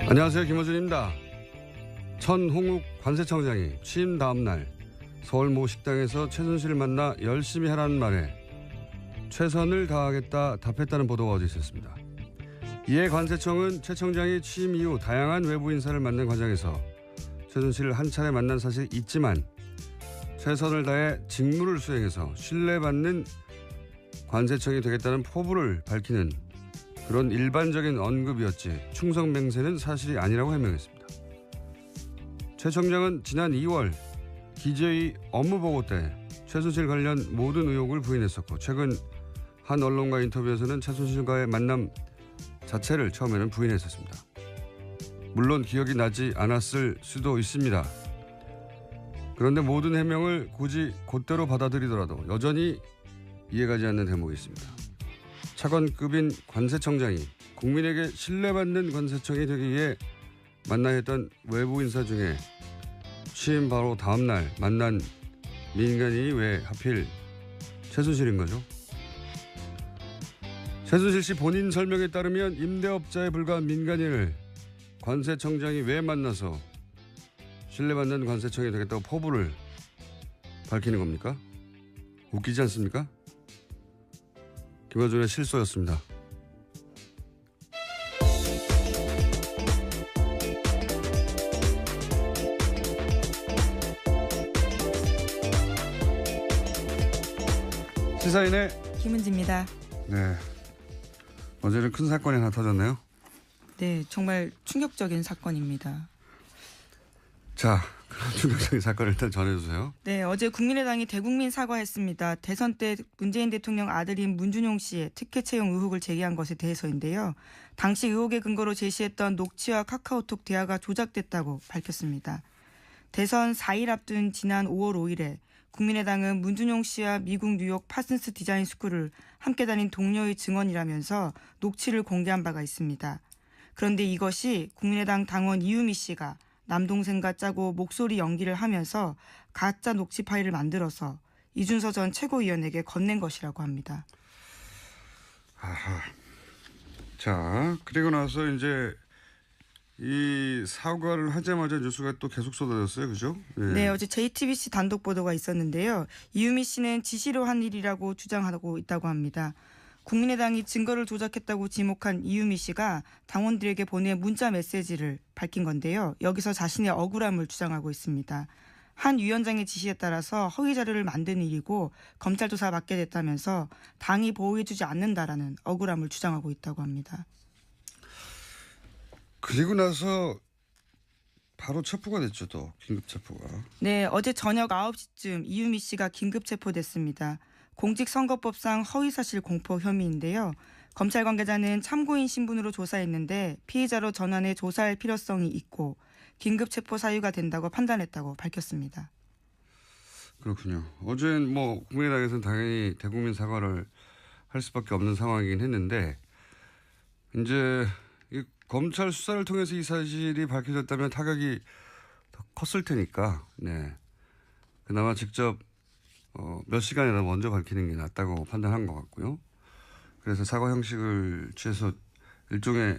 안녕하세요, 김어준입니다. 천홍욱 관세청장이 취임 다음 날 서울 모 식당에서 최순실을 만나 열심히 하라는 말에 최선을 다하겠다 답했다는 보도가 어제 있었습니다. 이에 관세청은 최 청장이 취임 이후 다양한 외부 인사를 만난 과정에서 최순실을 한 차례 만난 사실이 있지만 최선을 다해 직무를 수행해서 신뢰받는 관세청이 되겠다는 포부를 밝히는 그런 일반적인 언급이었지 충성맹세는 사실이 아니라고 해명했습니다. 최 청장은 지난 2월 기재위 업무보고 때 최순실 관련 모든 의혹을 부인했었고 최근 한 언론과 인터뷰에서는 최순실과의 만남 자체를 처음에는 부인했었습니다. 물론 기억이 나지 않았을 수도 있습니다. 그런데 모든 해명을 굳이 곧대로 받아들이더라도 여전히 이해가지 않는 대목이 있습니다. 차관급인 관세청장이 국민에게 신뢰받는 관세청이 되기 위해 만나야 했던 외부 인사 중에 취임 바로 다음 날 만난 민간인이 왜 하필 최순실인 거죠? 최순실 씨 본인 설명에 따르면 임대업자에 불과한 민간인을 관세청장이 왜 만나서 신뢰받는 관세청이 되겠다고 포부를 밝히는 겁니까? 웃기지 않습니까? 김어준의 실소였습니다. 시사인의 김은지입니다. 네, 어제는 큰 사건이 하나 터졌네요. 네, 정말 충격적인 사건입니다. 자, 그럼 충격적인 사건을 일단 전해주세요. 네, 어제 국민의당이 대국민 사과했습니다. 대선 때 문재인 대통령 아들인 문준용 씨의 특혜 채용 의혹을 제기한 것에 대해서인데요. 당시 의혹의 근거로 제시했던 녹취와 카카오톡 대화가 조작됐다고 밝혔습니다. 대선 4일 앞둔 지난 5월 5일에 국민의당은 문준용 씨와 미국 뉴욕 파슨스 디자인 스쿨을 함께 다닌 동료의 증언이라면서 녹취를 공개한 바가 있습니다. 그런데 이것이 국민의당 당원 이유미 씨가 남동생과 짜고 목소리 연기를 하면서 가짜 녹취 파일을 만들어서 이준서 전 최고위원에게 건넨 것이라고 합니다. 아하. 자, 그리고 나서 이제 이 사과를 하자마자 뉴스가 또 계속 쏟아졌어요. 그죠? 네, 어제 JTBC 단독 보도가 있었는데요. 이유미 씨는 지시로 한 일이라고 주장하고 있다고 합니다. 국민의당이 증거를 조작했다고 지목한 이유미 씨가 당원들에게 보낸 문자 메시지를 밝힌 건데요. 여기서 자신의 억울함을 주장하고 있습니다. 한 위원장의 지시에 따라서 허위 자료를 만든 일이고 검찰 조사 받게 됐다면서 당이 보호해주지 않는다라는 억울함을 주장하고 있다고 합니다. 그리고 나서 바로 체포가 됐죠. 또 긴급 체포가. 네, 어제 저녁 9시쯤 이유미 씨가 긴급 체포됐습니다. 공직선거법상 허위사실 공표 혐의인데요. 검찰 관계자는 참고인 신분으로 조사했는데 피의자로 전환해 조사할 필요성이 있고 긴급 체포 사유가 된다고 판단했다고 밝혔습니다. 그렇군요. 어제는 뭐 국민의당에서는 당연히 대국민 사과를 할 수밖에 없는 상황이긴 했는데 이제 이 검찰 수사를 통해서 이 사실이 밝혀졌다면 타격이 더 컸을 테니까 네. 그나마 직접 몇 시간이나 먼저 밝히는 게 낫다고 판단한 것 같고요. 그래서 사과 형식을 취해서 일종의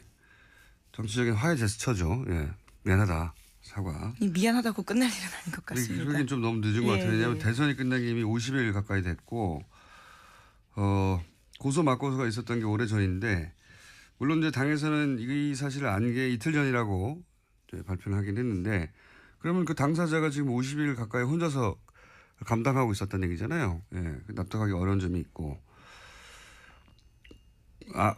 정치적인 화해 제스처죠. 예. 미안하다. 사과. 미안하다고 끝날 일은 아닌 것 같습니다. 그러긴 좀 너무 늦은 것 같아요. 왜냐하면 대선이 끝난 게 이미 50일 가까이 됐고 고소 맞고소가 있었던 게 오래전인데 물론 이제 당에서는 이 사실을 안 게 이틀 전이라고 발표를 하긴 했는데 그러면 그 당사자가 지금 50일 가까이 혼자서 감당하고 있었다는 얘기잖아요. 예, 납득하기 어려운 점이 있고.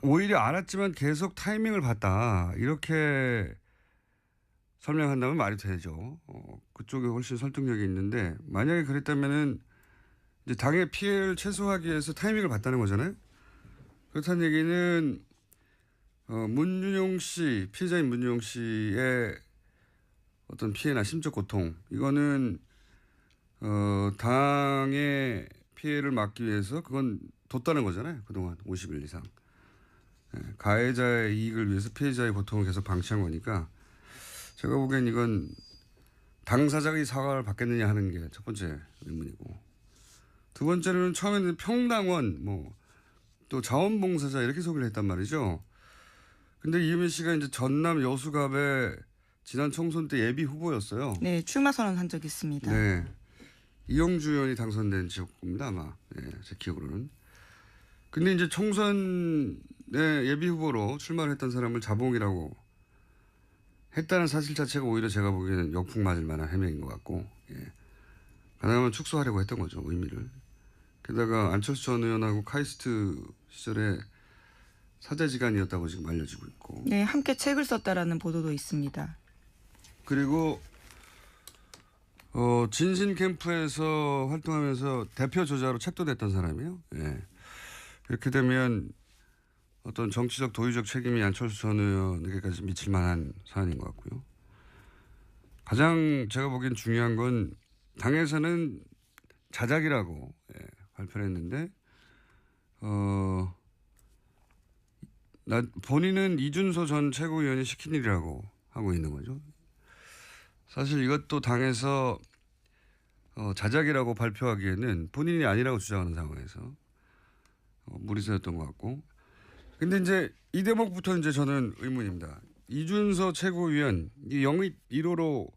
오히려 알았지만 계속 타이밍을 봤다. 이렇게 설명한다면 말이 되죠. 그쪽에 훨씬 설득력이 있는데 만약에 그랬다면은 이제 당의 피해를 최소화하기 위해서 타이밍을 봤다는 거잖아요. 그렇다는 얘기는 문준용 씨, 피해자인 문준용 씨의 어떤 피해나 심적 고통 이거는 당의 피해를 막기 위해서 그건 뒀다는 거잖아요. 그동안 50일 이상. 가해자의 이익을 위해서 피해자의 고통을 계속 방치한 거니까 제가 보기엔 이건 당사자가 이 사과를 받겠느냐 하는 게 첫 번째 의문이고 두 번째는 처음에는 평당원 또 자원봉사자 이렇게 소개를 했단 말이죠. 근데 이유미 씨가 이제 전남 여수갑의 지난 총선 때 예비 후보였어요. 네, 출마 선언한 적이 있습니다. 네. 이용주 의원이 당선된 지역구입니다, 아마. 네, 제 기억으로는. 근데 이제 총선에 예비 후보로 출마를 했던 사람을 자봉이라고 했다는 사실 자체가 오히려 제가 보기에는 역풍 맞을 만한 해명인 것 같고, 예. 가능하면 축소하려고 했던 거죠, 의미를. 게다가 안철수 전 의원하고 카이스트 시절에 사제지간이었다고 지금 알려지고 있고. 네, 함께 책을 썼다라는 보도도 있습니다. 그리고 진신 캠프에서 활동하면서 대표 저자로 책도 냈던 사람이에요. 예. 이렇게 되면 어떤 정치적 도의적 책임이 안철수 전 의원에게까지 미칠 만한 사안인 것 같고요. 가장 제가 보기엔 중요한 건 당에서는 자작이라고 발표를 했는데 본인은 이준서 전 최고위원이 시킨 일이라고 하고 있는 거죠. 사실 이것도 당에서 자작이라고 발표하기에는 본인이 아니라고 주장하는 상황에서 무리수였던 것 같고. 근데 이제 이 대목부터 이제 저는 의문입니다. 이준서 최고위원, 이 영입 1호로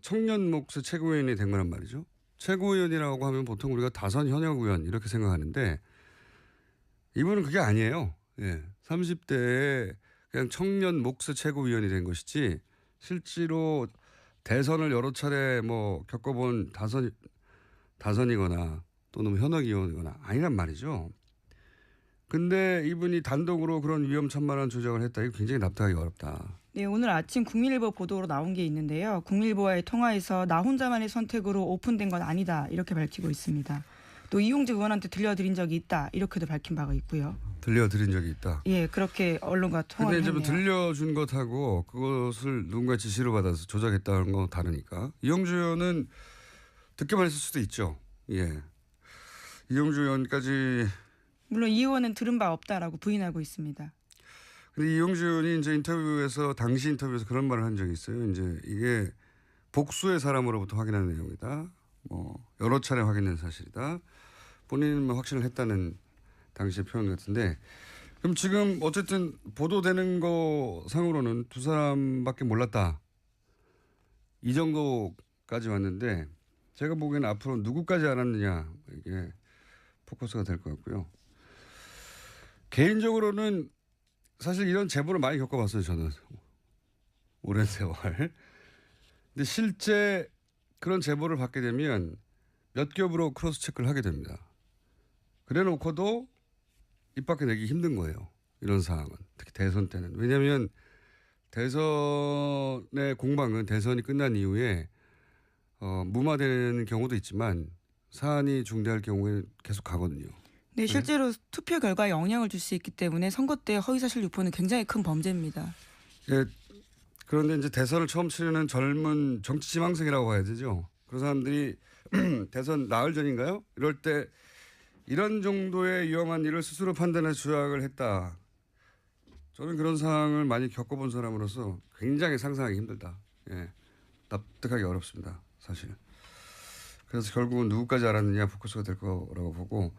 청년 몫의 최고위원이 된 거란 말이죠. 최고위원이라고 하면 보통 우리가 다선 현역 의원 이렇게 생각하는데 이분은 그게 아니에요. 예. 30대에 그냥 청년 몫의 최고위원이 된 것이지 실제로 대선을 여러 차례 뭐 겪어본 다선이거나 또는 현역 의원이거나 아니란 말이죠. 근데 이분이 단독으로 그런 위험천만한 조작을 했다. 이거 굉장히 납득하기 어렵다. 네, 오늘 아침 국민일보 보도로 나온 게 있는데요. 국민일보와의 통화에서 나 혼자만의 선택으로 오픈된 건 아니다 이렇게 밝히고 있습니다. 또 이용재 의원한테 들려드린 적이 있다 이렇게도 밝힌 바가 있고요. 들려드린 적이 있다. 예, 그렇게 언론과 통화를 근데 했네요. 이제 들려준 것하고 그것을 누군가의 지시를 받아서 조작했다는 건 다르니까. 이용주 의원은 듣기만 했을 수도 있죠. 예. 이용주 의원까지. 물론 이 의원은 들은 바 없다라고 부인하고 있습니다. 근데 이용주 의원이 이제 당시 인터뷰에서 그런 말을 한 적이 있어요. 이제 이게 복수의 사람으로부터 확인한 내용이다. 뭐 여러 차례 확인된 사실이다. 본인은 뭐 확신을 했다는 당시의 표현 같은데. 그럼 지금 어쨌든 보도되는 거 상으로는 두 사람밖에 몰랐다. 이 정도까지 왔는데 제가 보기에는 앞으로 누구까지 알았느냐 이게 포커스가 될 것 같고요. 개인적으로는 사실 이런 제보를 많이 겪어봤어요. 저는 오랜 세월. 근데 실제 그런 제보를 받게 되면 몇 겹으로 크로스 체크를 하게 됩니다. 그래 놓고도 입 밖에 내기 힘든 거예요. 이런 상황은. 특히 대선 때는. 왜냐하면 대선의 공방은 대선이 끝난 이후에 무마되는 경우도 있지만 사안이 중대할 경우에 계속 가거든요. 네, 실제로 투표 결과에 영향을 줄 수 있기 때문에 선거 때 허위사실 유포는 굉장히 큰 범죄입니다. 예, 그런데 이제 대선을 처음 치르는 젊은 정치 지망생이라고 봐야 되죠. 그런 사람들이 대선 나흘 전인가요? 이럴 때 이런 정도의 위험한 일을 스스로 판단해 조작을 했다. 저는 그런 상황을 많이 겪어본 사람으로서 굉장히 상상하기 힘들다. 예, 납득하기 어렵습니다. 사실. 그래서 결국은 누구까지 알았느냐 포커스가 될 거라고 보고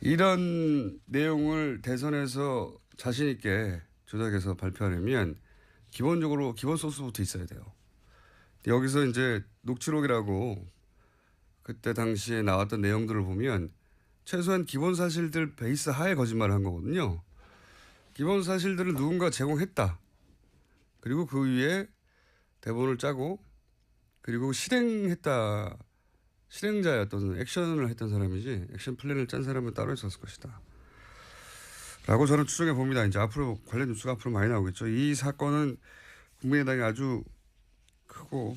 이런 내용을 대선에서 자신 있게 조작해서 발표하려면 기본적으로 기본 소스부터 있어야 돼요. 여기서 이제 녹취록이라고 그때 당시에 나왔던 내용들을 보면 최소한 기본 사실들 베이스 하에 거짓말을 한 거거든요. 기본 사실들을 누군가 제공했다. 그리고 그 위에 대본을 짜고 그리고 실행자였던 액션을 했던 사람이지 액션 플랜을 짠 사람은 따로 있었을 것이다. 라고 저는 추정해 봅니다. 이제 앞으로 관련 뉴스가 앞으로 많이 나오겠죠. 이 사건은 국민의당에 아주 크고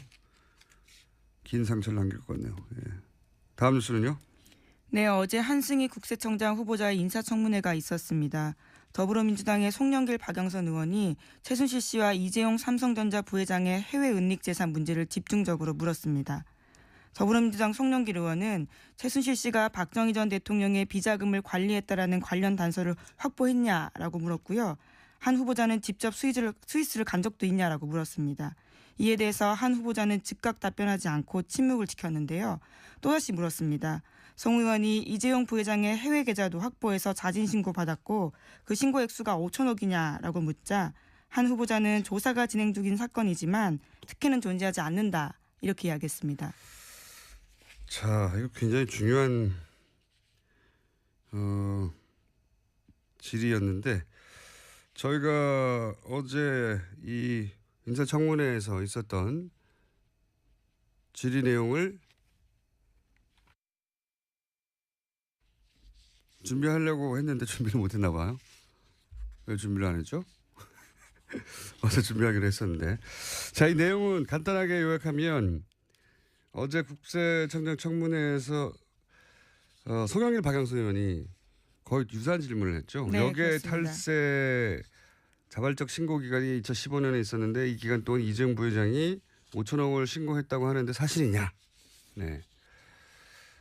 긴 상처를 남길 것 같네요. 예. 다음 뉴스는요? 네, 어제 한승희 국세청장 후보자의 인사청문회가 있었습니다. 더불어민주당의 송영길 박영선 의원이 최순실 씨와 이재용 삼성전자 부회장의 해외 은닉 재산 문제를 집중적으로 물었습니다. 더불어민주당 송영길 의원은 최순실 씨가 박정희 전 대통령의 비자금을 관리했다라는 관련 단서를 확보했냐라고 물었고요. 한 후보자는 직접 스위스를 간 적도 있냐라고 물었습니다. 이에 대해서 한 후보자는 즉각 답변하지 않고 침묵을 지켰는데요. 또다시 물었습니다. 송 의원이 이재용 부회장의 해외 계좌도 확보해서 자진 신고받았고 그 신고 액수가 5천억이냐라고 묻자 한 후보자는 조사가 진행 중인 사건이지만 특혜는 존재하지 않는다 이렇게 이야기했습니다. 자, 이거 굉장히 중요한 질의였는데 저희가 어제 이 인사청문회에서 있었던 질의 내용을 준비하려고 했는데 준비를 못했나 봐요. 왜 준비를 안 했죠? 어제 준비하기로 했었는데. 자, 이 내용은 간단하게 요약하면 어제 국세청장 청문회에서 송영길 박영선 의원이 거의 유사한 질문을 했죠. 네, 역외 그렇습니다. 탈세 자발적 신고 기간이 2015년에 있었는데 이 기간 동안 이재용 부회장이 5천억을 신고했다고 하는데 사실이냐? 네.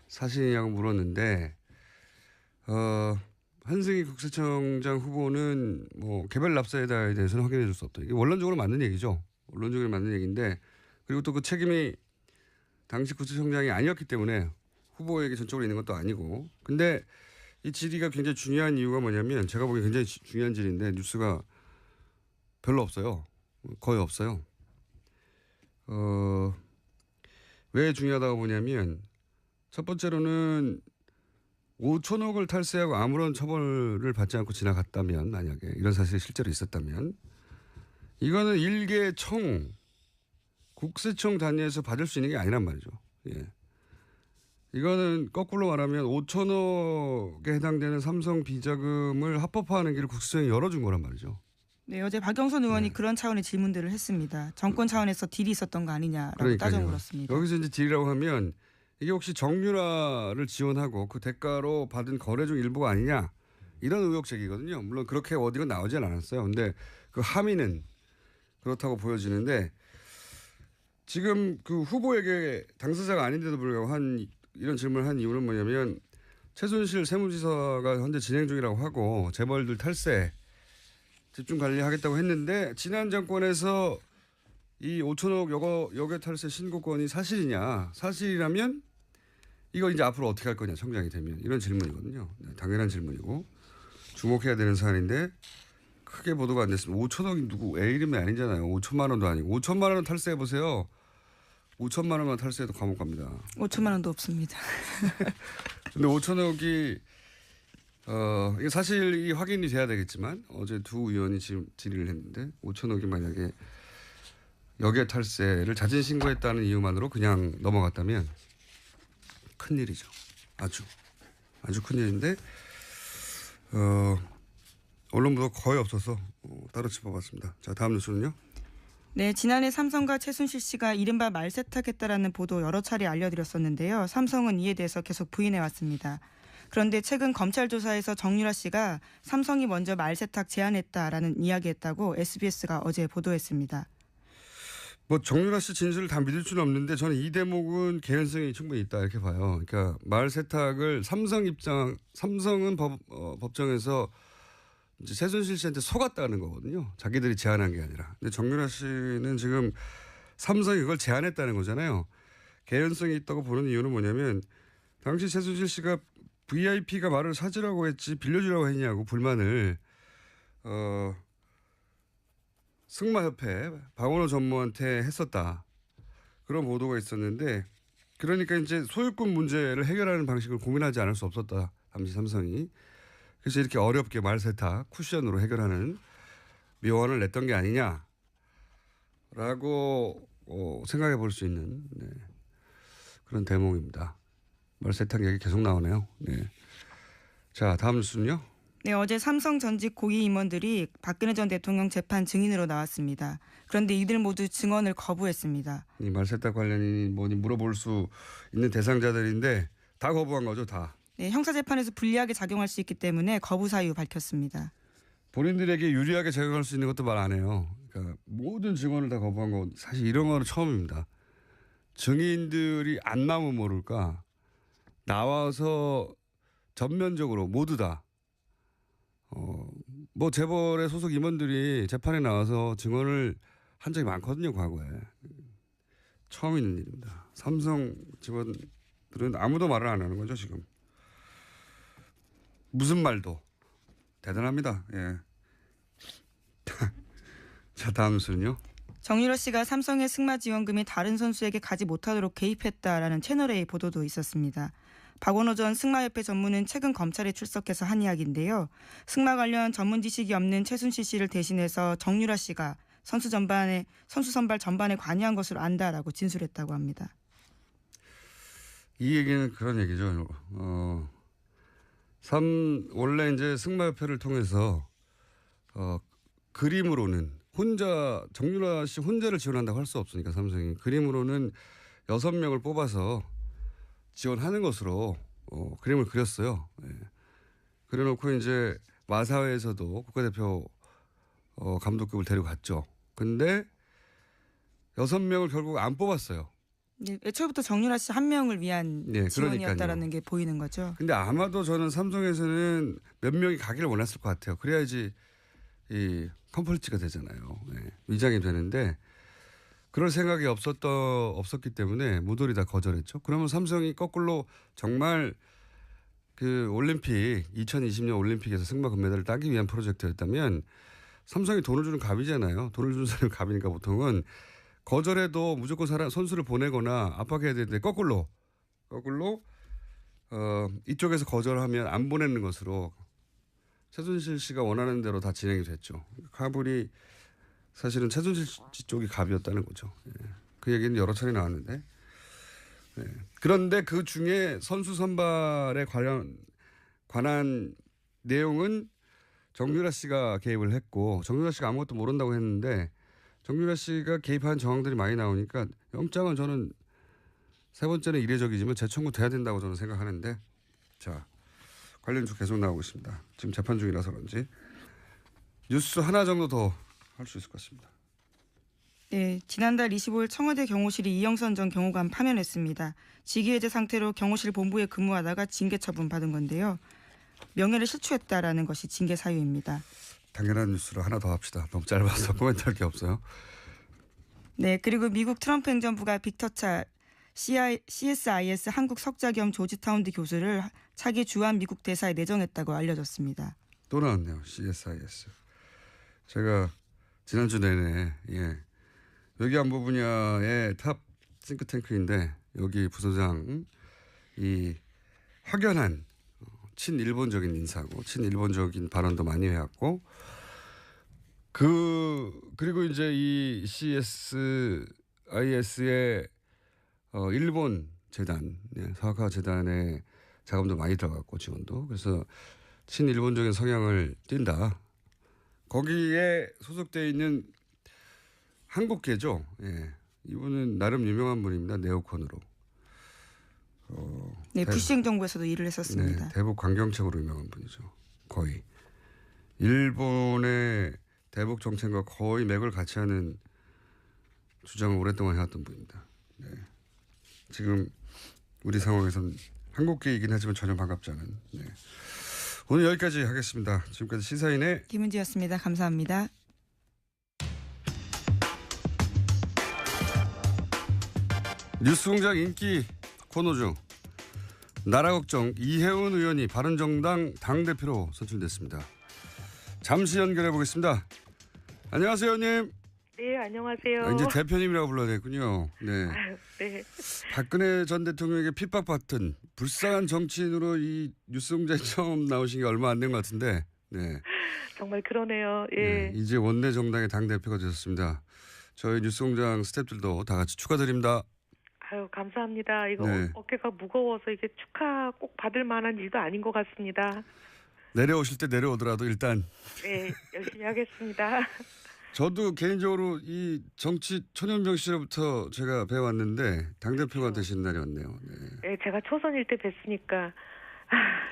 사실이냐고 물었는데 한승희 국세청장 후보는 뭐 개별 납세에다에 대해서는 확인해 줄 수 없다. 이게 원론적으로 맞는 얘기죠. 원론적으로 맞는 얘기인데 그리고 또 그 책임이 당시 국세청장이 아니었기 때문에 후보에게 전적으로 있는 것도 아니고. 근데 이 질의가 굉장히 중요한 이유가 뭐냐면 제가 보기엔 굉장히 중요한 질의인데 뉴스가 별로 없어요. 거의 없어요. 왜 중요하다고 보냐면 첫 번째로는 5천억을 탈세하고 아무런 처벌을 받지 않고 지나갔다면 만약에 이런 사실이 실제로 있었다면 이거는 일개 청 국세청 단위에서 받을 수 있는 게 아니란 말이죠. 예. 이거는 거꾸로 말하면 5천억에 해당되는 삼성 비자금을 합법화하는 길을 국세청이 열어준 거란 말이죠. 네, 어제 박영선 의원이 그런 차원의 질문들을 했습니다. 정권 차원에서 딜이 있었던 거 아니냐라고 따져 물었습니다. 여기서 이제 딜이라고 하면 이게 혹시 정유라를 지원하고 그 대가로 받은 거래 중 일부가 아니냐 이런 의혹 제기거든요. 물론 그렇게 어디가 나오진 않았어요. 근데 그 함의는 그렇다고 보여지는데 지금 그 후보에게 당사자가 아닌데도 불구하고 이런 질문을 한 이유는 뭐냐면 최순실 세무지사가 현재 진행 중이라고 하고 재벌들 탈세 집중 관리하겠다고 했는데 지난 정권에서 이 5천억 역외 탈세 신고권이 사실이냐. 사실이라면 이거 이제 앞으로 어떻게 할 거냐. 청장이 되면. 이런 질문이거든요. 네, 당연한 질문이고 주목해야 되는 사안인데 크게 보도가 안 됐습니다. 5천억이 누구 애 이름이 아니잖아요. 5천만 원도 아니고. 5천만 원 탈세해 보세요. 5천만 원만 탈세해도 감옥 갑니다. 5천만 원도 없습니다. 근데 5천억이 이게 사실이 확인이 돼야 되겠지만 어제 두 의원이 지금 질의를 했는데 5천억이 만약에 역외 탈세를 자진 신고했다는 이유만으로 그냥 넘어갔다면 큰일이죠. 아주 큰일인데 언론 보도가 거의 없어서 따로 짚어봤습니다. 자, 다음 뉴스는요. 네, 지난해 삼성과 최순실 씨가 이른바 말세탁했다라는 보도 여러 차례 알려드렸었는데요. 삼성은 이에 대해서 계속 부인해왔습니다. 그런데 최근 검찰 조사에서 정유라 씨가 삼성이 먼저 말세탁 제안했다라는 이야기했다고 SBS가 어제 보도했습니다. 뭐 정유라 씨 진술을 다 믿을 수는 없는데 저는 이 대목은 개연성이 충분히 있다 이렇게 봐요. 그러니까 말세탁을 삼성은 법정에서 이제 최순실 씨한테 속았다는 거거든요. 자기들이 제안한 게 아니라. 근데 정유라 씨는 지금 삼성이 그걸 제안했다는 거잖아요. 개연성이 있다고 보는 이유는 뭐냐면 당시 최순실 씨가 VIP가 말을 사주라고 했지 빌려주라고 했냐고 불만을 승마협회 박원호 전무한테 했었다. 그런 보도가 있었는데 그러니까 이제 소유권 문제를 해결하는 방식을 고민하지 않을 수 없었다. 당시 삼성이. 그래서 이렇게 어렵게 말세탁 쿠션으로 해결하는 묘안을 냈던 게 아니냐라고 생각해 볼 수 있는 그런 대목입니다. 말세탁 얘기 계속 나오네요. 네. 자, 다음 뉴스는요. 네, 어제 삼성 전직 고위 임원들이 박근혜 전 대통령 재판 증인으로 나왔습니다. 그런데 이들 모두 증언을 거부했습니다. 이 말세탁 관련이 뭐니 물어볼 수 있는 대상자들인데 다 거부한 거죠, 다. 네, 형사재판에서 불리하게 작용할 수 있기 때문에 거부 사유 밝혔습니다. 본인들에게 유리하게 작용할 수 있는 것도 말 안 해요. 그러니까 모든 증언을 다 거부한 거 사실 이런 거는 처음입니다. 증인들이 안 나오면 모를까 나와서 전면적으로 모두 다 뭐 재벌의 소속 임원들이 재판에 나와서 증언을 한 적이 많거든요, 과거에. 처음 있는 일입니다. 삼성 들은 아무도 말을 안 하는 거죠, 지금. 무슨 말도. 대단합니다. 예. 자, 다음 뉴스는요. 정유라 씨가 삼성의 승마 지원금이 다른 선수에게 가지 못하도록 개입했다라는 채널A 보도도 있었습니다. 박원호 전 승마협회 전무는 최근 검찰에 출석해서 한 이야기인데요. 승마 관련 전문 지식이 없는 최순실 씨를 대신해서 정유라 씨가 선수 선발 전반에 관여한 것으로 안다라고 진술했다고 합니다. 이 얘기는 그런 얘기죠. 원래 이제 승마협회를 통해서 그림으로는 정유라 씨 혼자를 지원한다고 할 수 없으니까 삼성이 그림으로는 6명을 뽑아서 지원하는 것으로 그림을 그렸어요. 예. 그래놓고 이제 마사회에서도 국가대표 감독급을 데려갔죠. 근데 6명을 결국 안 뽑았어요. 네, 애초부터 정유라 씨 한 명을 위한 네, 지원이었다라는 게 보이는 거죠. 근데 아마도 저는 삼성에서는 몇 명이 가기를 원했을 것 같아요. 그래야지 이 컴플리츠가 되잖아요. 네, 위장이 되는데 그럴 생각이 없었기 때문에 모조리 다 거절했죠. 그러면 삼성이 거꾸로 정말 그 올림픽 2020년 올림픽에서 승마 금메달을 따기 위한 프로젝트였다면 삼성이 돈을 주는 갑이잖아요. 돈을 주는 사람이 갑이니까 보통은 거절해도 무조건 선수를 보내거나 압박해야 되는데 거꾸로 이쪽에서 거절하면 안 보내는 것으로 최순실 씨가 원하는 대로 다 진행이 됐죠. 카불이 사실은 최순실 씨 쪽이 갑이었다는 거죠. 예. 그 얘기는 여러 차례 나왔는데. 예. 그런데 그 중에 선수 선발에 관한 내용은 정유라 씨가 개입을 했고 정유라 씨가 아무것도 모른다고 했는데 정유라 씨가 개입한 정황들이 많이 나오니까 영장은 저는 세 번째는 이례적이지만 재청구돼야 된다고 저는 생각하는데 자 관련 뉴스 계속 나오고 있습니다. 지금 재판 중이라서 그런지 뉴스 하나 정도 더 할 수 있을 것 같습니다. 네, 지난달 25일 청와대 경호실이 이영선 전 경호관 파면했습니다. 직위해제 상태로 경호실 본부에 근무하다가 징계 처분 받은 건데요. 명예를 실추했다라는 것이 징계 사유입니다. 당연한 뉴스로 하나 더 합시다. 너무 짧아서 코멘트할 게 없어요. 네, 그리고 미국 트럼프 행정부가 빅터차 CSIS 한국 석자 겸 조지타운드 교수를 차기 주한 미국 대사에 내정했다고 알려졌습니다. 또 나왔네요. CSIS. 제가 지난주 내내 외교안보 분야의 탑 싱크탱크인데 여기 부소장 이 확연한 친일본적인 인사고 친일본적인 발언도 많이 해왔고 그리고 이제 이 CSIS의 일본 재단 사학화 재단의 자금도 많이 들어갔고 지원도 그래서 친일본적인 성향을 띈다. 거기에 소속되어 있는 한국계죠. 예. 이분은 나름 유명한 분입니다. 네오콘으로. 네, 부시 행정부에서도 일을 했었습니다. 네, 대북 강경책으로 유명한 분이죠. 거의. 일본의 대북 정책과 거의 맥을 같이 하는 주장을 오랫동안 해왔던 분입니다. 네. 지금 우리 상황에서는 한국계이긴 하지만 전혀 반갑지 않은. 네. 오늘 여기까지 하겠습니다. 지금까지 시사인의 김은지였습니다. 감사합니다. 뉴스공장 인기 코너 중 나라 걱정 이혜훈 의원이 바른정당 당대표로 선출됐습니다. 잠시 연결해 보겠습니다. 안녕하세요, 의원님. 네, 안녕하세요. 이제 대표님이라고 불러야 되겠군요. 네. 네. 박근혜 전 대통령에게 핍박받던 불쌍한 정치인으로 이 뉴스공장에 처음 나오신 게 얼마 안 된 것 같은데. 네. 정말 그러네요. 예. 네, 이제 원내 정당의 당대표가 되셨습니다. 저희 뉴스공장 스태프들도 다 같이 축하드립니다. 아유, 감사합니다. 이거 네. 어깨가 무거워서 이게 축하 꼭 받을 만한 일도 아닌 것 같습니다. 내려오실 때 내려오더라도 일단. 네, 열심히 하겠습니다. 저도 개인적으로 이 정치 초년병 시절부터 제가 배워왔는데 당대표가 되신 날이 왔네요. 네. 네, 제가 초선일 때 뵀으니까.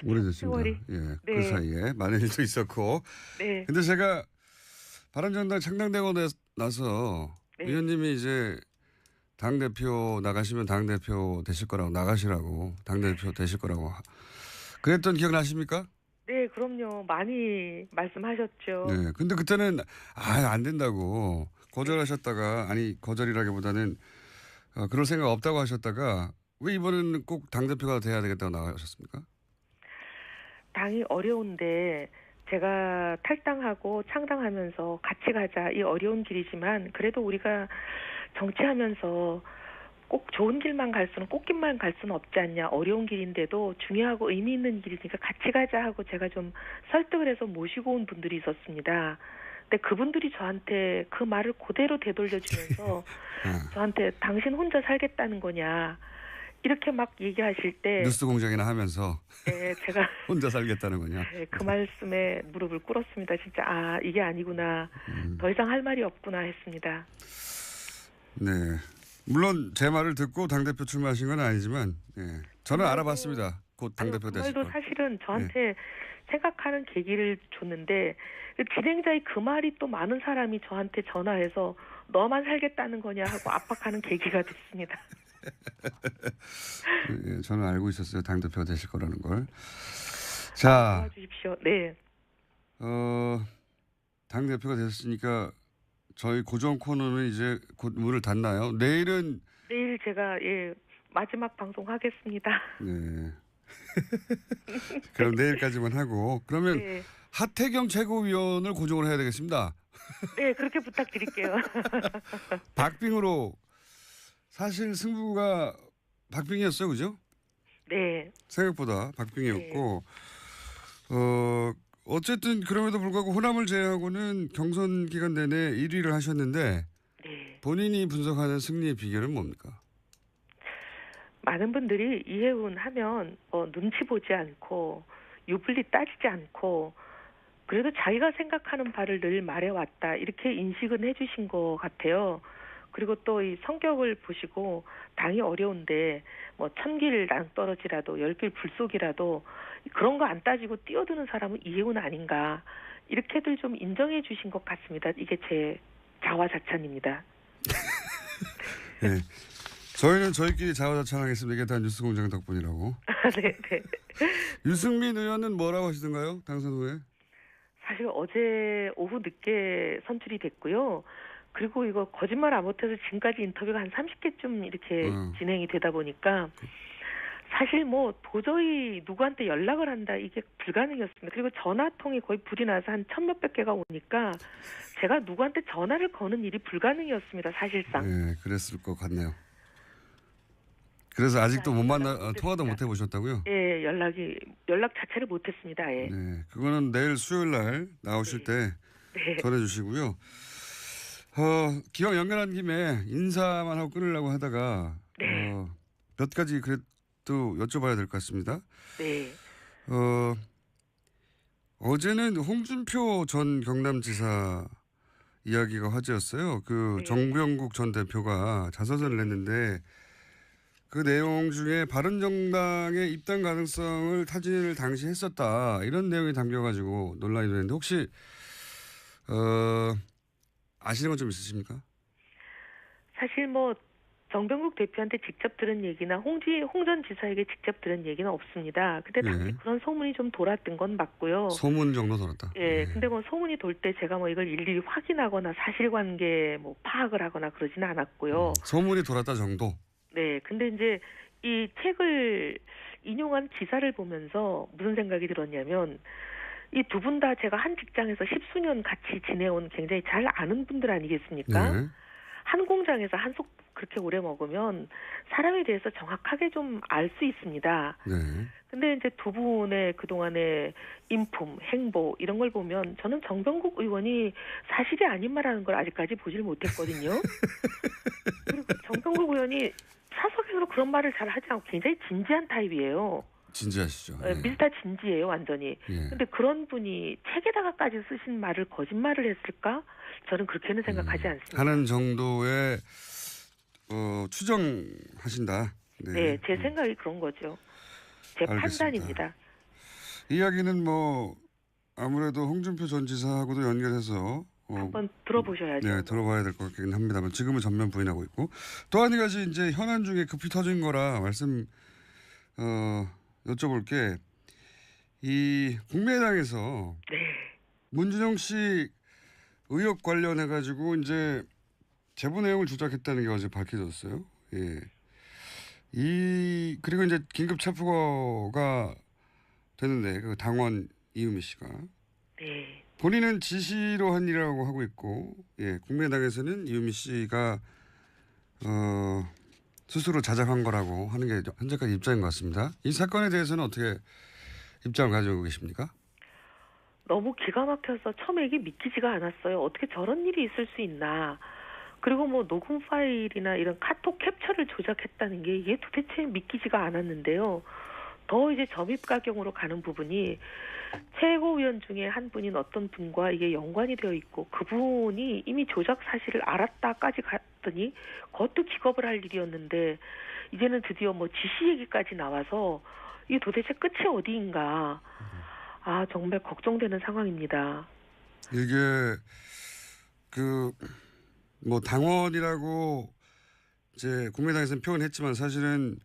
오래됐습니다. 세월이. 예, 네. 그 사이에 많은 일도 있었고. 네. 근데 제가 바른정당 창당되고 나서 네. 의원님이 이제 당대표 나가시면 당대표 되실 거라고 나가시라고 당대표 되실 거라고 그랬던 기억 나십니까? 네, 그럼요. 많이 말씀하셨죠. 네. 근데 그때는 안 된다고 거절하셨다가 아니 거절이라기보다는 그럴 생각 없다고 하셨다가 왜 이번에는 꼭 당대표가 돼야 되겠다고 나가셨습니까? 당이 어려운데 제가 탈당하고 창당하면서 같이 가자 이 어려운 길이지만 그래도 우리가 정치하면서 꼭 좋은 길만 갈 수는 꽃길만 갈 수는 없지 않냐. 어려운 길인데도 중요하고 의미 있는 길이니까 같이 가자 하고 제가 좀 설득을 해서 모시고 온 분들이 있었습니다. 근데 그분들이 저한테 그 말을 그대로 되돌려주면서 저한테 당신 혼자 살겠다는 거냐 이렇게 막 얘기하실 때 뉴스 공장이나 하면서 네, 제가 혼자 살겠다는 거냐? 네, 그 말씀에 무릎을 꿇었습니다. 진짜 아 이게 아니구나. 더 이상 할 말이 없구나 했습니다. 네. 물론 제 말을 듣고 당대표 출마하신 건 아니지만 저는 알아봤습니다. 곧 당대표 그 되실 말도 걸. 사실은 저한테 생각하는 계기를 줬는데 그 진행자의 그 말이 또 많은 사람이 저한테 전화해서 너만 살겠다는 거냐 하고 압박하는 계기가 됐습니다. 저는 알고 있었어요. 당대표가 되실 거라는 걸. 자, 도와주십시오. 네. 당대표가 되셨으니까 저희 고정 코너는 이제 곧 문을 닫나요? 내일 제가 마지막 방송 하겠습니다. 네. 그럼 내일까지만 하고 그러면 네. 하태경 최고위원을 고정을 해야 되겠습니다. 네, 그렇게 부탁드릴게요. 박빙으로 사실 승부가 박빙이었어요, 그죠? 네. 생각보다 박빙이었고 어쨌든 그럼에도 불구하고 호남을 제외하고는 경선 기간 내내 1위를 하셨는데 네. 본인이 분석하는 승리의 비결은 뭡니까? 많은 분들이 이해운 하면 눈치 보지 않고 유불리 따지지 않고 그래도 자기가 생각하는 바를 늘 말해왔다 이렇게 인식은 해주신 것 같아요. 그리고 또 이 성격을 보시고 당이 어려운데 뭐 1000길 낭떠러지라도 10길 불속이라도 그런 거 안 따지고 뛰어드는 사람은 이해운 아닌가 이렇게들 좀 인정해 주신 것 같습니다. 이게 제 자화자찬입니다. 네. 저희는 저희끼리 자화자찬하겠습니다. 이게 다 뉴스공장 덕분이라고. 네, 네. 유승민 의원은 뭐라고 하시던가요? 당선 후에? 사실 어제 오후 늦게 선출이 됐고요. 그리고 이거 거짓말 안 못해서 지금까지 인터뷰가 한 30개쯤 이렇게 진행이 되다 보니까 사실 뭐 도저히 누구한테 연락을 한다 이게 불가능이었습니다. 그리고 전화통이 거의 불이 나서 한 1000몇백 개가 오니까 제가 누구한테 전화를 거는 일이 불가능이었습니다. 사실상. 네, 그랬을 것 같네요. 그래서 아직도 못 만나 통화도 못 해보셨다고요? 예, 연락 자체를 못했습니다. 예. 네, 그거는 내일 수요일 날 나오실 때 전해주시고요. 기왕 연결한 김에 인사만 하고 끊으려고 하다가 몇 가지 그래도 여쭤봐야 될 것 같습니다. 네. 어제는 홍준표 전 경남지사 이야기가 화제였어요. 정병국 전 대표가 자서전을 냈는데 그 내용 중에 바른정당의 입당 가능성을 타진을 당시 했었다. 이런 내용이 담겨가지고 논란이 되는데 혹시 아시는 건 좀 있으십니까? 사실 뭐 정병국 대표한테 직접 들은 얘기나 홍 전 지사에게 직접 들은 얘기는 없습니다. 근데 당시 그런 소문이 좀 돌았던 건 맞고요. 소문 정도 돌았다. 예, 근데 뭐 소문이 돌 때 제가 뭐 이걸 일일이 확인하거나 사실관계 뭐 파악을 하거나 그러지는 않았고요. 소문이 돌았다 정도. 네, 근데 이제 이 책을 인용한 기사를 보면서 무슨 생각이 들었냐면 이 두 분 다 제가 한 직장에서 10수년 같이 지내온 굉장히 잘 아는 분들 아니겠습니까? 네. 한 공장에서 한속 그렇게 오래 먹으면 사람에 대해서 정확하게 좀 알 수 있습니다. 네. 근데 이제 두 분의 그동안의 인품, 행보 이런 걸 보면 저는 정병국 의원이 사실이 아닌 말하는 걸 아직까지 보질 못했거든요. 그리고 정병국 의원이 사석에서 그런 말을 잘 하지 않고 굉장히 진지한 타입이에요. 진지하시죠. 네. 미스터 진지해요, 완전히. 근데 그런 분이 책에다가까지 쓰신 말을 거짓말을 했을까? 저는 그렇게는 생각하지 않습니다. 하는 정도의 추정하신다. 네, 제 생각이 그런 거죠. 제 알겠습니다. 판단입니다. 이야기는 뭐 아무래도 홍준표 전 지사하고도 연결해서 한번 들어보셔야죠. 네, 들어봐야 될 것 같긴 합니다만 지금은 전면 부인하고 있고 또 한 가지 이제 현안 중에 급히 터진 거라 말씀 여쭤볼게. 이 국민의당에서 문준용 씨 의혹 관련해 가지고 이제 제보 내용을 조작했다는 게 어제 밝혀졌어요. 예. 그리고 이제 긴급 체포가 되는데 그 당원 이유미 씨가 네. 본인은 지시로 한 일이라고 하고 있고, 예, 국민의당에서는 이유미 씨가 스스로 자작한 거라고 하는 게 현재까지 입장인 것 같습니다. 이 사건에 대해서는 어떻게 입장을 가지고 계십니까? 너무 기가 막혀서 처음에 이게 믿기지가 않았어요. 어떻게 저런 일이 있을 수 있나. 그리고 뭐 녹음 파일이나 이런 카톡 캡처를 조작했다는 게 이게 도대체 믿기지가 않았는데요. 더 이제 점입가경으로 가는 부분이 최고위원 중에 한 분인 어떤 분과 이게 연관이 되어 있고 그분이 이미 조작 사실을 알았다까지 갔더니 그것도 기겁을 할 일이었는데 이제는 드디어 뭐 지시 얘기까지 나와서 이게 도대체 끝이 어디인가. 아, 정말 걱정되는 상황입니다. 이게 뭐 당원이라고 이제 국민의당에서는 표현했지만 사실은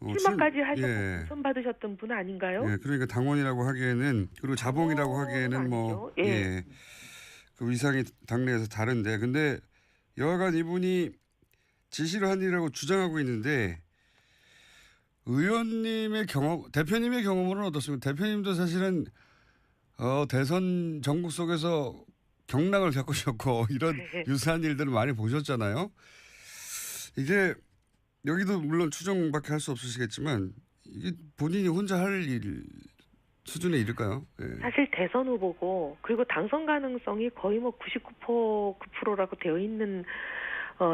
출마까지 하셨고 예. 당선 받으셨던 분 아닌가요? 예, 그러니까 당원이라고 하기에는 그리고 자봉이라고 하기에는 뭐 아니죠. 예. 예, 그 위상이 당내에서 다른데 근데 여하간 이분이 지시를 한 일이라고 주장하고 있는데 의원님의 경험, 대표님의 경험으로는 어떻습니까? 대표님도 사실은 대선 전국 속에서 경랑을 겪으셨고 이런 유사한 일들을 많이 보셨잖아요. 이게 여기도 물론 추정밖에 할 수 없으시겠지만 이게 본인이 혼자 할 일 수준에 이를까요? 예. 사실 대선 후보고 그리고 당선 가능성이 거의 뭐 99%라고 되어 있는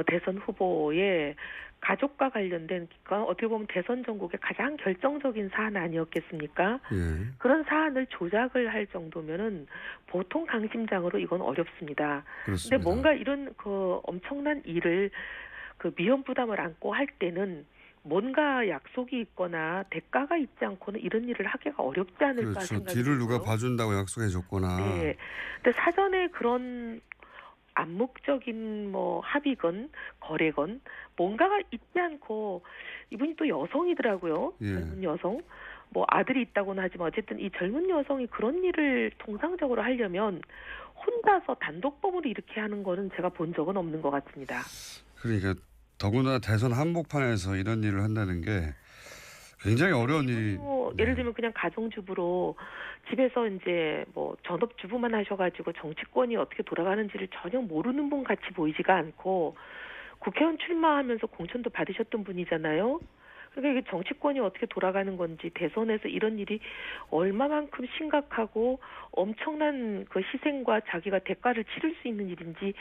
대선 후보의 가족과 관련된 그러니까 어떻게 보면 대선 전국의 가장 결정적인 사안 아니었겠습니까? 예. 그런 사안을 조작을 할 정도면은 보통 강심장으로 이건 어렵습니다. 그렇습니다. 근데 뭔가 이런 그 엄청난 일을 그 위험 부담을 안고 할 때는 뭔가 약속이 있거나 대가가 있지 않고는 이런 일을 하기가 어렵지 않을까 그렇죠. 생각이 뒤를 누가 들고요. 봐준다고 약속해 줬거나. 네. 근데 사전에 그런 암묵적인 뭐 합의건 거래건 뭔가가 있지 않고 이분이 또 여성이더라고요. 예. 젊은 여성. 뭐 아들이 있다고는 하지만 어쨌든 이 젊은 여성이 그런 일을 통상적으로 하려면 혼자서 단독범으로 이렇게 하는 거는 제가 본 적은 없는 것 같습니다. 그러니까 더구나 대선 한복판에서 이런 일을 한다는 게 굉장히 어려운 일이. 예를 들면 그냥 가정주부로 집에서 이제 뭐 전업주부만 하셔가지고 정치권이 어떻게 돌아가는지를 전혀 모르는 분 같이 보이지가 않고 국회의원 출마하면서 공천도 받으셨던 분이잖아요. 그러니까 이게 정치권이 어떻게 돌아가는 건지 대선에서 이런 일이 얼마만큼 심각하고 엄청난 그 희생과 자기가 대가를 치를 수 있는 일인지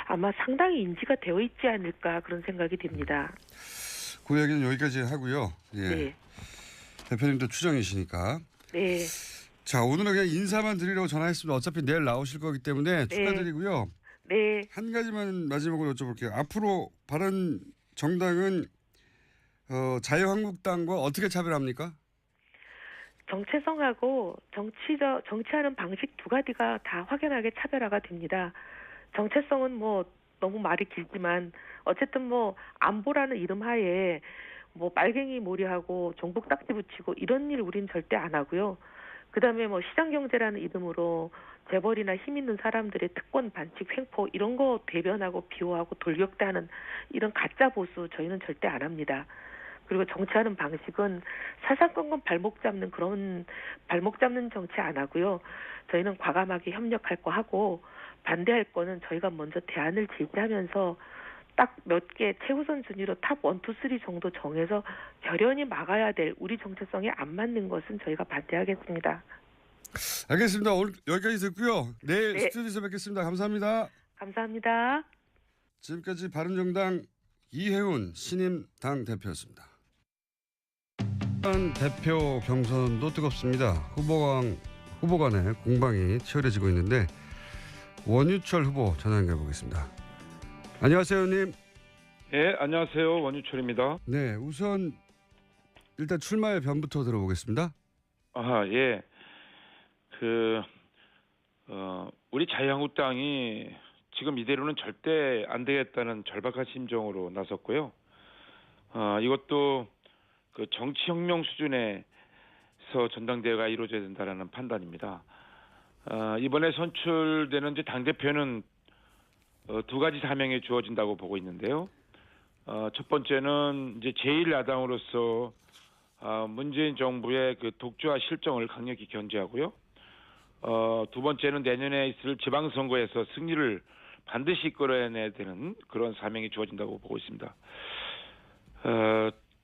아마 상당히 인지가 되어 있지 않을까 그런 생각이 듭니다. 그 얘기는 여기까지 하고요. 예. 네. 대표님도 추정이시니까. 네. 자, 오늘은 그냥 인사만 드리려고 전화했습니다. 어차피 내일 나오실 거기 때문에 축하드리고요. 네. 한 가지만 마지막으로 여쭤볼게요. 앞으로 바른 정당은 자유한국당과 어떻게 차별합니까? 정체성하고 정치하는 방식 두 가지가 다 확연하게 차별화가 됩니다. 정체성은 뭐 너무 말이 길지만 어쨌든 뭐 안보라는 이름 하에 뭐 빨갱이 몰이하고 종북 딱지 붙이고 이런 일 우린 절대 안 하고요. 그다음에 뭐 시장경제라는 이름으로 재벌이나 힘 있는 사람들의 특권 반칙 횡포 이런 거 대변하고 비호하고 돌격대하는 이런 가짜 보수 저희는 절대 안 합니다. 그리고 정치하는 방식은 사사건건 발목 잡는 그런 발목 잡는 정치 안 하고요. 저희는 과감하게 협력할 거 하고 반대할 거는 저희가 먼저 대안을 제시하면서 딱 몇 개 최우선 순위로 탑 1, 2, 3 정도 정해서 결연히 막아야 될 우리 정체성에 안 맞는 것은 저희가 반대하겠습니다. 알겠습니다. 오늘 여기까지 듣고요. 내일 네. 스튜디오에서 뵙겠습니다. 감사합니다. 감사합니다. 지금까지 바른정당 이혜훈 신임 당대표였습니다. 대표 경선도 뜨겁습니다. 후보 간의 공방이 치열해지고 있는데 원유철 후보 전화 연결해 보겠습니다. 안녕하세요, 의원님. 예, 안녕하세요. 원유철입니다. 네, 우선 일단 출마의 변부터 들어보겠습니다. 아, 예. 우리 자유한국당이 지금 이대로는 절대 안 되겠다는 절박한 심정으로 나섰고요. 이것도 그 정치혁명 수준에서 전당대회가 이루어져야 된다는 판단입니다. 이번에 선출되는 이제 당대표는 두 가지 사명이 주어진다고 보고 있는데요. 첫 번째는 이제 제1야당으로서 문재인 정부의 그 독주와 실정을 강력히 견제하고요. 두 번째는 내년에 있을 지방선거에서 승리를 반드시 이끌어내야 되는 그런 사명이 주어진다고 보고 있습니다.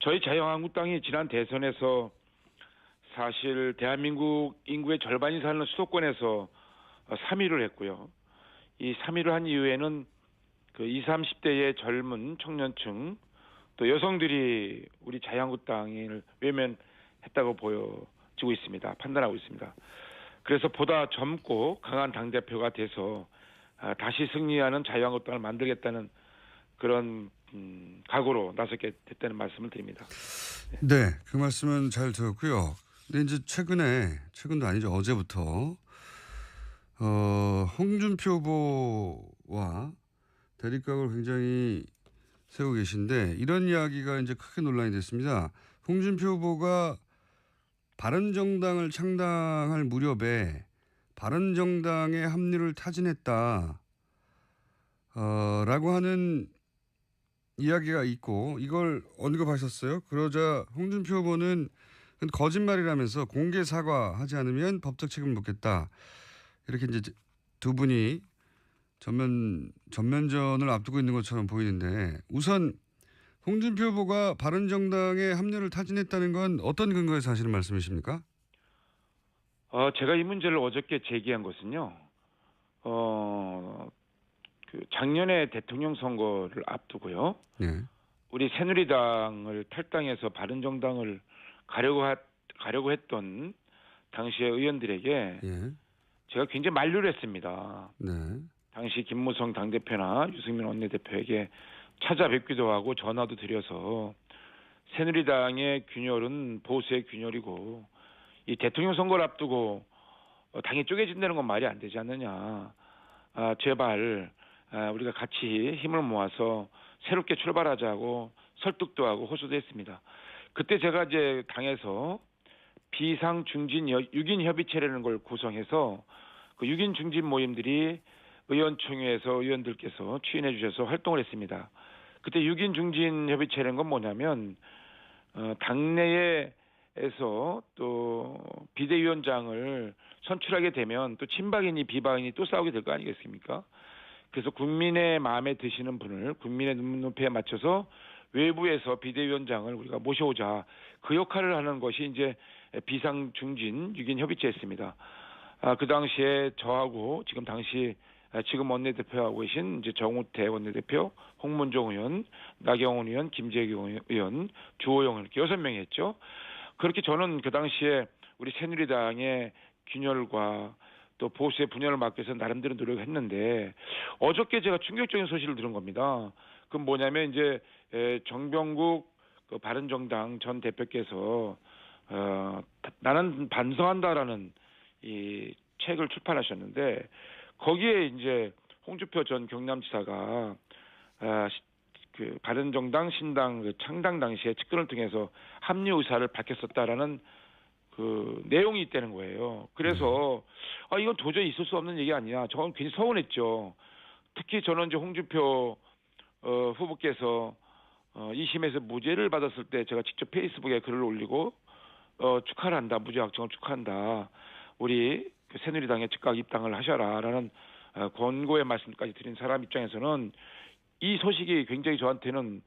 저희 자유한국당이 지난 대선에서 사실 대한민국 인구의 절반이 사는 수도권에서 3위를 했고요. 이 3위를 한 이후에는 그 20, 30대의 젊은 청년층 또 여성들이 우리 자유한국당을 외면했다고 보여지고 있습니다. 판단하고 있습니다. 그래서 보다 젊고 강한 당대표가 돼서 다시 승리하는 자유한국당을 만들겠다는 그런 각오로 나서게 됐다는 말씀을 드립니다. 네, 그 말씀은 잘 들었고요. 근데 이제 최근도 아니죠. 어제부터 홍준표 후보와 대립각을 굉장히 세우고 계신데 이런 이야기가 이제 크게 논란이 됐습니다. 홍준표 후보가 바른정당을 창당할 무렵에 바른정당의 합류를 타진했다. 라고 하는 이야기가 있고 이걸 언급하셨어요. 그러자 홍준표 후보는 거짓말이라면서 공개 사과하지 않으면 법적 책임을 묻겠다. 이렇게 이제 두 분이 전면전을 앞두고 있는 것처럼 보이는데 우선 홍준표 후보가 바른정당에 합류를 타진했다는 건 어떤 근거에서 하시는 말씀이십니까? 제가 이 문제를 어저께 제기한 것은요. 그 작년에 대통령 선거를 앞두고요. 네. 우리 새누리당을 탈당해서 바른정당을 가려고 했던 당시의 의원들에게 예. 제가 굉장히 만류를 했습니다. 네. 당시 김무성 당대표나 유승민 원내대표에게 찾아뵙기도 하고 전화도 드려서 새누리당의 균열은 보수의 균열이고 이 대통령 선거를 앞두고 당이 쪼개진다는 건 말이 안 되지 않느냐. 제발 우리가 같이 힘을 모아서 새롭게 출발하자고 설득도 하고 호소도 했습니다. 그때 제가 이제 당에서 비상 중진 6인 협의체라는 걸 구성해서 그 6인 중진 모임들이 의원총회에서 의원들께서 추인해 주셔서 활동을 했습니다. 그때 6인 중진 협의체라는 건 뭐냐면 당내에서 또 비대위원장을 선출하게 되면 또 친박이니 비박이니 또 싸우게 될 거 아니겠습니까? 그래서 국민의 마음에 드시는 분을 국민의 눈높이에 맞춰서 외부에서 비대위원장을 우리가 모셔오자. 그 역할을 하는 것이 이제 비상중진 6인 협의체였습니다. 그 당시에 저하고 지금 원내대표하고 계신 이제 정우태 원내대표, 홍문종 의원, 나경원 의원, 김재경 의원, 주호영 이렇게 6명이 했죠. 그렇게 저는 그 당시에 우리 새누리당의 균열과 또 보수의 분열을 막기 위해서 나름대로 노력을 했는데 어저께 제가 충격적인 소식을 들은 겁니다. 그건 뭐냐면 이제 정병국 그 바른정당 전 대표께서 나는 반성한다라는 이 책을 출판하셨는데 거기에 이제 홍준표 전 경남지사가 그 바른정당 신당 그 창당 당시에 측근을 통해서 합류 의사를 밝혔었다라는 그 내용이 있다는 거예요. 그래서 이건 도저히 있을 수 없는 얘기 아니야. 저는 괜히 서운했죠. 특히 저는 이제 홍준표 후보께서 2심에서 무죄를 받았을 때 제가 직접 페이스북에 글을 올리고 축하를 한다. 무죄 확정을 축하한다. 우리 그 새누리당에 즉각 입당을 하셔라라는 권고의 말씀까지 드린 사람 입장에서는 이 소식이 굉장히 저한테는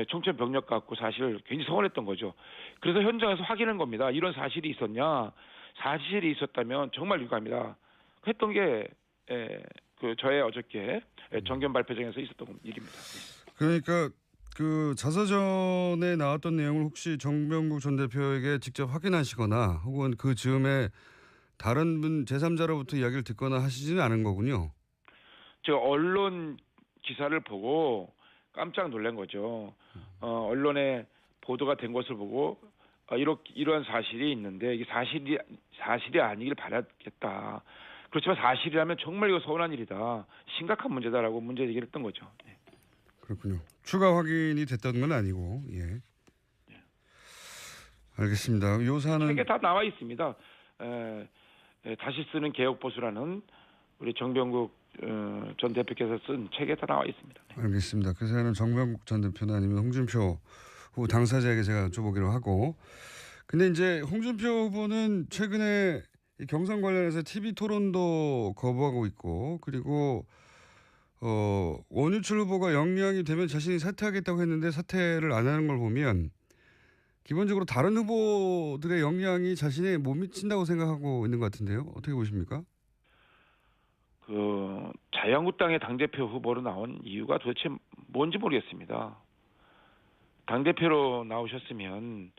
청천벽력 같고 사실 굉장히 서운했던 거죠. 그래서 현장에서 확인한 겁니다. 이런 사실이 있었냐. 사실이 있었다면 정말 유감이다. 했던 게 그 저의 어저께 정견 발표장에서 있었던 일입니다. 그러니까 그 자서전에 나왔던 내용을 혹시 정병국 전 대표에게 직접 확인하시거나 혹은 그 즈음에 다른 분 제3자로부터 이야기를 듣거나 하시지는 않은 거군요. 제가 언론 기사를 보고 깜짝 놀란 거죠. 언론에 보도가 된 것을 보고 이러한 사실이 있는데 이게 사실이 아니길 바라겠다. 그렇지만 사실이라면 정말 이거 서운한 일이다. 심각한 문제다라고 문제 제기를 했던 거죠. 네. 그렇군요. 추가 확인이 됐다는 건 아니고, 예. 알겠습니다. 요 사안은 책에 다 나와 있습니다. 다시 쓰는 개혁보수라는 우리 정병국 전 대표께서 쓴 책에 다 나와 있습니다. 네. 알겠습니다. 그 사연은 정명국 전 대표나 아니면 홍준표 후보 당사자에게 제가 여쭤보기로 하고. 근데 이제 홍준표 후보는 최근에 이 경선 관련해서 TV 토론도 거부하고 있고, 그리고 원유철 후보가 영향이 되면 자신이 사퇴하겠다고 했는데 사퇴를 안 하는 걸 보면 기본적으로 다른 후보들의 영향이 자신에 못 미친다고 생각하고 있는 것 같은데요. 어떻게 보십니까? 자유한국당의 당대표 후보로 나온 이유가 도대체 뭔지 모르겠습니다. 당대표로 나오셨으면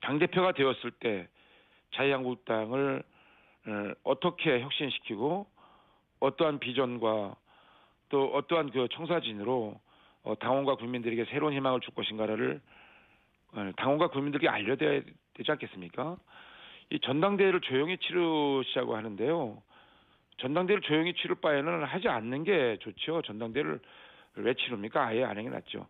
당대표가 되었을 때 자유한국당을 어떻게 혁신시키고 어떠한 비전과 또 어떠한 그 청사진으로 당원과 국민들에게 새로운 희망을 줄 것인가를 당원과 국민들에게 알려야 되지 않겠습니까? 이 전당대회를 조용히 치르시자고 하는데요. 전당대회를 조용히 치를 바에는 하지 않는 게 좋죠. 전당대회를 왜 치릅니까? 아예 안 하는 게 낫죠.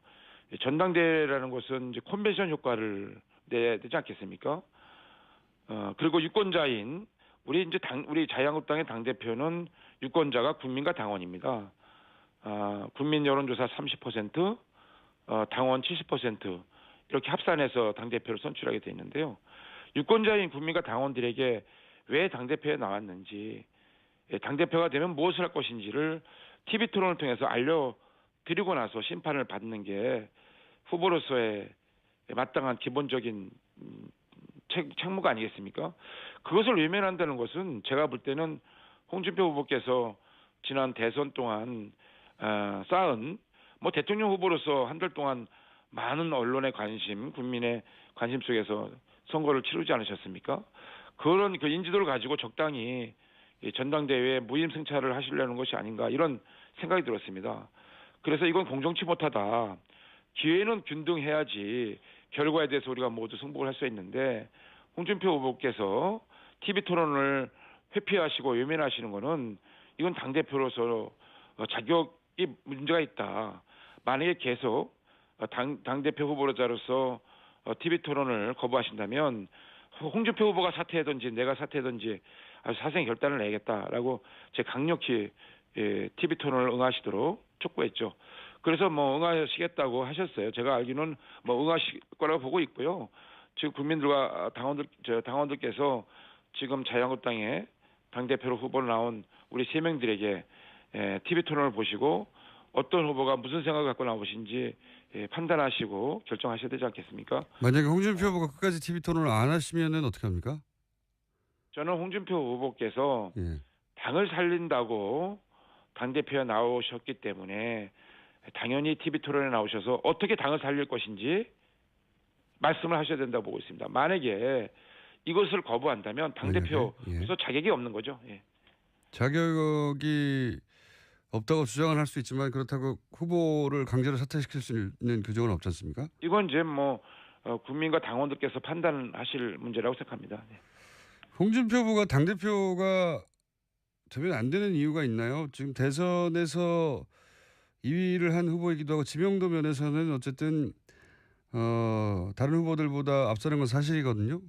전당대회라는 것은 이제 컨벤션 효과를 내야 되지 않겠습니까? 그리고 유권자인 우리 자유한국당의 당 대표는 유권자가 국민과 당원입니다. 국민 여론조사 30%, 당원 70% 이렇게 합산해서 당 대표를 선출하게 돼 있는데요. 유권자인 국민과 당원들에게 왜 당 대표에 나왔는지, 당 대표가 되면 무엇을 할 것인지를 TV 토론을 통해서 알려드리고 나서 심판을 받는 게 후보로서의 마땅한 기본적인 책무가 아니겠습니까? 그것을 외면한다는 것은 제가 볼 때는 홍준표 후보께서 지난 대선 동안 쌓은 대통령 후보로서 한 달 동안 많은 언론의 관심, 국민의 관심 속에서 선거를 치르지 않으셨습니까? 그런 그 인지도를 가지고 적당히 전당대회에 무임승차를 하시려는 것이 아닌가 이런 생각이 들었습니다. 그래서 이건 공정치 못하다. 기회는 균등해야지 결과에 대해서 우리가 모두 승복을 할 수 있는데 홍준표 후보께서 TV 토론을 회피하시고 외면하시는 거는 이건 당대표로서 자격이 문제가 있다. 만약에 계속 당대표 후보자로서 TV 토론을 거부하신다면 홍준표 후보가 사퇴하든지 내가 사퇴하든지 아주 사생의 결단을 내겠다라고 제 강력히 TV 토론을 응하시도록 촉구했죠. 그래서 응하시겠다고 하셨어요. 제가 알기로는 응하실 거라고 보고 있고요. 지금 국민들과 당원들께서 지금 자유한국당의 당대표로 후보로 나온 우리 3명들에게 TV 토론을 보시고 어떤 후보가 무슨 생각을 갖고 나오신지 판단하시고 결정하셔야 되지 않겠습니까? 만약에 홍준표 후보가 끝까지 TV 토론을 안 하시면은 어떻게 합니까? 저는 홍준표 후보께서 당을 살린다고 당대표에 나오셨기 때문에 당연히 TV 토론에 나오셔서 어떻게 당을 살릴 것인지 말씀을 하셔야 된다고 보고 있습니다. 만약에 이것을 거부한다면 당대표에서 자격이 없는 거죠. 예. 자격이 없다고 주장을 할 수 있지만 그렇다고 후보를 강제로 사퇴시킬 수 있는 규정은 없지 않습니까? 이건 이제 국민과 당원들께서 판단하실 문제라고 생각합니다. 네. 홍준표 후보가 당대표가 되면 안 되는 이유가 있나요? 지금 대선에서 2위를 한 후보이기도 하고 지명도 면에서는 어쨌든 다른 후보들보다 앞서는 건 사실이거든요.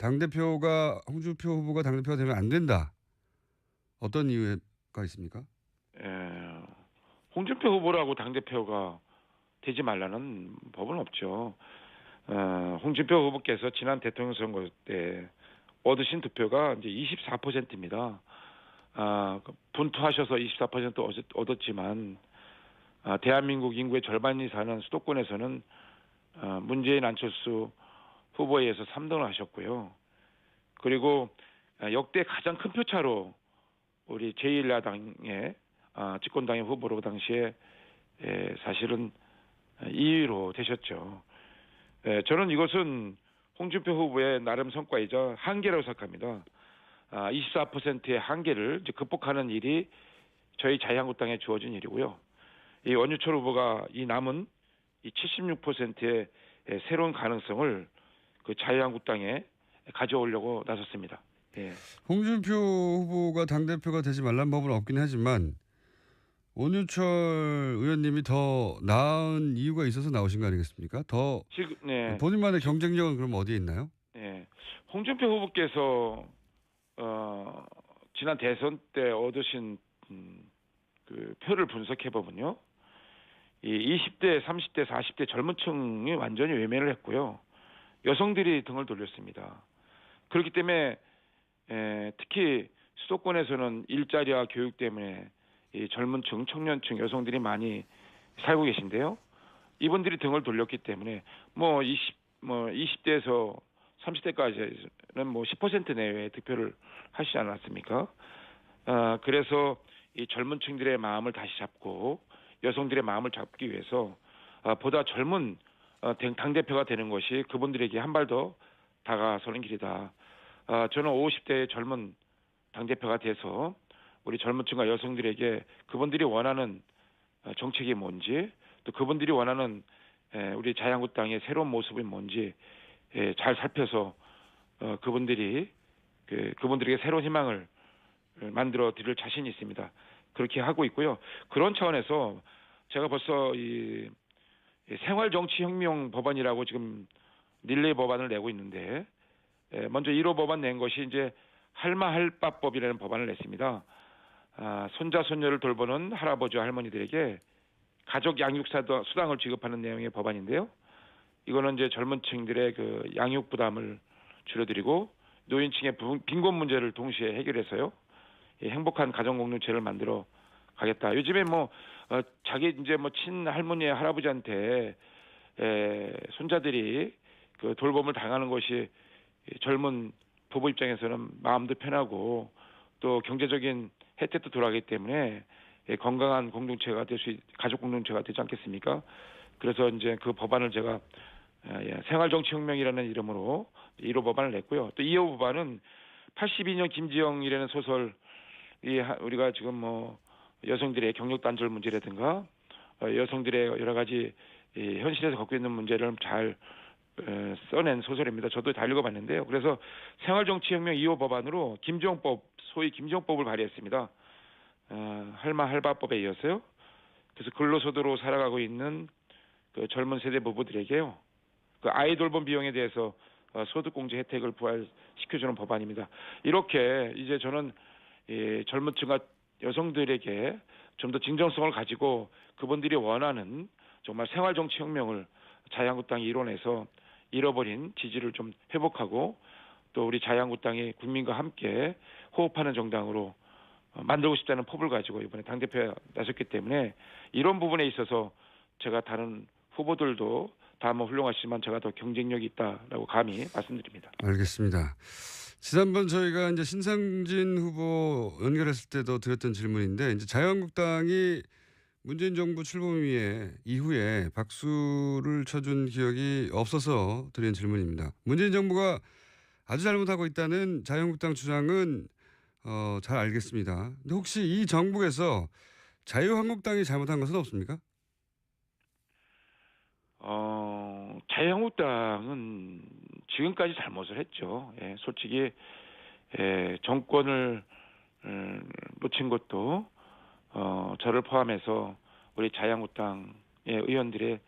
홍준표 후보가 당대표가 되면 안 된다. 어떤 이유가 있습니까? 홍준표 후보라고 당대표가 되지 말라는 법은 없죠. 홍준표 후보께서 지난 대통령 선거 때 얻으신 득표가 이제 24%입니다. 분투하셔서 24% 얻었지만 대한민국 인구의 절반이 사는 수도권에서는 문재인 안철수 후보에 의해서 3등을 하셨고요. 그리고 역대 가장 큰 표차로 우리 제1야당의 집권당의 후보로 당시에 사실은 2위로 되셨죠. 저는 이것은 홍준표 후보의 나름 성과이자 한계라고 생각합니다. 24%의 한계를 이제 극복하는 일이 저희 자유한국당에 주어진 일이고요. 이 원유철 후보가 이 남은 이 76%의 새로운 가능성을 그 자유한국당에 가져오려고 나섰습니다. 예. 홍준표 후보가 당대표가 되지 말란 법은 없긴 하지만 원유철 의원님이 더 나은 이유가 있어서 나오신 거 아니겠습니까? 본인만의 경쟁력은 그럼 어디에 있나요? 네. 홍준표 후보께서 지난 대선 때 얻으신 그 표를 분석해 보면요, 이 20대, 30대, 40대 젊은 층이 완전히 외면을 했고요. 여성들이 등을 돌렸습니다. 그렇기 때문에 특히 수도권에서는 일자리와 교육 때문에 이 젊은 층, 청년층, 여성들이 많이 살고 계신데요. 이분들이 등을 돌렸기 때문에 뭐 20대에서 30대까지는 뭐 10% 내외의 득표를 하시지 않았습니까? 그래서 이 젊은 층들의 마음을 다시 잡고 여성들의 마음을 잡기 위해서 보다 젊은 당대표가 되는 것이 그분들에게 한 발 더 다가서는 길이다. 저는 50대의 젊은 당대표가 돼서 우리 젊은 층과 여성들에게 그분들이 원하는 정책이 뭔지, 또 그분들이 원하는 우리 자유한국당의 새로운 모습이 뭔지 잘 살펴서 그분들에게 새로운 희망을 만들어 드릴 자신이 있습니다. 그렇게 하고 있고요. 그런 차원에서 제가 벌써 이 생활정치혁명 법안이라고 지금 릴레이 법안을 내고 있는데, 먼저 1호 법안 낸 것이 이제 할마할바법이라는 법안을 냈습니다. 손자 손녀를 돌보는 할아버지와 할머니들에게 가족 양육 수당을 지급하는 내용의 법안인데요. 이거는 이제 젊은 층들의 그 양육 부담을 줄여드리고 노인층의 빈곤 문제를 동시에 해결해서요, 행복한 가정 공동체를 만들어 가겠다. 요즘에 자기 이제 친할머니 할아버지한테 손자들이 그 돌봄을 당하는 것이 젊은 부부 입장에서는 마음도 편하고 또 경제적인 혜택도 돌아가기 때문에 건강한 공동체가 가족 공동체가 되지 않겠습니까? 그래서 이제 그 법안을 제가 생활정치혁명이라는 이름으로 1호 법안을 냈고요. 또 2호 법안은 82년 김지영이라는 소설, 우리가 지금 여성들의 경력 단절 문제라든가 여성들의 여러 가지 현실에서 겪고 있는 문제를 잘 써낸 소설입니다. 저도 다 읽어봤는데요. 그래서 생활정치혁명 2호 법안으로 김지영법, 소위 김지영법을 발의했습니다. 할마할바법에 이어서요. 그래서 근로소득으로 살아가고 있는 그 젊은 세대 부부들에게요, 그 아이 돌봄 비용에 대해서 소득공제 혜택을 부활시켜주는 법안입니다. 이렇게 이제 저는 젊은 층과 여성들에게 좀 더 진정성을 가지고 그분들이 원하는 정말 생활정치혁명을 자유한국당이 이뤄내서 잃어버린 지지를 좀 회복하고 또 우리 자유한국당이 국민과 함께 호흡하는 정당으로 만들고 싶다는 포부를 가지고 이번에 당대표에 나섰기 때문에 이런 부분에 있어서 제가 다른 후보들도 다 훌륭하시지만 제가 더 경쟁력이 있다라고 감히 말씀드립니다. 알겠습니다. 지난번 저희가 이제 신상진 후보 연결했을 때도 드렸던 질문인데, 이제 자유한국당이 문재인 정부 출범 이후에 박수를 쳐준 기억이 없어서 드린 질문입니다. 문재인 정부가 아주 잘못하고 있다는 자유한국당 주장은 잘 알겠습니다. 근데 혹시 이 정부에서 자유한국당이 잘못한 것은 없습니까? 자유한국당은 지금까지 잘못을 했죠. 솔직히 정권을 놓친 것도 저를 포함해서 우리 자유한국당의 의원들의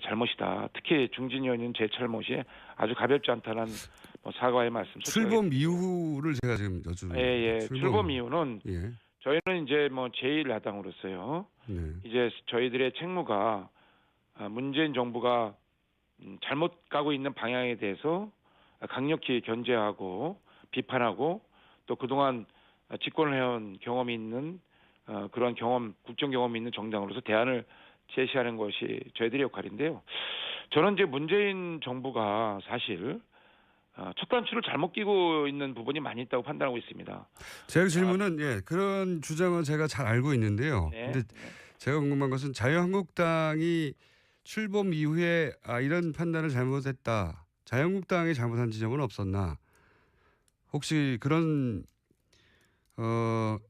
잘못이다. 특히 중진 의원인 제 잘못이 아주 가볍지 않다는 사과의 말씀. 출범 이후를 제가 지금 여쭈는. 출범 이후는 저희는 이제 제1야당으로서요. 이제 저희들의 책무가 문재인 정부가 잘못 가고 있는 방향에 대해서 강력히 견제하고 비판하고 또 그동안 집권을 해온 경험이 있는 그런 국정 경험이 있는 정당으로서 대안을 제시하는 것이 저희들의 역할인데요. 저는 이제 문재인 정부가 사실 첫 단추를 잘못 끼고 있는 부분이 많이 있다고 판단하고 있습니다. 제 질문은 그런 주장은 제가 잘 알고 있는데요. 근데 제가 궁금한 것은 자유한국당이 출범 이후에 이런 판단을 잘못했다, 자유한국당이 잘못한 지점은 없었나? 혹시 그런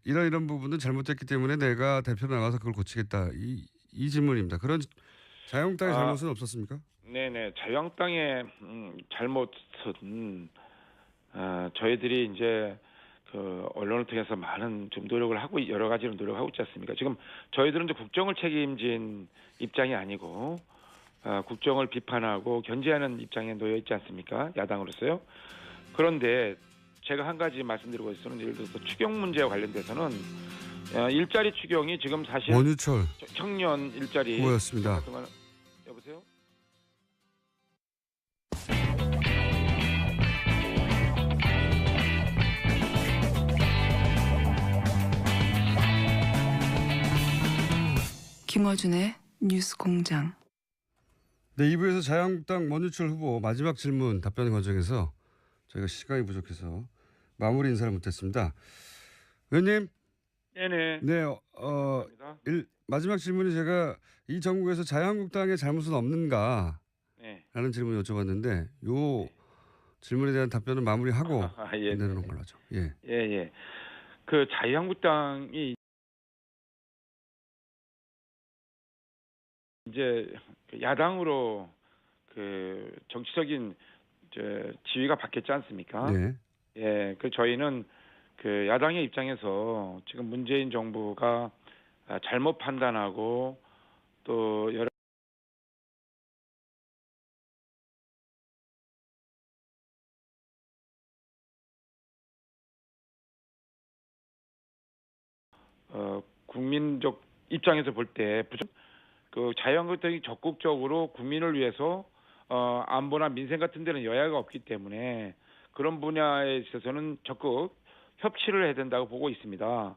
이런 부분은 잘못됐기 때문에 내가 대표로 나가서 그걸 고치겠다, 이 질문입니다. 그런 자유한국당의 잘못은 없었습니까? 네네, 자유한국당의 잘못은 저희들이 이제 그 언론을 통해서 많은 좀 노력을 하고 여러 가지로 노력하고 있지 않습니까? 지금 저희들은 이제 국정을 책임진 입장이 아니고 국정을 비판하고 견제하는 입장에 놓여 있지 않습니까? 야당으로서요. 그런데 제가 한 가지 말씀드리고 있어는 예를 들어서 추경 문제와 관련돼서는 일자리 추경이 지금 사실 원유철 청년 일자리 후보였습니다. 같은 거는 여보세요? 김어준의 뉴스공장. 네, 2부에서 자유한국당 원유철 후보 마지막 질문 답변 과정에서 저희가 시간이 부족해서 마무리 인사를 못했습니다. 의원님. 네네. 네, 감사합니다. 마지막 질문이 제가 이 정국에서 자유한국당의 잘못은 없는가? 네. 라는 질문을 여쭤봤는데 요 질문에 대한 답변은 마무리하고 예. 내놓는 걸로 하죠. 예. 예. 그 자유한국당이 이제 야당으로 그 정치적인 지위가 바뀌었지 않습니까? 네. 예. 그 저희는 그 야당의 입장에서 지금 문재인 정부가 잘못 판단하고 또 여러 국민적 입장에서 볼 때 그 자유한국당이 적극적으로 국민을 위해서 안보나 민생 같은 데는 여야가 없기 때문에 그런 분야에 있어서는 적극 협치를 해야 된다고 보고 있습니다.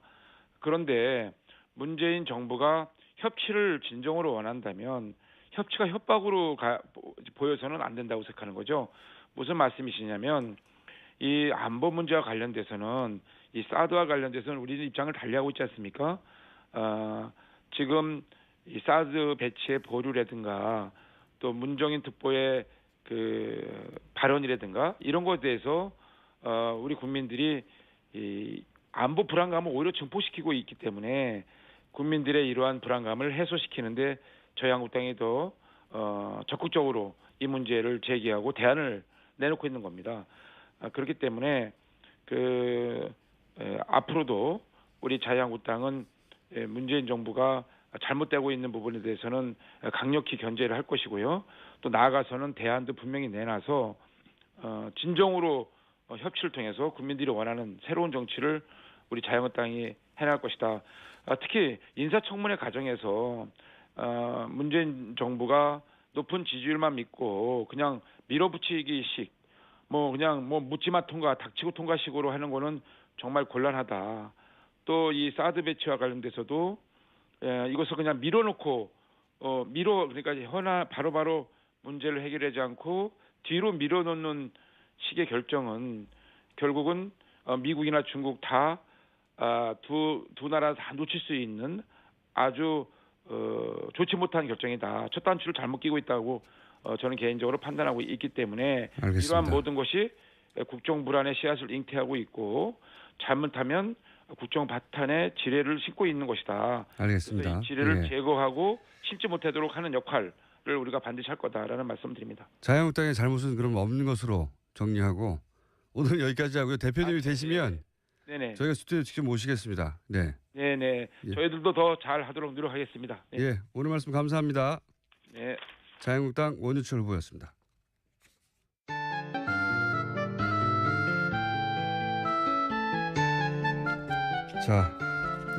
그런데 문재인 정부가 협치를 진정으로 원한다면 협치가 협박으로 보여서는 안 된다고 생각하는 거죠. 무슨 말씀이시냐면 이 안보 문제와 관련돼서는 이 사드와 관련돼서는 우리는 입장을 달리하고 있지 않습니까? 지금 이 사드 배치의 보류라든가 또 문정인 특보의 그 발언이라든가 이런 것에 대해서 우리 국민들이 이 안보 불안감을 오히려 증폭시키고 있기 때문에 국민들의 이러한 불안감을 해소시키는데 저희 한국당이 더 적극적으로 이 문제를 제기하고 대안을 내놓고 있는 겁니다. 그렇기 때문에 앞으로도 우리 자유한국당은 문재인 정부가 잘못되고 있는 부분에 대해서는 강력히 견제를 할 것이고요. 또 나아가서는 대안도 분명히 내놔서 진정으로 협치를 통해서 국민들이 원하는 새로운 정치를 우리 자유한국당이 해나갈 것이다. 특히 인사청문회 과정에서 문재인 정부가 높은 지지율만 믿고 그냥 밀어붙이기식 그냥 묻지마 통과, 닥치고 통과식으로 하는 거는 정말 곤란하다. 또 이 사드 배치와 관련돼서도 이것을 그냥 밀어놓고 그러니까 바로바로 문제를 해결하지 않고 뒤로 밀어놓는 식의 결정은 결국은 미국이나 중국 다 두 나라 다 놓칠 수 있는 아주 좋지 못한 결정이다. 첫 단추를 잘못 끼고 있다고 저는 개인적으로 판단하고 있기 때문에 알겠습니다. 이러한 모든 것이 국정 불안의 씨앗을 잉태하고 있고 잘못하면 국정 바탕에 지뢰를 싣고 있는 것이다. 알겠습니다. 그래서 이 지뢰를 예. 제거하고 심지 못하도록 하는 역할을 우리가 반드시 할 거다라는 말씀드립니다. 자유한국당의 잘못은 그럼 없는 것으로 정리하고 오늘 여기까지 하고요. 대표님이 되시면 네네. 저희가 스튜디오 직접 모시겠습니다. 네. 네네. 예. 저희들도 더 잘하도록 노력하겠습니다. 네. 예. 오늘 말씀 감사합니다. 네. 자유한국당 원유철 후보였습니다. 자,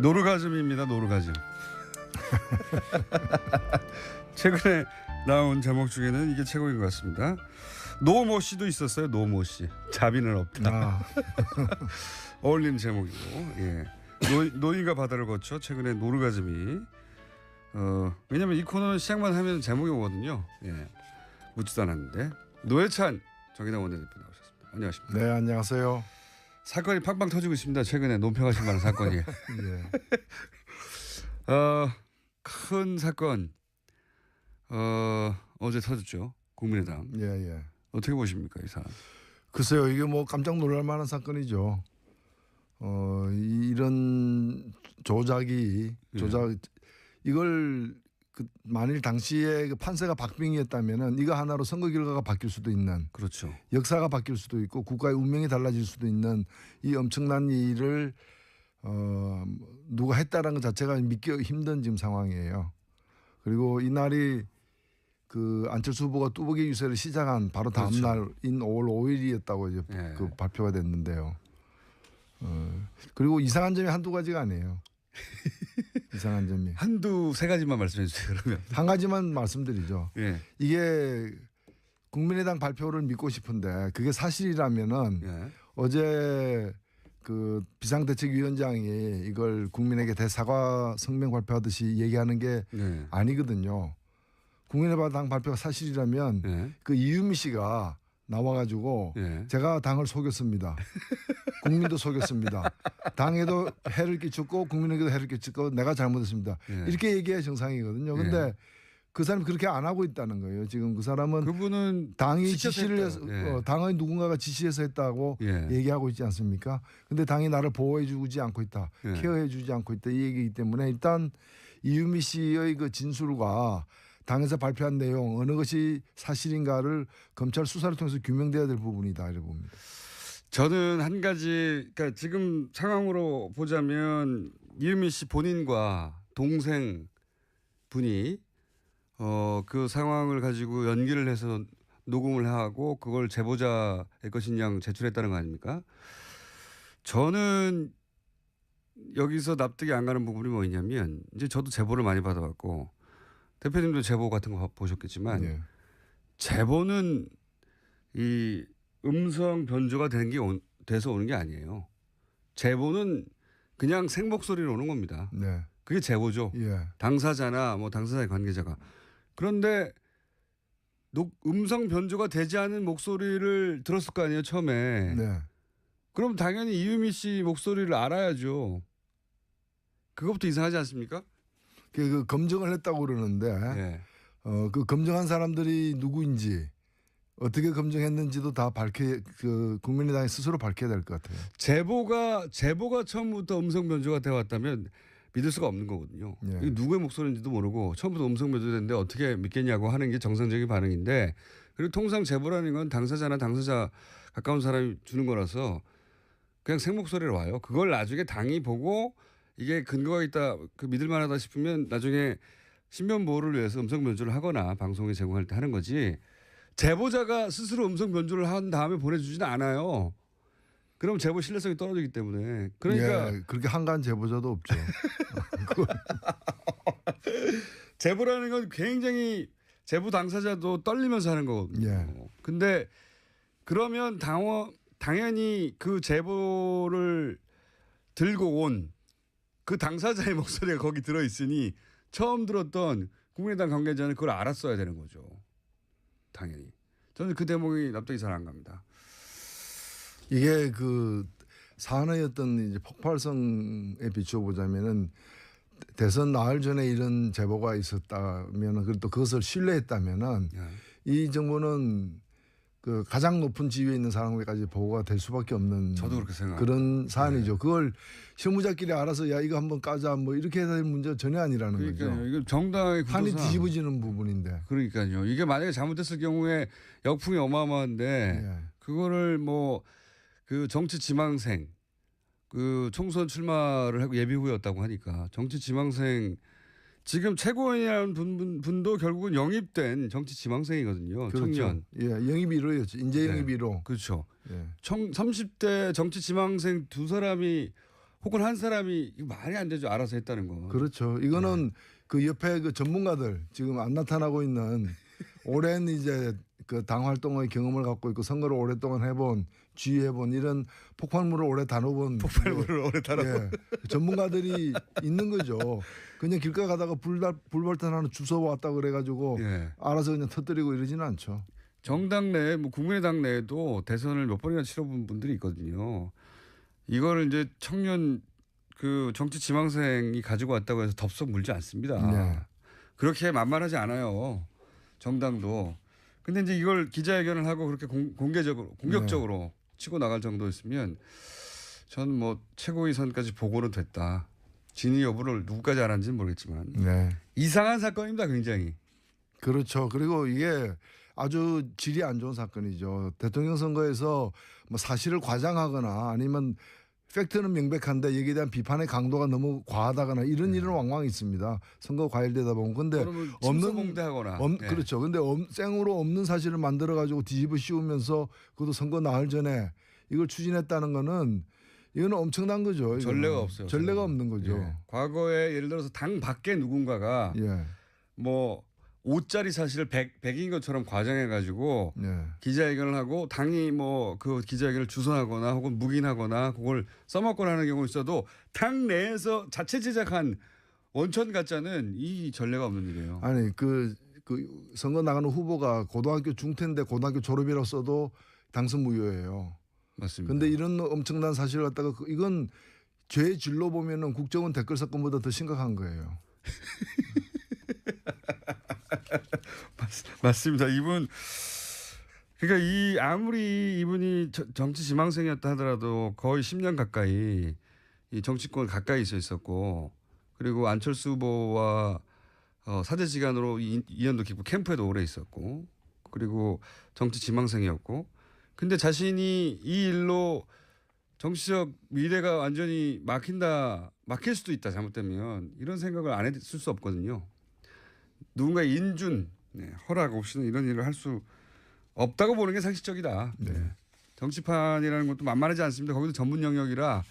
노르가즘입니다. 노르가즘. 최근에 나온 제목 중에는 이게 최고인 것 같습니다. 노모 씨도 있었어요. 노모 씨. 자비는 없다. 어울리는 제목이고. 예. 노인과 바다를 거쳐 최근에 노르가즘이 왜냐면 이 코너는 시작만 하면 제목이 오거든요. 예. 묻지도 않았는데 노회찬 정의당 원내대표 나오셨습니다. 안녕하십니까? 네, 안녕하세요. 사건이 팡팡 터지고 있습니다. 최근에 논평하신 많은 사건이. 예. 큰 사건 어제 터졌죠. 국민의당. 예. 어떻게 보십니까 이 사안? 글쎄요, 이게 뭐 깜짝 놀랄 만한 사건이죠. 이런 조작 이걸 만일 당시에 판세가 박빙이었다면은 이거 하나로 선거 결과가 바뀔 수도 있는, 그렇죠. 역사가 바뀔 수도 있고 국가의 운명이 달라질 수도 있는 이 엄청난 일을 누가 했다라는 것 자체가 믿기 힘든 지금 상황이에요. 그리고 이 날이 그 안철수 후보가 뚜벅이 유세를 시작한 바로 다음 그렇죠. 날인 5월 5일이었다고 이제 예. 그 발표가 됐는데요. 그리고 이상한 점이 한두 가지가 아니에요. 이상한 점이 한두 세 가지만 말씀해 주세요. 그러면. 한 가지만 말씀드리죠. 예. 이게 국민의당 발표를 믿고 싶은데 그게 사실이라면은 예. 어제 그 비상대책위원장이 이걸 국민에게 대사과 성명 발표하듯이 얘기하는 게 네. 아니거든요. 국민의당 발표가 사실이라면 예. 그 이유미 씨가 나와가지고 예. 제가 당을 속였습니다. 국민도 속였습니다. 당에도 해를 끼쳤고 국민에게도 해를 끼쳤고 내가 잘못했습니다. 예. 이렇게 얘기해야 정상이거든요. 근데 그 사람이 그렇게 안 하고 있다는 거예요. 지금 그 사람은 그분은 당이 시켜서 지시를 해서 했대요. 예. 당의 누군가가 지시해서 했다고 예. 얘기하고 있지 않습니까? 근데 당이 나를 보호해주지 않고 있다, 예. 케어해주지 않고 있다 이 얘기이기 때문에 일단 이유미 씨의 그 진술과 당에서 발표한 내용 어느 것이 사실인가를 검찰 수사를 통해서 규명돼야 될 부분이다 이렇게 봅니다. 저는 한 가지, 그러니까 지금 상황으로 보자면 이유미 씨 본인과 동생 분이 그 상황을 가지고 연기를 해서 녹음을 하고 그걸 제보자의 것인 양 제출했다는 거 아닙니까? 저는 여기서 납득이 안 가는 부분이 뭐냐면 이제 저도 제보를 많이 받아왔고 대표님도 제보 같은 거 보셨겠지만 예. 제보는 이 음성 변조가 돼서 오는 게 아니에요. 제보는 그냥 생목소리로 오는 겁니다. 네. 그게 제보죠. 예. 당사자나 뭐 당사자의 관계자가. 그런데 음성 변조가 되지 않은 목소리를 들었을 거 아니에요, 처음에. 네. 그럼 당연히 이유미 씨 목소리를 알아야죠. 그것부터 이상하지 않습니까? 그 검증을 했다고 그러는데 예. 그 검증한 사람들이 누구인지 어떻게 검증했는지도 다 그 국민의당이 스스로 밝혀야 될 것 같아요. 제보가 처음부터 음성 변조가 되어 왔다면 믿을 수가 없는 거거든요. 예. 이게 누구의 목소리인지도 모르고 처음부터 음성 변조됐는데 어떻게 믿겠냐고 하는 게 정상적인 반응인데 그리고 통상 제보라는 건 당사자나 당사자 가까운 사람이 주는 거라서 그냥 생목소리로 와요. 그걸 나중에 당이 보고 이게 근거가 있다, 그 믿을 만하다 싶으면 나중에 신변 보호를 위해서 음성 변조를 하거나 방송에 제공할 때 하는 거지 제보자가 스스로 음성 변조를 한 다음에 보내주지는 않아요. 그럼 제보 신뢰성이 떨어지기 때문에. 그러니까 예, 그렇게 한가한 제보자도 없죠. 제보라는 건 굉장히 제보 당사자도 떨리면서 하는 거거든요. 예. 근데 그러면 당연히 그 제보를 들고 온 그 당사자의 목소리가 거기 들어있으니 처음 들었던 국민의당 관계자는 그걸 알았어야 되는 거죠. 당연히. 저는 그 대목이 납득이 잘 안 갑니다. 이게 그 사안의 어떤 이제 폭발성에 비추어 보자면은 대선 나흘 전에 이런 제보가 있었다면은 그리고 또 그것을 신뢰했다면은 예. 이 정부는 그 가장 높은 지위에 있는 사람에게까지 보고가 될 수밖에 없는 저도 그렇게 생각합니다. 그런 사안이죠. 네. 그걸 실무자끼리 알아서 야 이거 한번 까자 뭐 이렇게 해야 될 문제가 전혀 아니라는 그러니까요. 거죠. 이거 정당의 구조상. 판이 뒤집어지는 부분인데. 그러니까요. 이게 만약에 잘못됐을 경우에 역풍이 어마어마한데 예. 그거를 뭐 그 정치 지망생 그 총선 출마를 하고 예비 후였다고 하니까 정치 지망생 지금 최고위원이라는 분도 결국은 영입된 정치 지망생이거든요. 그렇죠. 청년. 예, 영입 1호였죠. 인재 영입 1호. 그렇죠. 예. 30대 정치 지망생 두 사람이 혹은 한 사람이 이거 말이 안 되죠. 알아서 했다는 거. 그렇죠. 이거는 그 옆에 그 전문가들 지금 안 나타나고 있는 오랜 이제 그 당 활동의 경험을 갖고 있고 선거를 오랫동안 해본 지휘해본 이런 폭발물을 오래 다뤄본 폭발물을 오래 다뤄본 전문가들이 있는 거죠. 그냥 길가 가다가 불발탄 하나 주워 왔다 그래가지고 예. 알아서 그냥 터뜨리고 이러지는 않죠. 정당 내, 뭐 국민의당 내에도 대선을 몇 번이나 치러본 분들이 있거든요. 이거를 이제 청년 그 정치 지망생이 가지고 왔다고 해서 덥석 물지 않습니다. 네. 그렇게 만만하지 않아요. 정당도. 근데 이제 이걸 기자회견을 하고 그렇게 공격적으로 치고 나갈 정도였으면 저는 뭐 최고위 선까지 보고는 됐다. 진위 여부를 누구까지 알았는지는 모르겠지만 네. 이상한 사건입니다. 굉장히. 그렇죠. 그리고 이게 아주 질이 안 좋은 사건이죠. 대통령 선거에서 뭐 사실을 과장하거나 아니면 팩트는 명백한데 여기에 대한 비판의 강도가 너무 과하다거나 이런 일은 왕왕 있습니다. 선거 과열되다 보면. 근데 침소봉대하거나. 그렇죠. 근데 생으로 없는 사실을 만들어 가지고 뒤집어 씌우면서 그것도 선거 나흘 전에 이걸 추진했다는 거는 이거는 엄청난 거죠. 이거는. 전례가 없어요. 전례가 없는 거죠. 예. 과거에 예를 들어서 당 밖에 누군가가 예. 뭐 5짜리 사실을 100인 것처럼 과장해가지고 예. 기자회견을 하고 당이 뭐 그 기자회견을 주선하거나 혹은 묵인하거나 그걸 써먹거나 하는 경우 있어도 당 내에서 자체 제작한 원천 가짜는 이 전례가 없는 일이에요. 아니 그 선거 나가는 후보가 고등학교 중퇴인데 고등학교 졸업이라고 써도 당선 무효예요. 맞습니다. 근데 이런 엄청난 사실을 갖다가 이건 죄의 질로 보면은 국정원 댓글 사건보다 더 심각한 거예요. 맞습니다. 이분 그러니까 아무리 이분이 정치 지망생이었다 하더라도 거의 10년 가까이 이 정치권 가까이 있었고 그리고 안철수 후보와 사제지간으로 인연도 깊고 캠프에도 오래 있었고 그리고 정치 지망생이었고 근데 자신이 이 일로 정치적 미래가 완전히 막힐 수도 있다 잘못되면 이런 생각을 안 했을 수 없거든요. 누군가의 인준 허락 없이는 이런 일을 할 수 없다고 보는 게 상식적이다. 네. 정치판이라는 것도 만만하지 않습니다. 거기도 전문 영역이라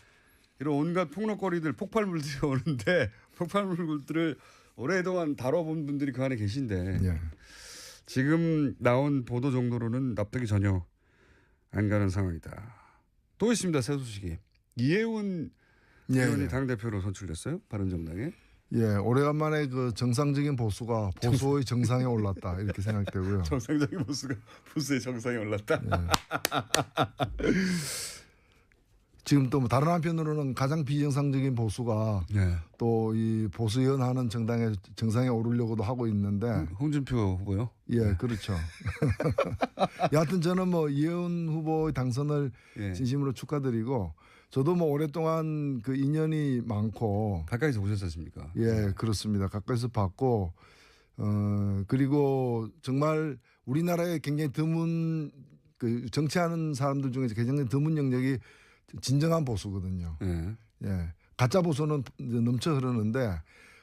이런 온갖 폭력거리들 폭발물들이 오는데 폭발물들을 오랫동안 다뤄본 분들이 그 안에 계신데 예. 지금 나온 보도 정도로는 납득이 전혀 안 가는 상황이다. 또 있습니다. 새 소식이. 이해운 의원이 당대표로 선출됐어요. 바른정당에. 예, 오래간만에 그 정상적인 보수가 보수의 정상에 올랐다 이렇게 생각되고요. 정상적인 보수가 보수의 정상에 올랐다. 예. 지금 또 다른 한편으로는 가장 비정상적인 보수가 네. 또 이 보수연 하는 정당의 정상에 오르려고도 하고 있는데. 홍준표 후보요? 예, 네. 그렇죠. 여하튼 저는 뭐 이해운 후보의 당선을 예. 진심으로 축하드리고 저도 뭐 오랫동안 그 인연이 많고 가까이서 보셨습니까? 예, 그렇습니다. 가까이서 봤고 그리고 정말 우리나라에 굉장히 드문 그 정치하는 사람들 중에 굉장히 드문 영역이 진정한 보수거든요. 예. 예. 가짜 보수는 넘쳐 흐르는데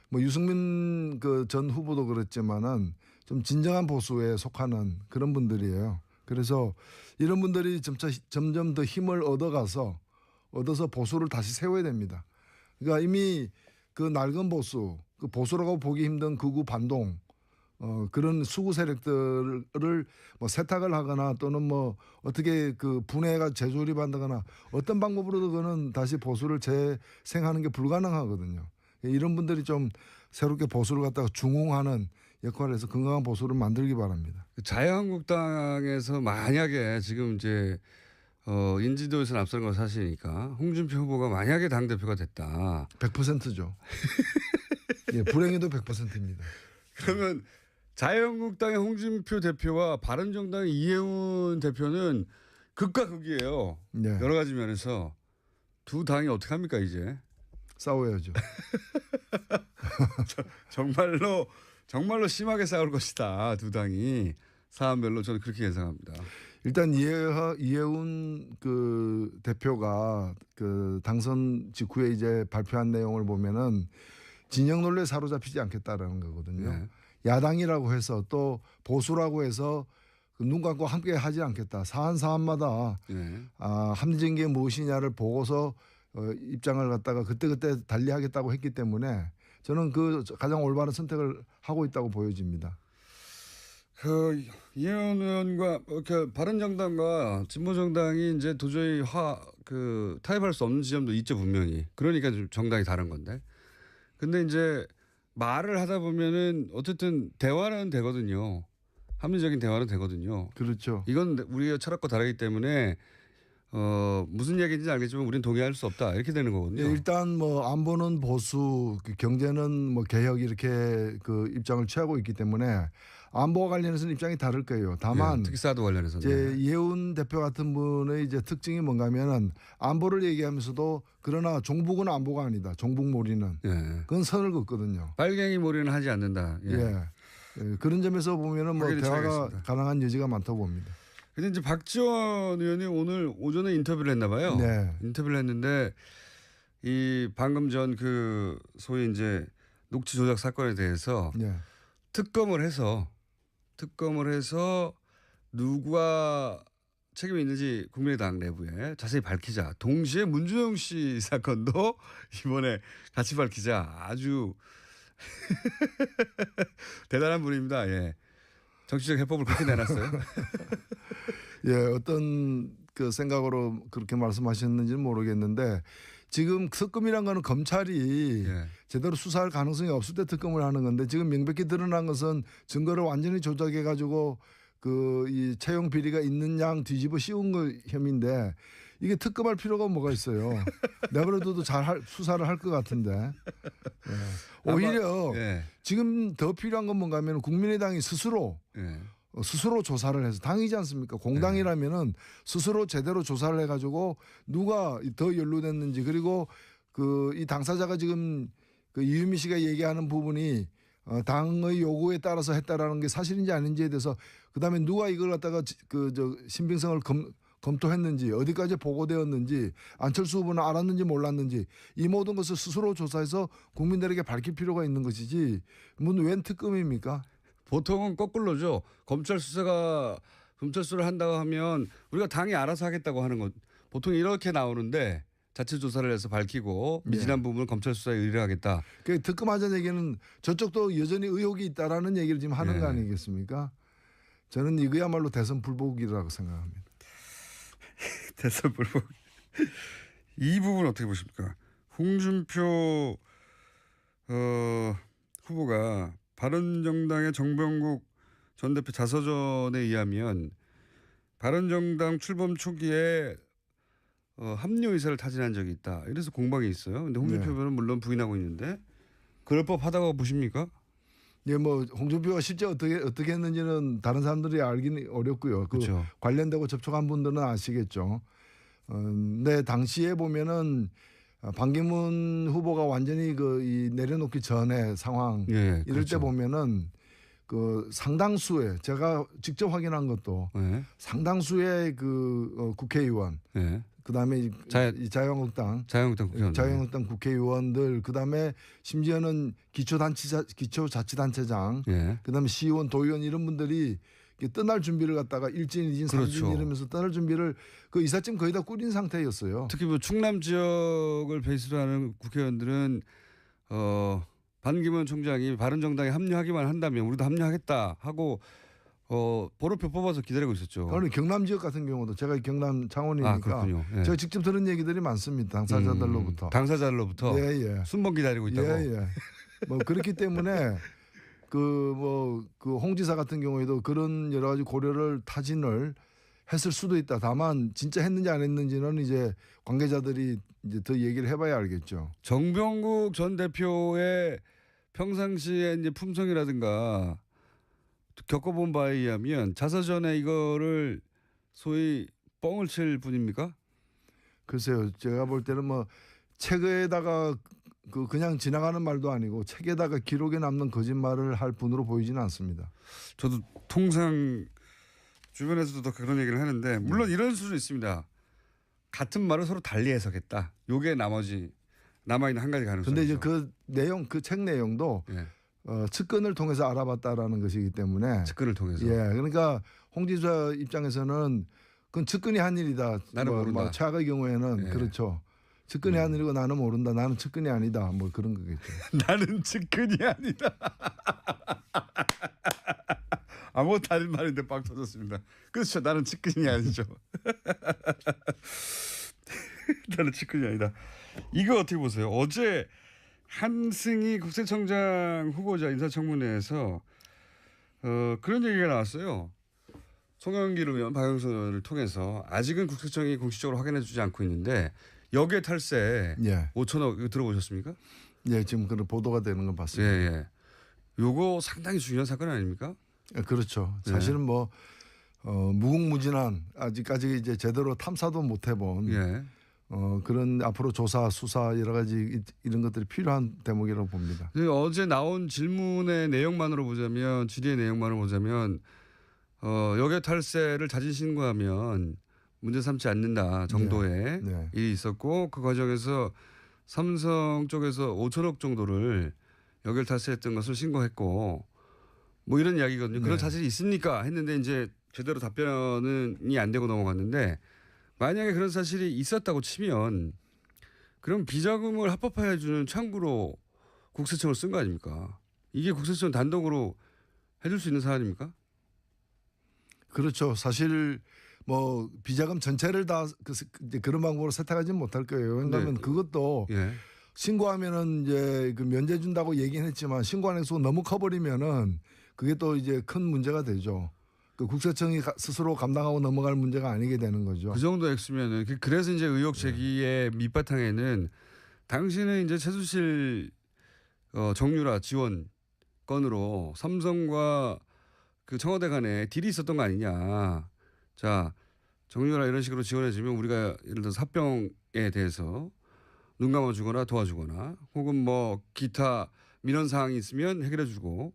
뭐 유승민 그 전 후보도 그랬지만은 좀 진정한 보수에 속하는 그런 분들이에요. 그래서 이런 분들이 점점 더 힘을 얻어서 보수를 다시 세워야 됩니다. 그러니까 이미 그 낡은 보수, 그 보수라고 보기 힘든 극우 반동, 그런 수구 세력들을 뭐 세탁을 하거나 또는 뭐 어떻게 그 분해가 재조립한다거나 어떤 방법으로도 그는 다시 보수를 재생하는 게 불가능하거든요. 이런 분들이 좀 새롭게 보수를 갖다가 중흥하는 역할을 해서 건강한 보수를 만들기 바랍니다. 자유한국당에서 만약에 지금 이제 인지도에서 앞서는 건 사실이니까 홍준표 후보가 만약에 당대표가 됐다. 100%죠. 예, 불행해도 100%입니다. 그러면 자유한국당의 홍준표 대표와 바른정당의 이해운 대표는 극과 극이에요. 네. 여러 가지 면에서 두 당이 어떻게 합니까 이제? 싸워야죠. 정말로 심하게 싸울 것이다. 두 당이 사안별로 저는 그렇게 예상합니다. 일단 이해운 그 대표가 그 당선 직후에 이제 발표한 내용을 보면은 진영 논리에 사로잡히지 않겠다라는 거거든요. 네. 야당이라고 해서 또 보수라고 해서 눈 감고 함께 하지 않겠다. 사안마다 네. 합리적인 게 무엇이냐를 보고서 입장을 갖다가 그때그때 달리하겠다고 했기 때문에 저는 그 가장 올바른 선택을 하고 있다고 보여집니다. 그 이해운 의원과 그 바른정당과 진보정당이 이제 도저히 타협할 수 없는 지점도 있죠 분명히. 그러니까 좀 정당이 다른 건데. 근데 이제 말을 하다 보면은 어쨌든 대화는 되거든요. 합리적인 대화는 되거든요. 그렇죠. 이건 우리가 철학과 다르기 때문에 무슨 얘기인지 알겠지만 우리는 동의할 수 없다 이렇게 되는 거거든요. 일단 뭐 안보는 보수, 경제는 뭐 개혁 이렇게 그 입장을 취하고 있기 때문에 안보와 관련해서는 입장이 다를 거예요. 다만 예, 특히 사드 관련해서는 이제 이해운 대표 같은 분의 이제 특징이 뭔가면은 안보를 얘기하면서도 그러나 종북은 안보가 아니다. 종북몰이는 예. 그건 선을 긋거든요. 빨갱이 몰이는 하지 않는다. 예. 예. 예. 그런 점에서 보면은 뭐 확연히 대화가 차이가 있습니다. 가능한 여지가 많다고 봅니다. 근데 이제 박지원 의원이 오늘 오전에 인터뷰를 했나 봐요. 네. 인터뷰를 했는데 이 방금 전 그 소위 이제 녹취 조작 사건에 대해서 네. 특검을 해서 누가 책임이 있는지 국민의당 내부에 자세히 밝히자. 동시에 문준용 씨 사건도 이번에 같이 밝히자. 아주 대단한 분입니다. 예. 정치적 해법을 그렇게 내놨어요. 예, 어떤 그 생각으로 그렇게 말씀하셨는지는 모르겠는데 지금 특검이란 거는 검찰이 예. 제대로 수사할 가능성이 없을 때 특검을 하는 건데 지금 명백히 드러난 것은 증거를 완전히 조작해 가지고 그 이 채용 비리가 있는 양 뒤집어 씌운 거 혐의인데 이게 특검할 필요가 뭐가 있어요. 내버려둬도 잘 수사를 할 것 같은데. 예. 오히려 예. 지금 더 필요한 건 뭔가 하면 국민의당이 스스로 예. 조사를 해서 당이지 않습니까? 공당이라면은 스스로 제대로 조사를 해가지고 누가 더 연루됐는지 그리고 그 이 당사자가 지금 그 이유미 씨가 얘기하는 부분이 당의 요구에 따라서 했다라는 게 사실인지 아닌지에 대해서 그다음에 누가 이걸 갖다가 그 저 신빙성을 검토했는지 어디까지 보고되었는지 안철수 후보는 알았는지 몰랐는지 이 모든 것을 스스로 조사해서 국민들에게 밝힐 필요가 있는 것이지 웬 특검입니까? 보통은 거꾸로죠. 검찰 수사를 한다고 하면 우리가 당이 알아서 하겠다고 하는 것. 보통 이렇게 나오는데 자체 조사를 해서 밝히고 미진한 부분을 검찰 수사에 의뢰하겠다. 그 특검하자는 얘기는 저쪽도 여전히 의혹이 있다라는 얘기를 지금 하는 네. 거 아니겠습니까? 저는 이거야말로 대선 불복이라고 생각합니다. 대선 불복. 이 부분 어떻게 보십니까? 홍준표 후보가 바른정당의 정병국 전 대표 자서전에 의하면 바른정당 출범 초기에 합류 의사를 타진한 적이 있다. 이래서 공방이 있어요. 근데 홍준표 네. 후보는 물론 부인하고 있는데 그럴 법하다고 보십니까? 예, 뭐 홍준표가 실제 어떻게 했는지는 다른 사람들이 알기는 어렵고요. 그 그렇죠. 관련되고 접촉한 분들은 아시겠죠. 근데 당시에 보면은 반기문 후보가 완전히 이 내려놓기 전에 상황 예, 이럴 그렇죠. 때 보면은 그 상당수의 제가 직접 확인한 것도 네. 상당수의 국회의원 네. 그다음에 이 자유한국당 국회의원. 자유한국당 국회의원들 그다음에 심지어는 기초자치단체장 예. 그렇죠. 그다음에 시의원 도의원 이런 분들이 떠날 준비를 갖다가 일진, 이진, 삼진 그렇죠. 이러면서 떠날 준비를 그 이삿짐 거의 다 꾸린 상태였어요. 특히 뭐 충남 지역을 베이스로 하는 국회의원들은 반기문 총장이 바른정당에 합류하기만 한다면 우리도 합류하겠다 하고 번호표 뽑아서 기다리고 있었죠. 그러니 경남 지역 같은 경우도 제가 경남 창원이니까 그렇군요. 예. 제가 직접 들은 얘기들이 많습니다. 당사자들로부터. 당사자들로부터 예, 예. 순번 기다리고 있다고. 예, 예. 뭐 그렇기 때문에 그 홍 지사 같은 경우에도 그런 여러 가지 고려를 타진을 했을 수도 있다. 다만 진짜 했는지 안 했는지는 이제 관계자들이 이제 더 얘기를 해봐야 알겠죠. 정병국 전 대표의 평상시에 이제 품성이라든가 겪어본 바에 의하면 자서전에 이거를 소위 뻥을 칠 뿐입니까? 글쎄요. 제가 볼 때는 뭐 책에다가 그냥 지나가는 말도 아니고 책에다가 기록에 남는 거짓말을 할 분으로 보이지는 않습니다. 저도 통상 주변에서도 그런 얘기를 하는데 물론 이런 수도 있습니다. 같은 말을 서로 달리 해석했다. 요게 나머지 남아있는 한 가지 가능성이죠. 근데 이제 그 내용, 그 책 내용도 예. 측근을 통해서 알아봤다라는 것이기 때문에 측근을 통해서. 예, 그러니까 홍 지사 입장에서는 그건 측근이 한 일이다. 나는 모른다. 최악의 경우에는 예. 그렇죠. 측근이 한 일이고 나는 모른다. 나는 측근이 아니다. 뭐 그런 거겠죠. 나는 측근이 아니다. 아무 다른 말인데 빵 터졌습니다. 그렇죠. 나는 측근이 아니죠. 나는 측근이 아니다. 이거 어떻게 보세요? 어제 한승희 국세청장 후보자 인사청문회에서 그런 얘기가 나왔어요. 송영길 의원, 박영선 의원을 통해서 아직은 국세청이 공식적으로 확인해주지 않고 있는데 역외 탈세 예. 5천억 이거 들어보셨습니까? 예, 지금 그런 보도가 되는 건 예, 봤습니다. 예. 요거 상당히 중요한 사건 아닙니까? 예, 그렇죠. 네. 사실은 뭐 무궁무진한 아직까지 이제 제대로 탐사도 못 해본 예. 그런 앞으로 조사, 수사 여러 가지 이런 것들이 필요한 대목이라고 봅니다. 어제 나온 질문의 내용만으로 보자면 질의의 내용만으로 보자면 역외 탈세를 자진 신고하면 문제 삼지 않는다 정도의 네. 일이 있었고 그 과정에서 삼성 쪽에서 5천억 정도를 역외 탈세했던 것을 신고했고 뭐 이런 이야기거든요. 그런 네. 사실이 있습니까? 했는데 이제 제대로 답변이 안 되고 넘어갔는데 만약에 그런 사실이 있었다고 치면 그럼 비자금을 합법화해 주는 창구로 국세청을 쓴 거 아닙니까? 이게 국세청 단독으로 해줄 수 있는 사안입니까? 그렇죠. 사실 뭐 비자금 전체를 다 이제 그런 방법으로 세탁하지는 못할 거예요. 왜냐하면 네. 그것도 예. 신고하면은 이제 그 면제 준다고 얘기는 했지만 신고하는 수가 너무 커버리면은 그게 또 이제 큰 문제가 되죠. 그 국세청이 스스로 감당하고 넘어갈 문제가 아니게 되는 거죠. 그 정도 액수면은 그래서 이제 의혹 제기의 밑바탕에는 당신은 이제 최순실 정유라 지원 건으로 삼성과 그 청와대 간에 딜이 있었던 거 아니냐. 자, 정유라 이런 식으로 지원해주면 우리가 예를 들어서 합병에 대해서 눈 감아주거나 도와주거나 혹은 뭐 기타 민원 사항이 있으면 해결해주고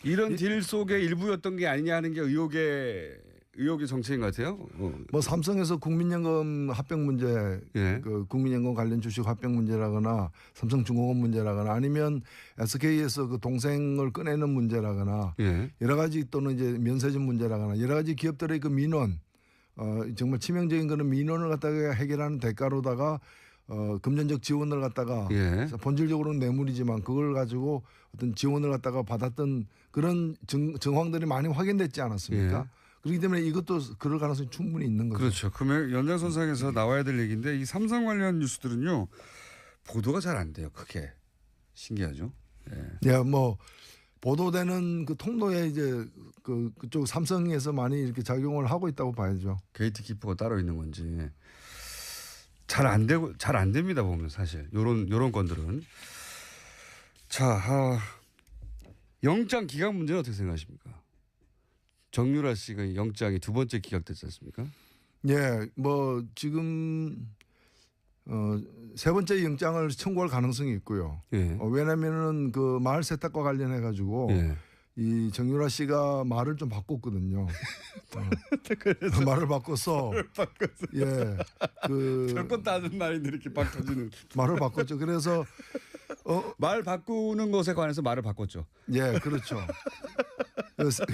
이런 딜 속의 일부였던 게 아니냐 하는 게 의혹의 정체인 것 같아요. 뭐 삼성에서 국민연금 합병 문제, 예. 그 국민연금 관련 주식 합병 문제라거나 삼성중공업 문제라거나 아니면 SK에서 그 동생을 꺼내는 문제라거나 예. 여러 가지 또는 이제 면세점 문제라거나 여러 가지 기업들의 그 민원, 정말 치명적인 그런 민원을 갖다가 해결하는 대가로다가 금전적 지원을 갖다가 예. 본질적으로는 뇌물이지만 그걸 가지고 어떤 지원을 갖다가 받았던 그런 정황들이 많이 확인됐지 않았습니까? 예. 그렇기 때문에 이것도 그럴 가능성이 충분히 있는 거죠. 그렇죠. 그러면 연장선상에서 나와야 될 얘기인데 이 삼성 관련 뉴스들은요 보도가 잘 안 돼요. 크게 신기하죠. 예. 예, 뭐 보도되는 그 통로에 이제 그쪽 삼성에서 많이 이렇게 작용을 하고 있다고 봐야죠. 게이트키퍼가 따로 있는 건지 잘 안 됩니다 보면 사실 요런 건들은. 자, 영장 기각 문제는 어떻게 생각하십니까? 정유라 씨가 영장이 두 번째 기각됐지 않습니까? 예, 뭐 지금 세 번째 영장을 청구할 가능성이 있고요. 예. 왜냐면은 그 마을 세탁과 관련해 가지고 예. 이 정유라 씨가 말을 좀 바꿨거든요. 말을 바꿔서 예, 그 별건 따는 말인데 이렇게 막 터지는 말을 바꿨죠. 그래서 말 바꾸는 것에 관해서 말을 바꿨죠. 예, 그렇죠. 그래서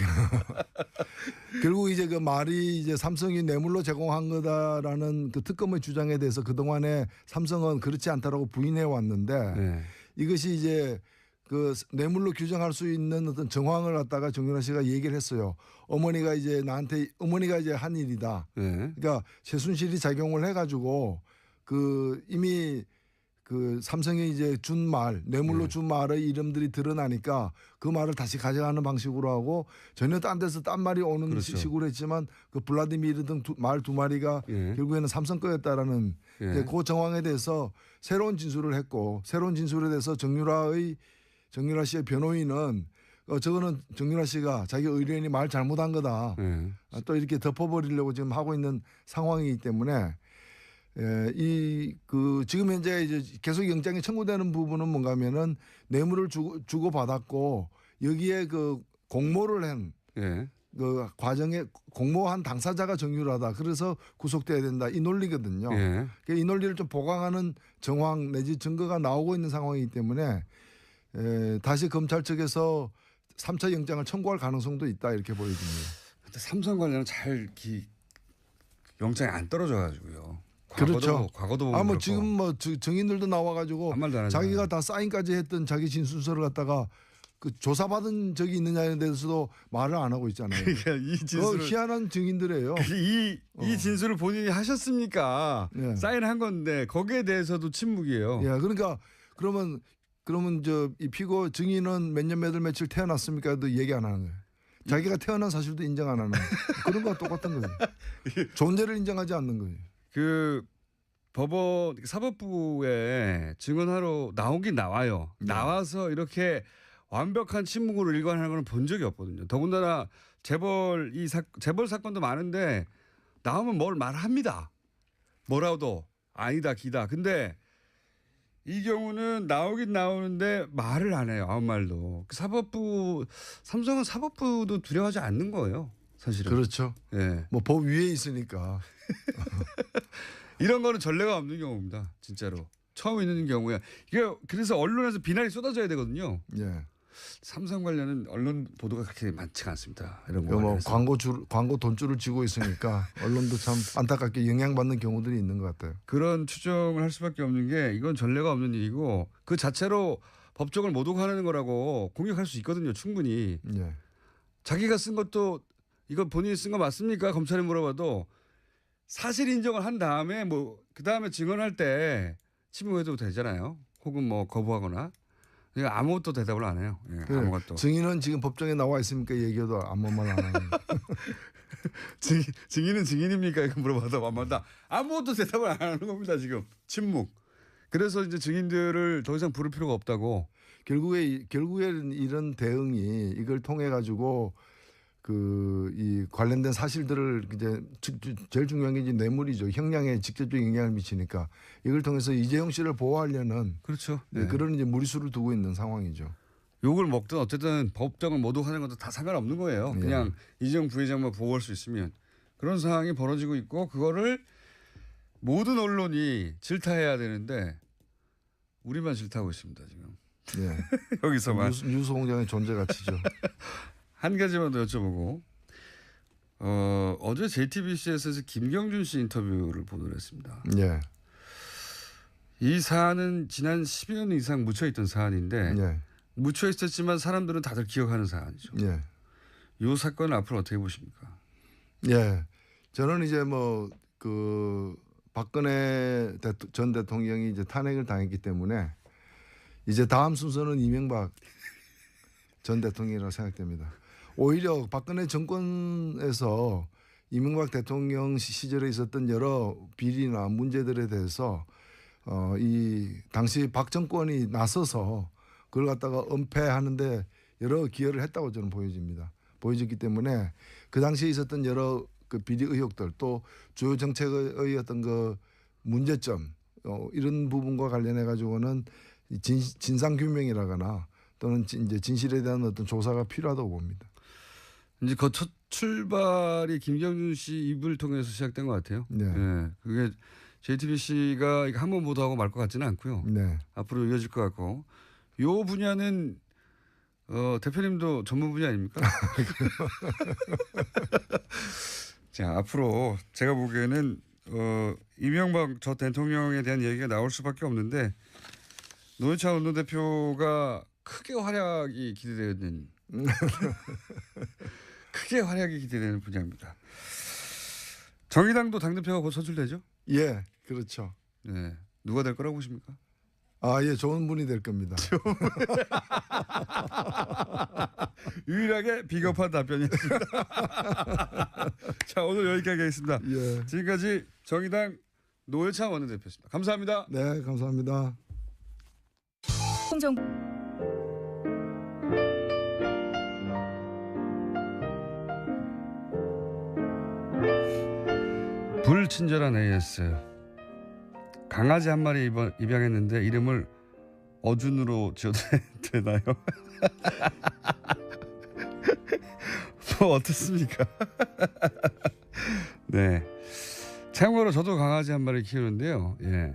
결국 이제 그 말이 이제 삼성이 뇌물로 제공한 거다라는 그 특검의 주장에 대해서 그동안에 삼성은 그렇지 않다라고 부인해 왔는데 예. 이것이 이제 그 뇌물로 규정할 수 있는 어떤 정황을 갖다가 정유라 씨가 얘기를 했어요. 어머니가 이제 한 일이다. 예. 그러니까 최순실이 작용을 해가지고 그 이미 그 삼성이 이제 준 말, 뇌물로 준 말의 이름들이 드러나니까 그 말을 다시 가져가는 방식으로 하고 전혀 딴 데서 딴 말이 오는 그렇죠. 식으로 했지만 그 블라디미르 등 말 두 마리가 예. 결국에는 삼성 거였다라는 예. 그 정황에 대해서 새로운 진술을 했고 새로운 진술에 대해서 정유라 씨의 변호인은 저거는 정유라 씨가 자기 의뢰인이 말 잘못한 거다. 예. 또 이렇게 덮어버리려고 지금 하고 있는 상황이기 때문에 지금 현재 이제 계속 영장이 청구되는 부분은 뭔가 하면은 뇌물을 주고 받았고 여기에 그 공모를 한 예. 그 과정에 공모한 당사자가 정유라다. 그래서 구속돼야 된다. 이 논리거든요. 예. 이 논리를 좀 보강하는 정황 내지 증거가 나오고 있는 상황이기 때문에 다시 검찰 측에서 3차 영장을 청구할 가능성도 있다 이렇게 보여집니다. 근데 삼성 관련은 영장이 안 떨어져 가지고요. 그렇죠. 과거도 뭐 그렇고. 지금 뭐 증인들도 나와가지고 아무 말도 안 하잖아요. 자기가 다 사인까지 했던 자기 진술서를 갖다가 그 조사받은 적이 있느냐에 대해서도 말을 안 하고 있잖아요. 그러니까 이 진술을 희한한 증인들이에요. 이 진술을 본인이 하셨습니까? 네. 사인한 건데 거기에 대해서도 침묵이에요. 예, 그러니까 그러면 이 피고 증인은 몇 년 몇 월 며칠 태어났습니까도 얘기 안 하는 거예요. 자기가 태어난 사실도 인정 안 하는 거예요. 그런 거와 똑같은 거예요. 존재를 인정하지 않는 거예요. 그 법원 사법부에 증언하러 나오긴 나와요. 네. 나와서 이렇게 완벽한 침묵으로 일관하는 건 본 적이 없거든요. 더군다나 재벌 사건도 많은데 나오면 뭘 말합니다. 뭐라도 아니다 기다. 근데 이 경우는 나오긴 나오는데 말을 안 해요. 아무 말도. 삼성은 사법부도 두려워하지 않는 거예요. 사실은. 그렇죠. 예. 뭐 법 위에 있으니까. 이런 거는 전례가 없는 경우입니다. 진짜로. 처음 있는 경우야. 이게 그래서 언론에서 비난이 쏟아져야 되거든요. 예. 삼성 관련은 언론 보도가 그렇게 많지가 않습니다. 이런 뭐 거. 광고 돈줄을 쥐고 있으니까 언론도 참 안타깝게 영향받는 경우들이 있는 것 같아요. 그런 추정을 할 수밖에 없는 게 이건 전례가 없는 일이고 그 자체로 법적을 모독하는 거라고 공격할 수 있거든요. 충분히. 예. 자기가 쓴 것도 이거 본인이 쓴 거 맞습니까? 검찰에 물어봐도 사실 인정을 한 다음에 뭐 그 다음에 증언할 때 침묵해도 되잖아요. 혹은 뭐 거부하거나. 그러니까 아무것도 대답을 안 해요. 예, 그래. 아무것도. 증인은 지금 법정에 나와 있으니까 얘기해도 아무 말 안 하는. 증인은 증인입니까? 이거 물어봐도 아무것도 대답을 안 하는 겁니다. 지금 침묵. 그래서 이제 증인들을 더 이상 부를 필요가 없다고. 결국에는 이런 대응이 이걸 통해 가지고 이 관련된 사실들을 이제 제일 중요한 게 이제 뇌물이죠. 형량에 직접적인 영향을 미치니까 이걸 통해서 이재용 씨를 보호하려는 그렇죠. 네. 그런 이제 무리수를 두고 있는 상황이죠. 욕을 먹든 어쨌든 법정을 모독하는 것도 다 상관없는 거예요. 네. 그냥 이재용 부회장만 보호할 수 있으면 그런 상황이 벌어지고 있고 그거를 모든 언론이 질타해야 되는데 우리만 질타하고 있습니다 지금. 예. 여기서만. 뉴스 공장의 존재 가치죠. 한 가지만 더 여쭤보고 어제 JTBC에서 김경준 씨 인터뷰를 보도를 했습니다. 예. 이 사안은 지난 10여 년 이상 묻혀있던 사안인데 예. 묻혀있었지만 사람들은 다들 기억하는 사안이죠. 예. 이 사건을 앞으로 어떻게 보십니까? 예. 저는 이제 박근혜 전 대통령이 이제 탄핵을 당했기 때문에 이제 다음 순서는 이명박 전 대통령이라고 생각됩니다. 오히려 박근혜 정권에서 이명박 대통령 시절에 있었던 여러 비리나 문제들에 대해서 이 당시 박 정권이 나서서 그걸 갖다가 은폐하는데 여러 기여를 했다고 저는 보여졌기 때문에 그 당시에 있었던 여러 그 비리 의혹들 또 주요 정책의 어떤 그 문제점 이런 부분과 관련해 가지고는 진상 규명이라거나 또는 이제 진실에 대한 어떤 조사가 필요하다고 봅니다. 이제 그 첫 출발이 김경준 씨 입을 통해서 시작된 것 같아요. 네. 네. 그게 JTBC가 한 번 보도하고 말 것 같지는 않고요. 네. 앞으로 이어질 것 같고 요 분야는 대표님도 전문 분야 아닙니까? 자, 앞으로 제가 보기에는 이명박 전 대통령에 대한 얘기가 나올 수밖에 없는데 노회찬 원내대표가 크게 활약이 기대되는 분야입니다. 정의당도 당대표가 곧 선출되죠? 예, 그렇죠. 네, 누가 될 거라고 보십니까? 예, 좋은 분이 될 겁니다. 유일하게 비겁한 답변이었습니다. 자, 오늘 여기까지 하겠습니다. 예. 지금까지 정의당 노회찬 원내대표였습니다. 감사합니다. 네, 감사합니다. 불친절한 AS. 강아지 한 마리 입양했는데 이름을 어준으로 지어도 되나요? 뭐 어떻습니까? 네. 참고로 저도 강아지 한 마리 키우는데요. 예.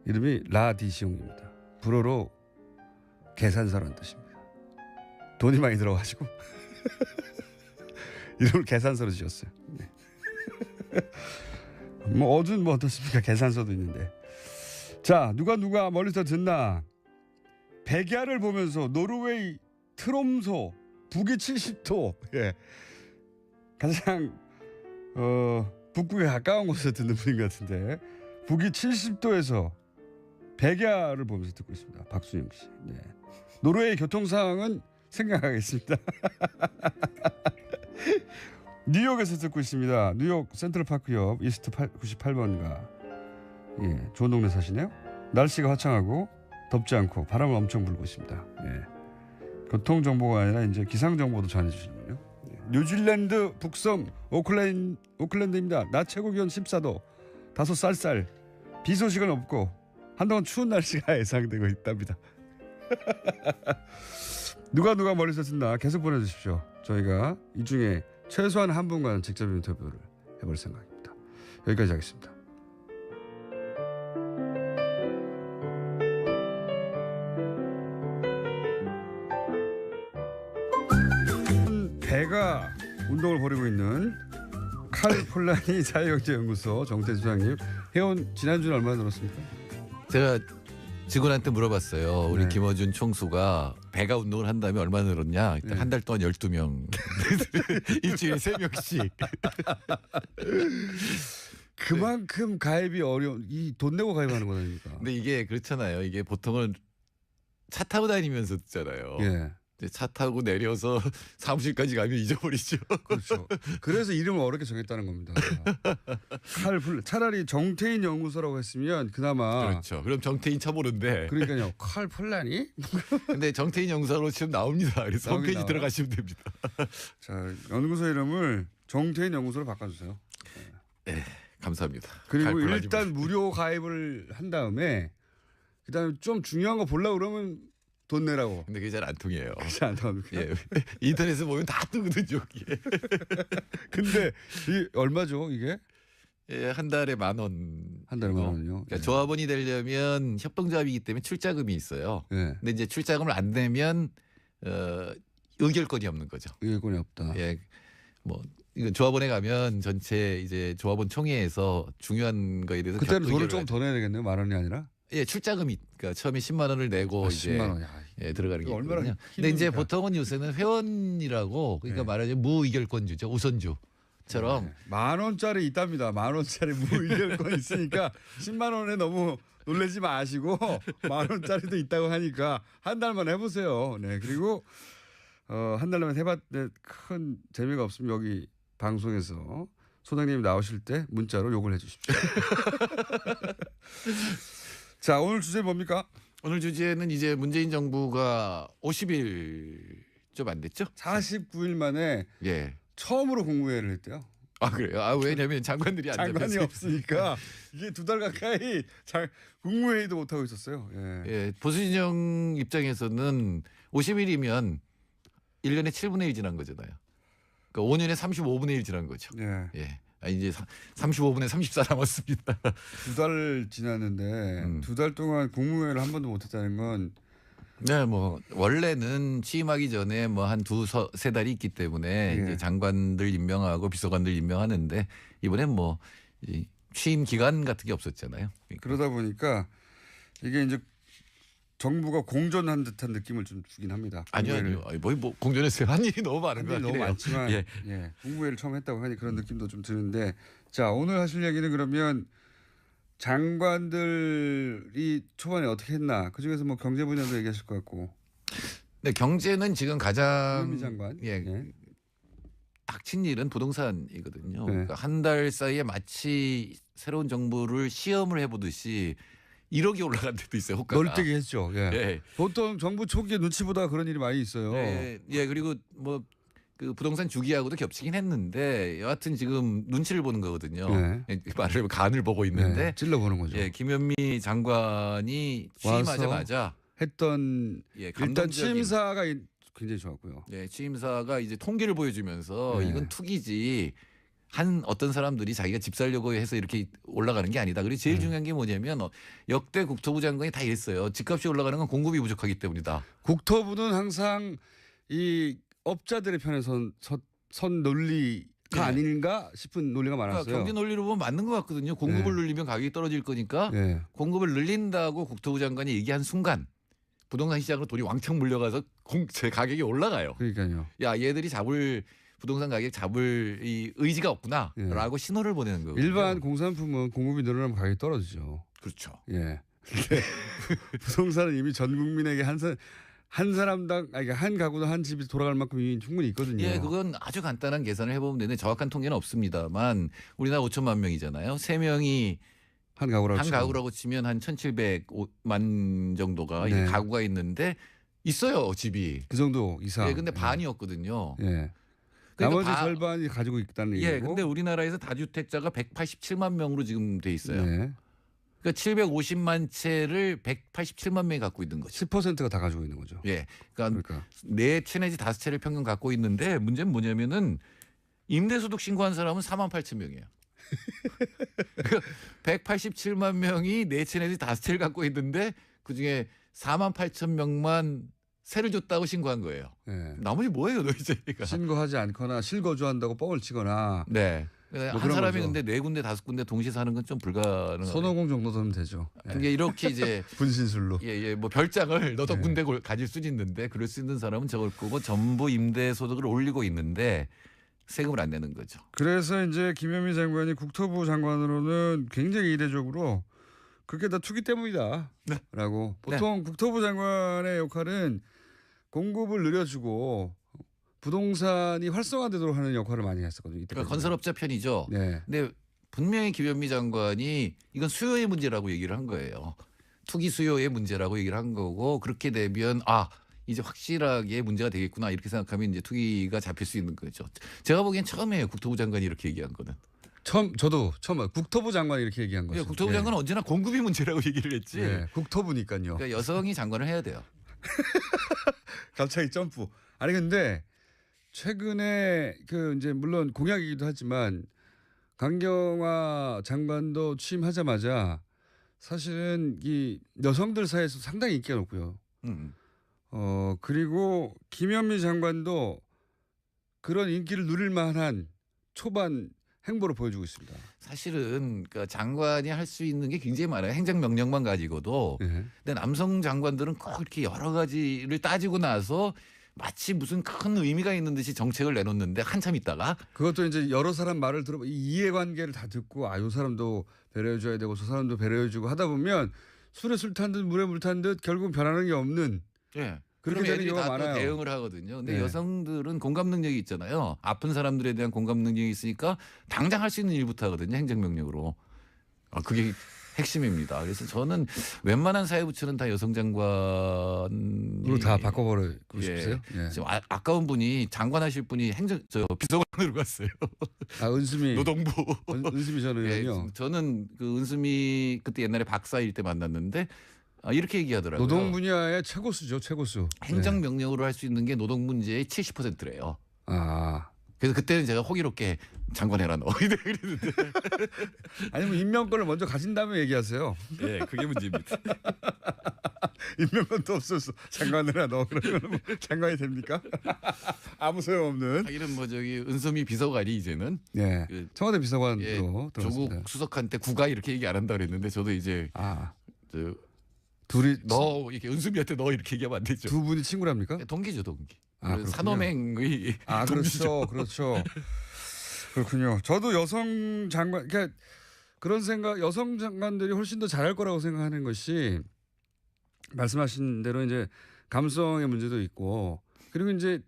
이름이 라디시옹입니다. 불어로 계산서라는 뜻입니다. 돈이 많이 들어가지고 이름을 계산서로 지었어요. 네. 뭐 어준 뭐 어떻습니까? 계산서도 있는데. 자, 누가 멀리서 듣나? 백야를 보면서 노르웨이 트롬소 북위 70도. 예. 가장 북극에 가까운 곳에서 듣는 분인 것 같은데 북위 70도에서 백야를 보면서 듣고 있습니다. 박수영 씨. 네. 노르웨이 교통 상황은 생각하겠습니다. 뉴욕에서 듣고 있습니다. 뉴욕 센트럴파크 옆 이스트 98번가. 예, 좋은 동네 사시네요. 날씨가 화창하고 덥지 않고 바람은 엄청 불고 있습니다. 예. 교통 정보가 아니라 이제 기상 정보도 전해주시는군요. 예. 뉴질랜드 북섬 오클랜드입니다. 낮 최고 기온 14도, 다소 쌀쌀. 비 소식은 없고 한동안 추운 날씨가 예상되고 있답니다. 누가 멀리서 듣나 계속 보내주십시오. 저희가 이 중에 최소한 한 분과는 직접 인터뷰를 해볼 생각입니다. 여기까지 하겠습니다. 배가 운동을 벌이고 있는 칼폴라니 자유경제연구소 정태수 소장님, 회원 지난주에 얼마나 늘었습니까? 제가 직원한테 물어봤어요. 우리 네. 김어준 총수가 배가 운동을 한 다음에 얼마나 늘었냐. 일단 네. 한 달 동안 12명. 일주일에 3명씩. 그만큼 가입이 어려운, 이 돈 내고 가입하는 거다니까. 근데 이게 그렇잖아요. 이게 보통은 차 타고 다니면서 듣잖아요. 예. 근데 차 타고 내려서 사무실까지 가면 잊어버리죠. 그렇죠. 그래서 이름을 어렵게 정했다는 겁니다. 차라리 정태인 연구소라고 했으면 그나마. 그렇죠. 그럼 정태인 쳐보는데. 그러니까요. 칼폴라니? 근데 정태인 영상으로 지금 나옵니다. 그래서 나오긴 홈페이지 나와요? 들어가시면 됩니다. 자, 연구소 이름을 정태인 연구소로 바꿔주세요. 감사합니다. 그리고 갈불나지 일단 마시고. 무료 가입을 한 다음에 그다음에 좀 중요한 거 보려고 그러면 돈 내라고. 근데 그게 잘 안 통해요. 그렇지 않답니까? 예. 인터넷에 보면 다 뜨거든요. 이게. 근데 이 얼마죠 이게? 예, 한 달에 10,000원. 한 달에 10,000원이요? 그러니까 예. 조합원이 되려면 협동조합이기 때문에 출자금이 있어요. 예. 근데 이제 출자금을 안 내면 의결권이 없는 거죠. 의결권이 없다. 예, 뭐 이건 조합원에 가면 전체 이제 조합원 총회에서 중요한 거에 대해서 그때는 돈을 의결을 조금 더 내야 되겠네요. 10,000원이 아니라. 예, 출자금이 그러니까 처음에 10만 원을 내고 이제 10만 원. 예, 들어가는 게 이거 얼마나 있거든요. 근데 이제 힘듭니까? 보통은 요새는 회원이라고 그러니까 네. 말하자면 무의결권주죠. 우선주처럼 네. 10,000원짜리 있답니다. 10,000원짜리 무의결권 있으니까 10만 원에 너무 놀라지 마시고 10,000원짜리도 있다고 하니까 한 달만 해보세요. 네. 그리고 한 달만 해봤는데 큰 재미가 없으면 여기 방송에서 소장님이 나오실 때 문자로 욕을 해주십시오. 자, 오늘 주제 뭡니까? 오늘 주제는 이제 문재인 정부가 50일 좀 안 됐죠? 49일 만에 예. 처음으로 국무회의를 했대요. 아 그래요? 아 왜냐면 장관들이 안 장관이 잡혀서. 없으니까 이게 2달 가까이 국무회의도 못 하고 있었어요. 예. 예, 보수진영 입장에서는 50일이면 1년에 7분의 1 지난 거잖아요. 그러니까 5년에 35분의 1 지난 거죠. 예. 예. 아, 이제 35분에 34 남았습니다. 2달 지났는데 2달 동안 국무회의를 한 번도 못 했다는 건 네, 뭐 원래는 취임하기 전에 뭐 한 2-3달이 있기 때문에 예. 이제 장관들 임명하고 비서관들 임명하는데 이번엔 뭐 이 취임 기간 같은 게 없었잖아요. 그러다 보니까 이게 이제 정부가 공존한 듯한 느낌을 좀 주긴 합니다. 아니요, 아니요. 아니, 뭐 공전했어요. 한 일이 너무 많은 거 한 일이 같아요. 너무 많지만 예. 예, 국무회의를 처음 했다고 하니 그런 느낌도 좀 드는데 자, 오늘 하실 얘기는 그러면 장관들이 초반에 어떻게 했나 그중에서 뭐 경제 분야도 얘기하실 것 같고 네, 경제는 지금 가장 김현미 장관 예, 닥친 일은 부동산이거든요. 네. 그러니까 한 달 사이에 마치 새로운 정부를 시험을 해보듯이 1억이 올라간 데도 있어요. 호가가. 널뛰기 했죠. 예. 예. 보통 정부 초기에 눈치 보다가 그런 일이 많이 있어요. 예, 예, 그리고 뭐 그 부동산 주기하고도 겹치긴 했는데 여하튼 지금 눈치를 보는 거거든요. 네. 예, 말하자면 간을 보고 있는데 네, 찔러보는 거죠. 예, 김현미 장관이 취임하자마자 했던 예, 일단 감동적인 취임사가 굉장히 좋았고요. 예, 취임사가 이제 통계를 보여주면서 네. 이건 투기지 한 어떤 사람들이 자기가 집 살려고 해서 이렇게 올라가는 게 아니다. 그리고 제일 네. 중요한 게 뭐냐면 역대 국토부 장관이 다 이랬어요. 집값이 올라가는 건 공급이 부족하기 때문이다. 국토부는 항상 이 업자들의 편에 선 논리가 네. 아닌가 싶은 논리가 그러니까 많았어요. 경제 논리로 보면 맞는 것 같거든요. 공급을 네. 늘리면 가격이 떨어질 거니까 예. 공급을 늘린다고 국토부 장관이 얘기한 순간 부동산 시장으로 돈이 왕창 물려가서 제 가격이 올라가요. 그러니까요. 야, 얘들이 부동산 가격 잡을 이 의지가 없구나라고 신호를 보내는 거예요. 일반 공산품은 공급이 늘어나면 가격이 떨어지죠. 그렇죠. 예. 근데 부동산은 이미 전 국민에게 한 사람당 한 가구당 한 집이 돌아갈 만큼 이미 충분히 있거든요. 예, 그건 아주 간단한 계산을 해보면 되는데 정확한 통계는 없습니다만 우리나라 5천만 명이잖아요. 3명이 한 가구라고 한 치면. 가구라고 치면 한 1,700만 정도가 네. 이제 가구가 있는데 있어요, 집이. 그 정도 이상. 예, 근데 반이었거든요. 예. 그러니까 나머지 절반이 가지고 있다는 얘기고. 예, 근데 우리나라에서 다주택자가 187만 명으로 지금 돼 있어요. 네. 그러니까 750만 채를 187만 명이 갖고 있는 거죠. 10%가 다 가지고 있는 거죠. 예, 그러니까 그러니까 4채 내지 5채를 평균 갖고 있는데 문제는 뭐냐면은 임대소득 신고한 사람은 48,000명이에요. 187만 명이 네채 내지 다섯 채를 갖고 있는데 그중에 48,000명만 세를 줬다고 신고한 거예요. 네. 나머지 뭐예요, 너희들이가? 신고하지 않거나 실거주한다고 뻥을 치거나 네. 뭐 한 그런 사람이 거죠. 근데 네 군데 다섯 군데 동시에 사는 건 좀 불가능해요. 손오공 정도 되면 되죠. 네. 그게 이렇게 이제 분신술로. 예, 뭐 별장을 너도 네. 군데 가질 수는 있는데 그럴 수 있는 사람은 적을 거고 전부 임대 소득을 올리고 있는데 세금을 안 내는 거죠. 그래서 이제 김현미 장관이 국토부 장관으로는 굉장히 이례적으로 그게 다 투기 때문이다. 네. 라고. 보통 국토부 장관의 역할은 공급을 늘려주고 부동산이 활성화되도록 하는 역할을 많이 했었거든요. 그러니까 건설업자 편이죠. 네. 근데 분명히 김현미 장관이 이건 수요의 문제라고 얘기를 한 거예요. 투기 수요의 문제라고 얘기를 한 거고 그렇게 되면 이제 확실하게 문제가 되겠구나 이렇게 생각하면 이제 투기가 잡힐 수 있는 거죠. 제가 보기엔 처음이에요. 국토부 장관이 이렇게 얘기한 거는. 저도 처음 국토부 장관이 이렇게 얘기한 거죠. 국토부 장관은 언제나 공급이 문제라고 얘기를 했지. 네. 국토부니까요. 그러니까 여성이 장관을 해야 돼요. 갑자기 점프. 아니 근데 최근에 그 이제 물론 공약이기도 하지만 강경화 장관도 취임하자마자 사실은 이 여성들 사이에서 상당히 인기가 높고요. 그리고 김현미 장관도 그런 인기를 누릴 만한 초반 행보를 보여주고 있습니다. 사실은 그러니까 장관이 할 수 있는 게 굉장히 많아요. 행정명령만 가지고도. 네. 근데 남성 장관들은 꼭 이렇게 여러 가지를 따지고 나서 마치 무슨 큰 의미가 있는 듯이 정책을 내놓는데 한참 있다가 그것도 이제 여러 사람 말을 들어 이해관계를 다 듣고 요 사람도 배려해줘야 되고 저 사람도 배려해주고 하다 보면 술에 술 탄 듯 물에 물 탄 듯 결국은 변하는 게 없는 예. 그렇게 그럼 되는 애들이 경우가 다 또 많아요. 대응을 하거든요. 근데 네. 여성들은 공감 능력이 있잖아요. 아픈 사람들에 대한 공감 능력이 있으니까 당장 할 수 있는 일부터 하거든요. 행정명령으로. 그게 핵심입니다. 그래서 저는 웬만한 사회부처는 다 여성 장관이 으로 다 바꿔버리고 싶으세요? 예. 지금 아까운 분이 장관 하실 분이 비서관으로 갔어요. 은수미 노동부. 은수미 전 예, 의원이요. 저는 그 은수미 그때 옛날에 박사일 때 만났는데 이렇게 얘기하더라고요. 노동 분야의 최고수죠, 최고수. 행정명령으로 할 수 있는 게 노동 문제의 70%래요. 그래서 그때는 제가 호기롭게 장관해라 너 이랬는데 아니면 임명권을 먼저 가진 다음에 얘기하세요. 예, 그게 문제입니다. 임명권도 없어서 장관을 너 그러면 뭐 장관이 됩니까? 아무 소용없는. 하기는 뭐 저기 은수미 비서관이 이제는 예. 청와대 비서관으로 예, 들어갔습니다. 조국 수석한테 국가 이렇게 얘기 안 한다 그랬는데 저도 이제 둘이 너 이렇게 은수미한테 너 이렇게 얘기하면 안 되죠. 두 분이 친구랍니까? 동기죠, 동기. 그렇군요. 산호맹의 동기죠. 그렇죠. 그렇군요. 저도 여성 장관, 그러니까 그런 생각, 여성 장관들이 훨씬 더 잘할 거라고 생각하는 것이 말씀하신 대로 이제 감성의 문제도 있고 그리고 이제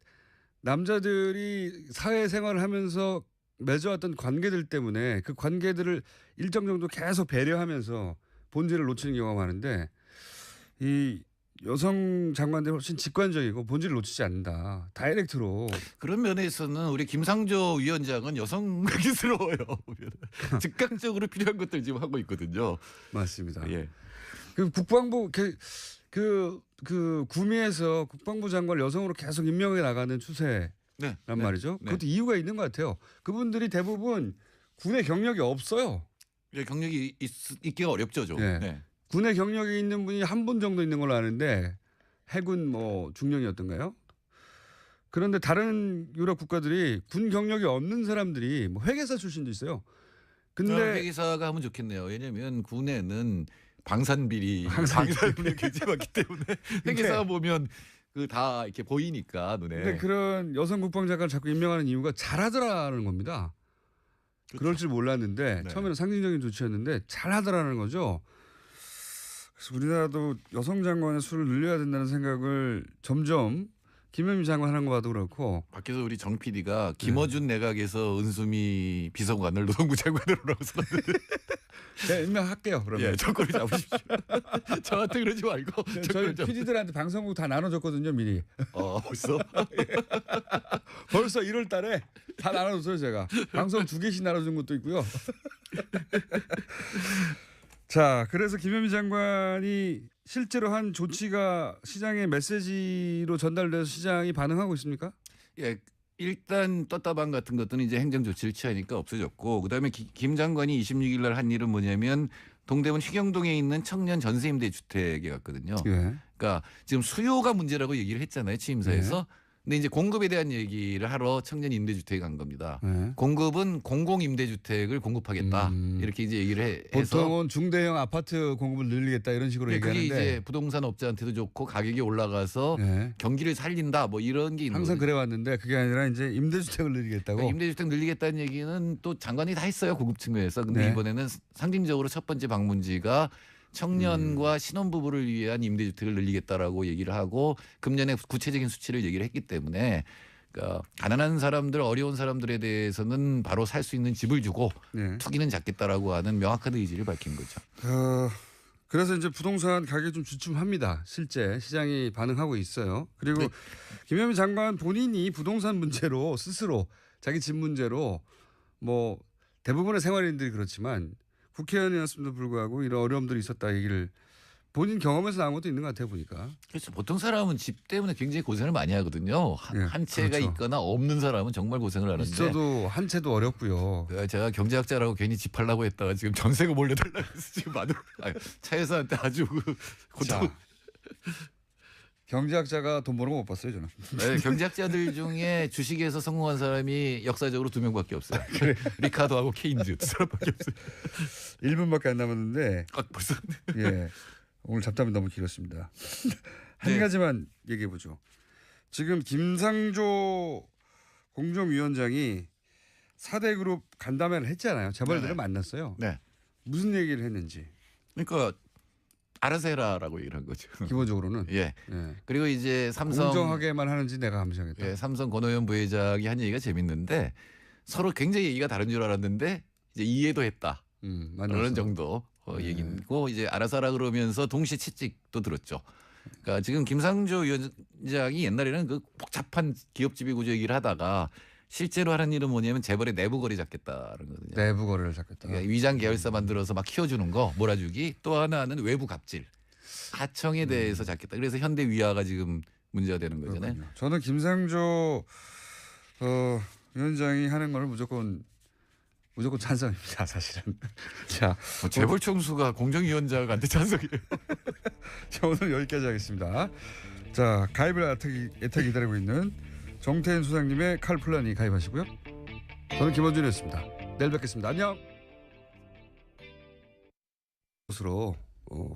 남자들이 사회생활을 하면서 맺어왔던 관계들 때문에 그 관계들을 일정 정도 계속 배려하면서 본질을 놓치는 경우가 많은데 이 여성 장관들이 훨씬 직관적이고 본질을 놓치지 않는다. 다이렉트로. 그런 면에서는 우리 김상조 위원장은 여성스러워요. 즉각적으로 필요한 것들 지금 하고 있거든요. 맞습니다. 예. 그 국방부 그 구미에서 국방부 장관을 여성으로 계속 임명해 나가는 추세란 말이죠. 그것도 이유가 있는 것 같아요. 그분들이 대부분 군의 경력이 없어요. 예, 경력이 있기가 어렵죠, 좀. 네. 네. 군의 경력이 있는 분이 한 분 정도 있는 걸로 아는데 해군 중령이었던가요? 그런데 다른 유럽 국가들이 군 경력이 없는 사람들이 회계사 출신도 있어요. 근데 회계사가 하면 좋겠네요. 왜냐하면 군에는 방산비리 굉장히 많기 때문에 회계사가 보면 그 다 이렇게 보이니까 눈에. 근데 그런 여성 국방장관을 자꾸 임명하는 이유가 잘하더라는 겁니다. 그렇죠. 그럴 줄 몰랐는데 처음에는 상징적인 조치였는데 잘하더라는 거죠. 그래서 우리나라도 여성 장관의 수를 늘려야 된다는 생각을 점점 김현미 장관 하는 거 봐도 그렇고 밖에서 우리 정 PD가 김어준 내각에서 은수미 비서관을 노동부 장관으로 나왔었는데 제가 임명할게요. 그러면. 예, 조건을 잡으십시오. 저한테 그러지 말고 저희 PD들한테 방송국 다 나눠줬거든요. 미리. 벌써? 벌써 1월 달에 다 나눠줬어요. 제가. 방송 2개씩 나눠준 것도 있고요. 자, 그래서 김현미 장관이 실제로 한 조치가 시장의 메시지로 전달돼서 시장이 반응하고 있습니까? 예, 일단 떴다방 같은 것들은 이제 행정 조치를 취하니까 없어졌고 그다음에 김 장관이 26일 날 한 일은 뭐냐면 동대문 휘경동에 있는 청년 전세 임대 주택에 갔거든요. 예. 그러니까 지금 수요가 문제라고 얘기를 했잖아요. 취임사에서. 근데 이제 공급에 대한 얘기를 하러 청년 임대주택에 간 겁니다. 예. 공급은 공공 임대주택을 공급하겠다. 이렇게 이제 얘기를 해서 보통은 중대형 아파트 공급을 늘리겠다 이런 식으로 그게 얘기하는데 이제 부동산 업자한테도 좋고 가격이 올라가서 예. 경기를 살린다 뭐 이런 게 있는 항상 거죠. 그래 왔는데 그게 아니라 이제 임대주택을 늘리겠다고. 그러니까 임대주택 늘리겠다는 얘기는 또 장관이 다 했어요. 고급 측면에서. 근데 네. 이번에는 상징적으로 첫 번째 방문지가 청년과 신혼부부를 위한 임대주택을 늘리겠다라고 얘기를 하고 금년에 구체적인 수치를 얘기를 했기 때문에 그러니까 가난한 사람들 어려운 사람들에 대해서는 바로 살 수 있는 집을 주고 네. 투기는 작겠다라고 하는 명확한 의지를 밝힌 거죠. 그래서 이제 부동산 가격이 좀 주춤합니다. 실제 시장이 반응하고 있어요. 그리고 네. 김현미 장관 본인이 부동산 문제로 스스로 자기 집 문제로 뭐 대부분의 생활인들이 그렇지만 국회의원이었음에도 불구하고 이런 어려움들이 있었다 얘기를 본인 경험에서 나온 것도 있는 것 같아요 보니까. 그렇죠. 보통 사람은 집 때문에 굉장히 고생을 많이 하거든요. 예, 한 채가 그렇죠. 있거나 없는 사람은 정말 고생을 하는데. 있어도 한 채도 어렵고요. 제가 경제학자라고 괜히 집 팔라고 했다가 지금 전세금 몰려달라고 해서 지금 차여사한테 아주 고통. 자, 경제학자가 돈 버는 거 못 봤어요 저는. 네, 경제학자들 중에 주식에서 성공한 사람이 역사적으로 2명밖에 없어요. 리카도하고 케인즈 2사람밖에 없어요. 1분밖에 안 남았는데 벌써. 예. 오늘 잡담이 너무 길었습니다. 한 네. 가지만 얘기해 보죠. 지금 김상조 공정위원장이 4대 그룹 간담회를 했잖아요. 재벌들을 네. 만났어요. 네. 무슨 얘기를 했는지. 그러니까 알아서 해라라고 얘기를 한 거죠. 기본적으로는. 예. 예. 그리고 이제 삼성 공정하게만 하는지 내가 감시하겠다. 예, 삼성 권오현 부회장이 한 얘기가 재밌는데 서로 굉장히 얘기가 다른 줄 알았는데 이제 이해도 했다. 만나서. 그런 정도 네. 얘기고 이제 알아서 하라 그러면서 동시에 채찍도 들었죠. 그러니까 지금 김상조 위원장이 옛날에는 그 복잡한 기업 지배 구조 얘기를 하다가 실제로 하는 일은 뭐냐면 재벌의 내부 거래 잡겠다는 거거든요. 내부 거래를 잡겠다. 그러니까 위장 계열사 만들어서 막 키워주는 거 몰아주기 또 하나는 외부 갑질 하청에 대해서 잡겠다. 그래서 현대 위화가 지금 문제가 되는 거잖아요. 그렇군요. 저는 김상조 위원장이 하는 거는 무조건 찬성입니다. 사실은. 자, 재벌 총수가 공정위원장한테 찬성이에요. 자, 오늘 여기까지 하겠습니다. 자, 가입을 애타게 기다리고 있는 정태인 소장님의 칼플란이 가입하시고요. 저는 김원준이었습니다. 내일 뵙겠습니다. 안녕. 것으로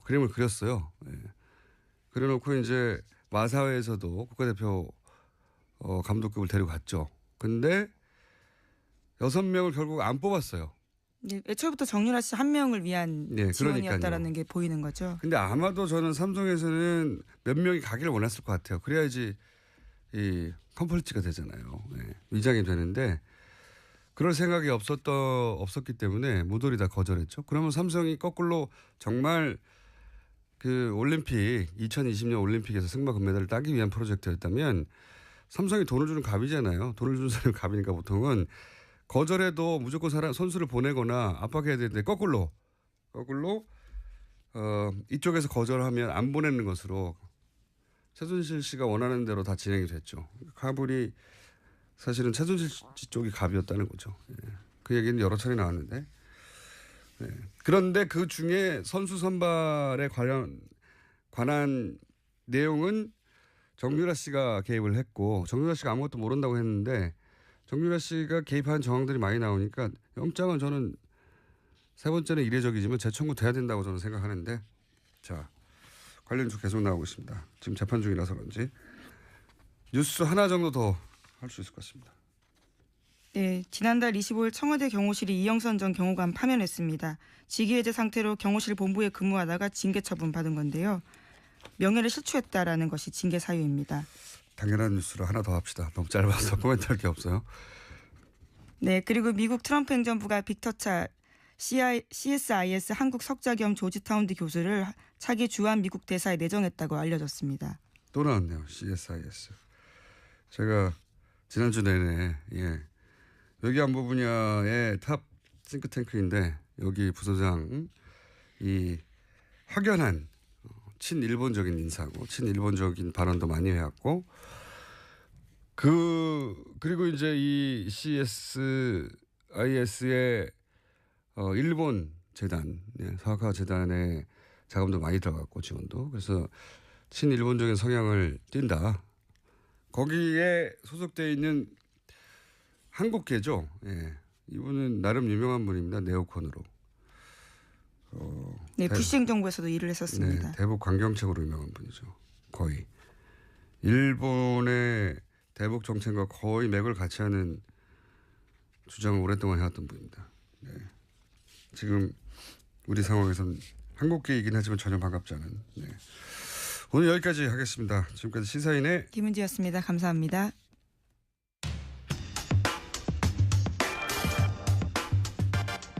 그림을 그렸어요. 예. 그려놓고 이제 마사회에서도 국가대표 감독급을 데려갔죠. 근데 6명을 결국 안 뽑았어요. 네, 애초부터 정유라 씨 한 명을 위한 네, 지원이었다라는 게 보이는 거죠. 근데 아마도 저는 삼성에서는 몇 명이 가기를 원했을 것 같아요. 그래야지 이 컴플리츠가 되잖아요. 네, 위장이 되는데 그럴 생각이 없었기 때문에 모조리 다 거절했죠. 그러면 삼성이 거꾸로 정말 그 올림픽 2020년 올림픽에서 승마 금메달을 따기 위한 프로젝트였다면 삼성이 돈을 주는 갑이잖아요. 돈을 주는 사람이 갑이니까 보통은 거절해도 무조건 선수를 보내거나 압박해야 되는데 거꾸로 이쪽에서 거절하면 안 보내는 것으로 최순실 씨가 원하는 대로 다 진행이 됐죠. 갑을이 사실은 최순실 씨 쪽이 갑이었다는 거죠. 예. 그 얘기는 여러 차례 나왔는데 예. 그런데 그 중에 선수 선발에 관한 내용은 정유라 씨가 개입을 했고 정유라 씨가 아무것도 모른다고 했는데 정유라 씨가 개입한 정황들이 많이 나오니까 영장은 저는 세 번째는 이례적이지만 재청구돼야 된다고 저는 생각하는데 자 관련 주 계속 나오고 있습니다. 지금 재판 중이라서 그런지 뉴스 하나 정도 더 할 수 있을 것 같습니다. 네, 지난달 25일 청와대 경호실이 이영선 전 경호관 파면했습니다. 직위해제 상태로 경호실 본부에 근무하다가 징계 처분 받은 건데요. 명예를 실추했다라는 것이 징계 사유입니다. 당연한 뉴스로 하나 더 합시다. 너무 짧아서 코멘트할 게 없어요. 네, 그리고 미국 트럼프 행정부가 빅터차 CSIS 한국 석자 겸 조지타운드 교수를 차기 주한 미국 대사에 내정했다고 알려졌습니다. 또 나왔네요. CSIS. 제가 지난주 내내 외교안보 분야의 탑 싱크탱크인데 여기 부소장 이 확연한 친일본적인 인사고 친일본적인 발언도 많이 해왔고 그리고 이제 이 CSIS의 일본 재단, 사학화 재단의 자금도 많이 들어갔고 지원도. 그래서 친일본적인 성향을 띈다. 거기에 소속돼 있는 한국계죠. 예. 이분은 나름 유명한 분입니다. 네오콘으로. 네, 부시 행정부에서도 일을 했었습니다. 네, 대북 관경책으로 유명한 분이죠. 거의 일본의 대북 정책과 거의 맥을 같이 하는 주장을 오랫동안 해왔던 분입니다. 네. 지금 우리 상황에서는 한국계이긴 하지만 전혀 반갑지 않은. 네. 오늘 여기까지 하겠습니다. 지금까지 시사인의 김은지였습니다. 감사합니다.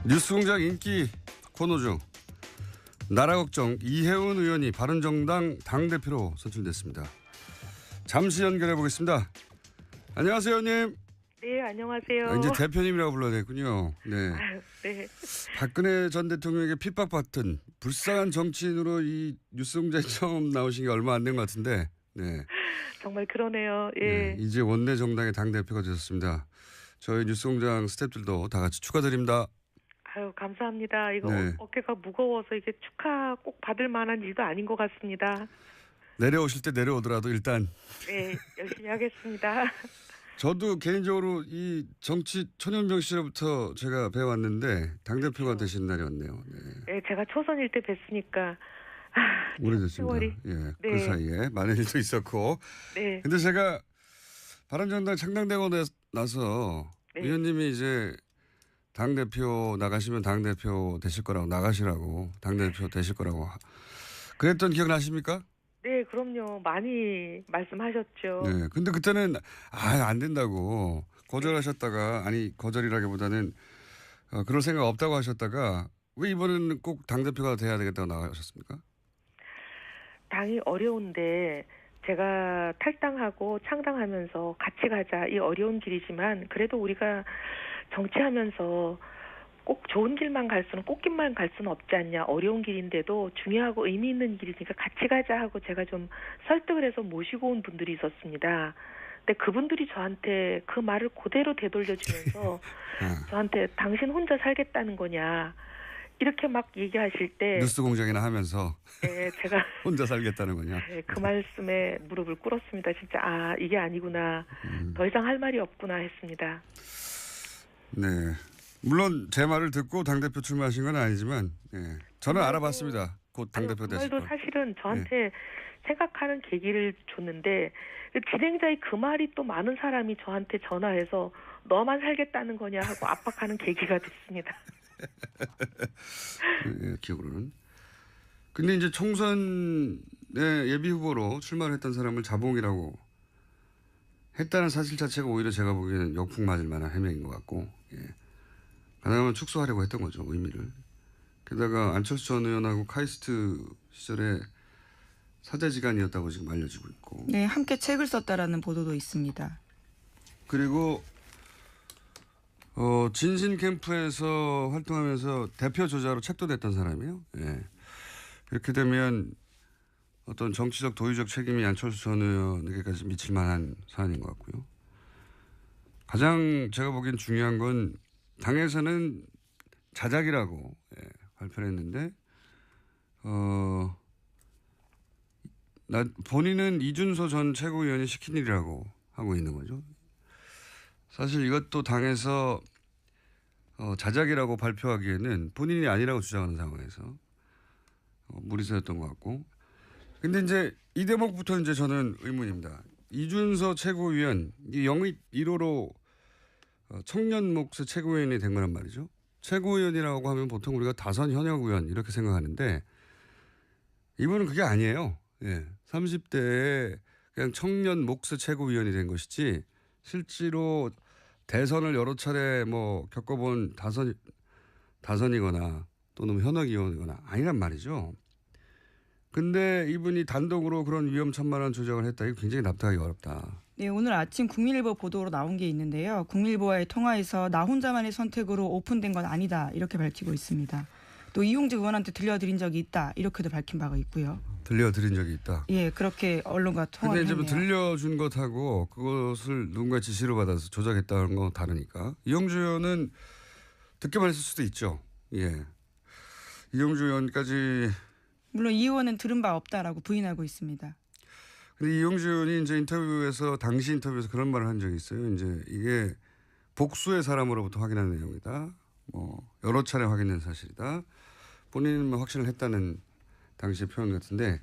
뉴스공장 인기 코너죠. 나라 걱정 이혜훈 의원이 바른정당 당대표로 선출됐습니다. 잠시 연결해 보겠습니다. 안녕하세요, 의원님. 네, 안녕하세요. 이제 대표님이라고 불러야 되겠군요. 네. 아유, 네. 박근혜 전 대통령에게 핍박받던 불쌍한 정치인으로 이 뉴스공장에 처음 나오신 게 얼마 안 된 것 같은데, 네. 정말 그러네요. 예. 네, 이제 원내 정당의 당 대표가 되셨습니다. 저희 뉴스공장 스태프들도 다 같이 축하드립니다. 아유, 감사합니다. 이거 네. 어깨가 무거워서 이게 축하 꼭 받을 만한 일도 아닌 것 같습니다. 내려오실 때 내려오더라도 일단 네, 열심히 하겠습니다. 저도 개인적으로 이 정치 초년병 시절부터 제가 배워왔는데 당대표가 되신 날이 왔네요. 네. 네, 제가 초선일 때 뵀으니까 오래됐습니다. 세월이. 예, 네. 그 사이에 많은 일도 있었고. 네. 근데 제가 바른정당 창당되고 나서 네. 의원님이 이제 당대표 나가시면 당대표 되실 거라고 나가시라고 당대표 되실 거라고 그랬던 기억 나십니까? 네, 그럼요. 많이 말씀하셨죠. 네. 근데 그때는 안 된다고 거절하셨다가 아니 거절이라기보다는 그럴 생각 없다고 하셨다가 왜 이번에는 꼭 당대표가 돼야 되겠다고 나가셨습니까? 당이 어려운데 제가 탈당하고 창당하면서 같이 가자. 이 어려운 길이지만 그래도 우리가 정치하면서 꼭 좋은 길만 갈 수는 꽃길만 갈 수는 없지 않냐. 어려운 길인데도 중요하고 의미 있는 길이니까 같이 가자 하고 제가 좀 설득을 해서 모시고 온 분들이 있었습니다. 근데 그분들이 저한테 그 말을 그대로 되돌려주면서 저한테 당신 혼자 살겠다는 거냐. 이렇게 막 얘기하실 때 뉴스 공장이나 하면서 네, 제가 혼자 살겠다는 거냐. 네, 그 말씀에 무릎을 꿇었습니다. 진짜 이게 아니구나. 더 이상 할 말이 없구나 했습니다. 네. 물론 제 말을 듣고 당대표 출마하신 건 아니지만 저는 알아봤습니다. 곧 당대표 되실 그 거. 말도 사실은 저한테 생각하는 계기를 줬는데 진행자의 그 말이 또 많은 사람이 저한테 전화해서 너만 살겠다는 거냐 하고 압박하는 계기가 됐습니다. 네, 기억으로는. 근데 이제 총선에 예비 후보로 출마를 했던 사람을 자봉이라고 했다는 사실 자체가 오히려 제가 보기에는 역풍 맞을 만한 해명인 것 같고, 가능하면 축소하려고 했던 거죠, 의미를. 게다가 안철수 전 의원하고 카이스트 시절에 사제지간이었다고 지금 알려지고 있고. 네, 함께 책을 썼다라는 보도도 있습니다. 그리고 진신 캠프에서 활동하면서 대표 저자로 책도 냈던 사람이에요. 예. 이렇게 되면 어떤 정치적 도의적 책임이 안철수 전 의원에게까지 미칠 만한 사안인 것 같고요. 가장 제가 보기엔 중요한 건 당에서는 자작이라고 발표를 했는데 본인은 이준서 전 최고위원이 시킨 일이라고 하고 있는 거죠. 사실 이것도 당에서 자작이라고 발표하기에는 본인이 아니라고 주장하는 상황에서 무리수였던 것 같고. 근데 이제 이 대목부터 이제 저는 의문입니다. 이준서 최고위원, 이 영입 1호로 청년 몫의 최고위원이 된 거란 말이죠. 최고위원이라고 하면 보통 우리가 다선 현역 의원 이렇게 생각하는데 이분은 그게 아니에요. 30대에 그냥 청년 몫의 최고위원이 된 것이지 실제로 대선을 여러 차례 겪어본 다선이거나 또는 현역 의원이거나 아니란 말이죠. 근데 이분이 단독으로 그런 위험천만한 조작을 했다. 이거 굉장히 납득하기 어렵다. 네, 오늘 아침 국민일보 보도로 나온 게 있는데요. 국민일보와의 통화에서 나 혼자만의 선택으로 오픈된 건 아니다. 이렇게 밝히고 있습니다. 또 이용재 의원한테 들려드린 적이 있다 이렇게도 밝힌 바가 있고요. 들려드린 적이 있다. 예, 그렇게 언론과 근데 통화를 이제 뭐 했네요. 들려준 것하고 그것을 누군가 지시를 받아서 조작했다는 건 다르니까. 이용주 의원은 듣기만 했을 수도 있죠. 예. 이용주 의원까지. 물론 이 의원은 들은 바 없다라고 부인하고 있습니다. 근데 이용주 의원이 이제 인터뷰에서 당시 인터뷰에서 그런 말을 한 적이 있어요. 이제 이게 복수의 사람으로부터 확인한 내용이다. 뭐 여러 차례 확인된 사실이다. 본인은 뭐 확신을 했다는 당시의 표현 같은데,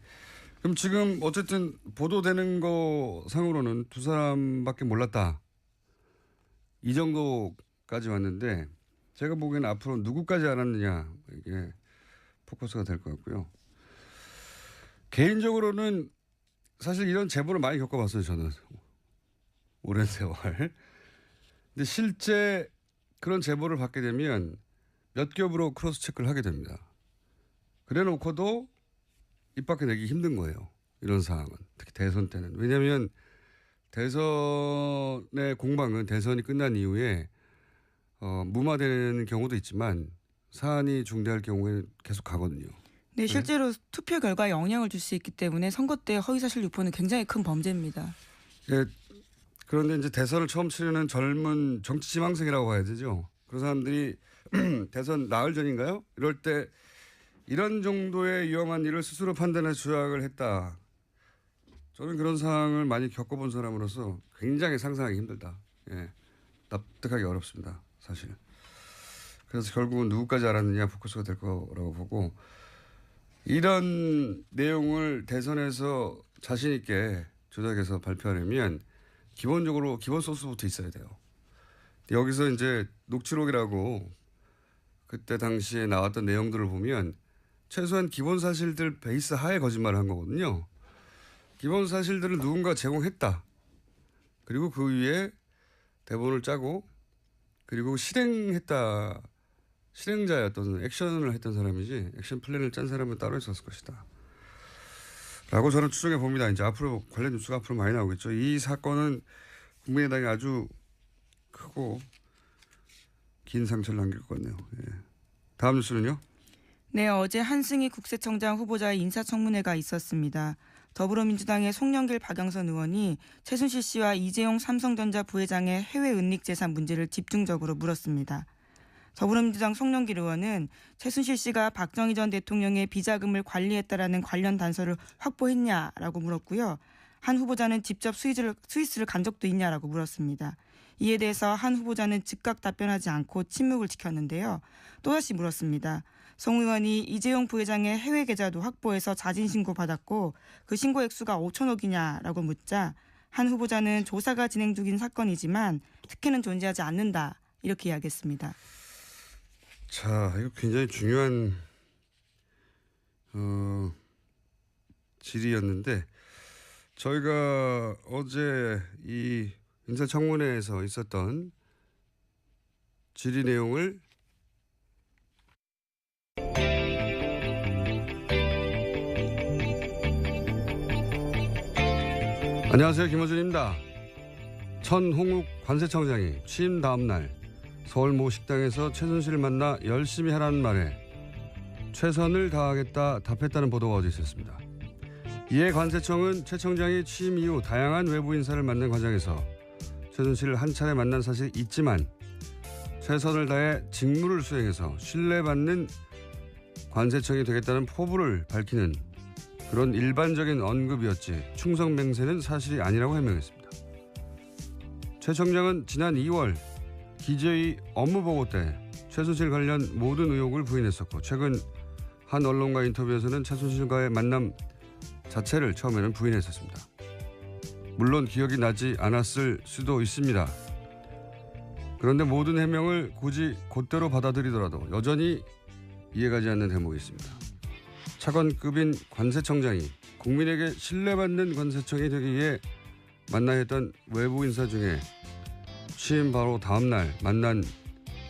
그럼 지금 어쨌든 보도되는 거 상으로는 두 사람밖에 몰랐다. 이 정도까지 왔는데 제가 보기에는 앞으로 누구까지 알았느냐 이게 포커스가 될 것 같고요. 개인적으로는 사실 이런 제보를 많이 겪어봤어요. 저는 오랜 세월. 근데 실제 그런 제보를 받게 되면 몇 겹으로 크로스 체크를 하게 됩니다. 그래 놓고도 입 밖에 내기 힘든 거예요. 이런 상황은. 특히 대선 때는. 왜냐하면 대선의 공방은 대선이 끝난 이후에 무마되는 경우도 있지만 사안이 중대할 경우에 계속 가거든요. 네, 실제로 투표 결과에 영향을 줄 수 있기 때문에 선거 때 허위사실 유포는 굉장히 큰 범죄입니다. 예, 그런데 이제 대선을 처음 치르는 젊은 정치 지망생이라고 봐야 되죠. 그런 사람들이 대선 나흘 전인가요? 이럴 때 이런 정도의 위험한 일을 스스로 판단해 조작을 했다. 저는 그런 상황을 많이 겪어본 사람으로서 굉장히 상상하기 힘들다. 예, 납득하기 어렵습니다. 사실. 그래서 결국은 누구까지 알았느냐 포커스가 될 거라고 보고, 이런 내용을 대선에서 자신 있게 조작해서 발표하려면 기본적으로 기본 소스부터 있어야 돼요. 여기서 이제 녹취록이라고 그때 당시에 나왔던 내용들을 보면 최소한 기본 사실들 베이스 하에 거짓말을 한 거거든요. 기본 사실들을 누군가 제공했다. 그리고 그 위에 대본을 짜고 그리고 실행자였던 액션을 했던 사람이지 액션 플랜을 짠 사람은 따로 있었을 것이다. 라고 저는 추정해 봅니다. 이제 앞으로 관련 뉴스가 앞으로 많이 나오겠죠. 이 사건은 국민의당에 아주 크고 긴 상처를 남길 것 같네요. 예. 다음 뉴스는요? 네, 어제 한승희 국세청장 후보자의 인사청문회가 있었습니다. 더불어민주당의 송영길 박영선 의원이 최순실 씨와 이재용 삼성전자 부회장의 해외 은닉 재산 문제를 집중적으로 물었습니다. 더불어민주당 송영길 의원은 최순실 씨가 박정희 전 대통령의 비자금을 관리했다라는 관련 단서를 확보했냐라고 물었고요. 한 후보자는 직접 스위스를 간 적도 있냐라고 물었습니다. 이에 대해서 한 후보자는 즉각 답변하지 않고 침묵을 지켰는데요. 또다시 물었습니다. 송 의원이 이재용 부회장의 해외 계좌도 확보해서 자진 신고받았고 그 신고 액수가 5천억이냐라고 묻자 한 후보자는 조사가 진행 중인 사건이지만 특혜는 존재하지 않는다 이렇게 이야기했습니다. 자, 이거 굉장히 중요한 질의였는데 저희가 어제 이 인사청문회에서 있었던 질의 내용을 안녕하세요. 김어준입니다. 천홍욱 관세청장이 취임 다음 날 서울 모 식당에서 최순실을 만나 열심히 하라는 말에 최선을 다하겠다 답했다는 보도가 어제 있었습니다. 이에 관세청은 최 청장이 취임 이후 다양한 외부 인사를 만난 과정에서 최순실을 한 차례 만난 사실이 있지만 최선을 다해 직무를 수행해서 신뢰받는 관세청이 되겠다는 포부를 밝히는 그런 일반적인 언급이었지 충성맹세는 사실이 아니라고 해명했습니다. 최 청장은 지난 2월 기재위 업무보고 때 최순실 관련 모든 의혹을 부인했었고 최근 한 언론과 인터뷰에서는 최순실과의 만남 자체를 처음에는 부인했었습니다. 물론 기억이 나지 않았을 수도 있습니다. 그런데 모든 해명을 굳이 곧대로 받아들이더라도 여전히 이해가지 않는 대목이 있습니다. 차관급인 관세청장이 국민에게 신뢰받는 관세청이 되기 위해 만나야 했던 외부 인사 중에 취임 바로 다음 날 만난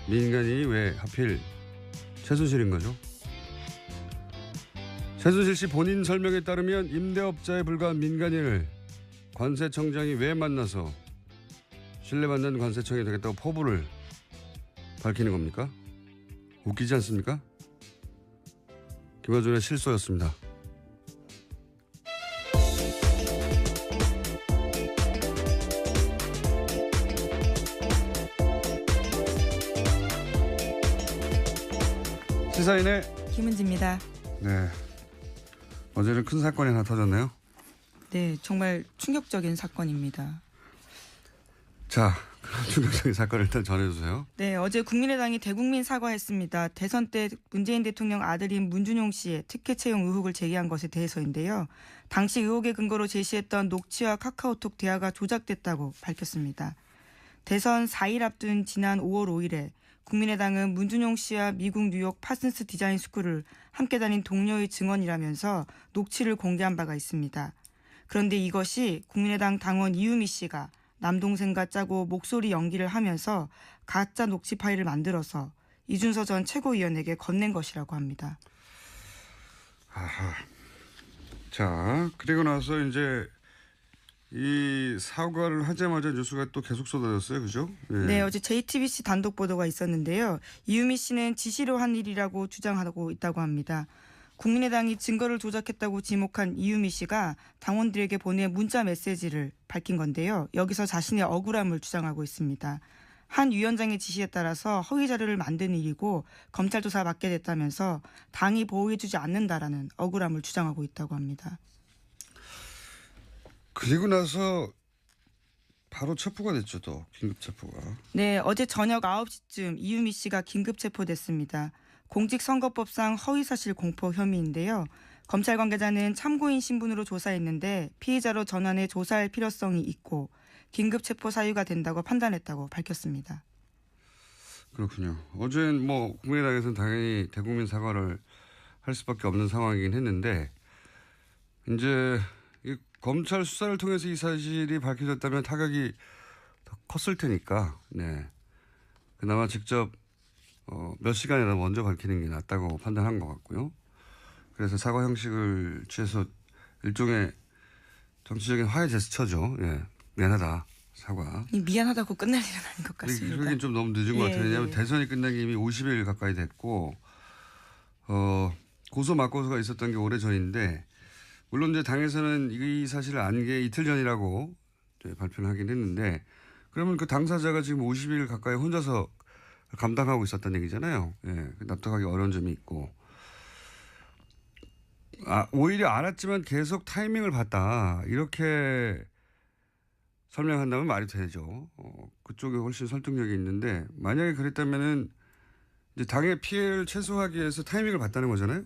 민간인이 왜 하필 최순실인 거죠? 최순실 씨 본인 설명에 따르면 임대업자에 불과한 민간인을 관세청장이 왜 만나서 신뢰받는 관세청이 되겠다고 포부를 밝히는 겁니까? 웃기지 않습니까? 김어준의 실소였습니다. 시사인의 김은지입니다. 네. 어제는 큰 사건이 하나 터졌네요. 네, 정말 충격적인 사건입니다. 자, 그런 충격적인 사건을 일단 전해주세요. 네, 어제 국민의당이 대국민 사과했습니다. 대선 때 문재인 대통령 아들인 문준용 씨의 특혜 채용 의혹을 제기한 것에 대해서인데요. 당시 의혹의 근거로 제시했던 녹취와 카카오톡 대화가 조작됐다고 밝혔습니다. 대선 4일 앞둔 지난 5월 5일에 국민의당은 문준용 씨와 미국 뉴욕 파슨스 디자인 스쿨을 함께 다닌 동료의 증언이라면서 녹취를 공개한 바가 있습니다. 그런데 이것이 국민의당 당원 이유미 씨가 남동생과 짜고 목소리 연기를 하면서 가짜 녹취 파일을 만들어서 이준서 전 최고위원에게 건넨 것이라고 합니다. 아하. 자, 그리고 나서 이제 이 사과를 하자마자 뉴스가 또 계속 쏟아졌어요. 그죠? 네, 어제 JTBC 단독 보도가 있었는데요. 이유미 씨는 지시로 한 일이라고 주장하고 있다고 합니다. 국민의당이 증거를 조작했다고 지목한 이유미 씨가 당원들에게 보낸 문자 메시지를 밝힌 건데요. 여기서 자신의 억울함을 주장하고 있습니다. 한 위원장의 지시에 따라서 허위 자료를 만든 일이고 검찰 조사 받게 됐다면서 당이 보호해주지 않는다라는 억울함을 주장하고 있다고 합니다. 그리고 나서 바로 체포가 됐죠. 또 긴급 체포가. 네, 어제 저녁 9시쯤 이유미 씨가 긴급 체포됐습니다. 공직선거법상 허위사실 공포 혐의인데요. 검찰 관계자는 참고인 신분으로 조사했는데 피의자로 전환해 조사할 필요성이 있고 긴급 체포 사유가 된다고 판단했다고 밝혔습니다. 그렇군요. 어제는 뭐 국민의당에서는 당연히 대국민 사과를 할 수밖에 없는 상황이긴 했는데 이제 이 검찰 수사를 통해서 이 사실이 밝혀졌다면 타격이 더 컸을 테니까 네. 그나마 직접 몇 시간이나 먼저 밝히는 게 낫다고 판단한 것 같고요. 그래서 사과 형식을 취해서 일종의 정치적인 화해 제스처죠. 예. 미안하다. 사과. 미안하다고 끝날 일은 아닌 것 같습니다. 그러긴 좀 너무 늦은 것 같아요. 왜냐하면 대선이 끝난 게 이미 50일 가까이 됐고 고소 맞고소가 있었던 게 오래전인데 물론 이제 당에서는 이 사실을 안 게 이틀 전이라고 발표를 하긴 했는데 그러면 그 당사자가 지금 50일 가까이 혼자서 감당하고 있었다는 얘기잖아요. 예, 납득하기 어려운 점이 있고. 오히려 알았지만 계속 타이밍을 봤다. 이렇게 설명한다면 말이 되죠. 그쪽에 훨씬 설득력이 있는데 만약에 그랬다면은 이제 당의 피해를 최소화하기 위해서 타이밍을 봤다는 거잖아요.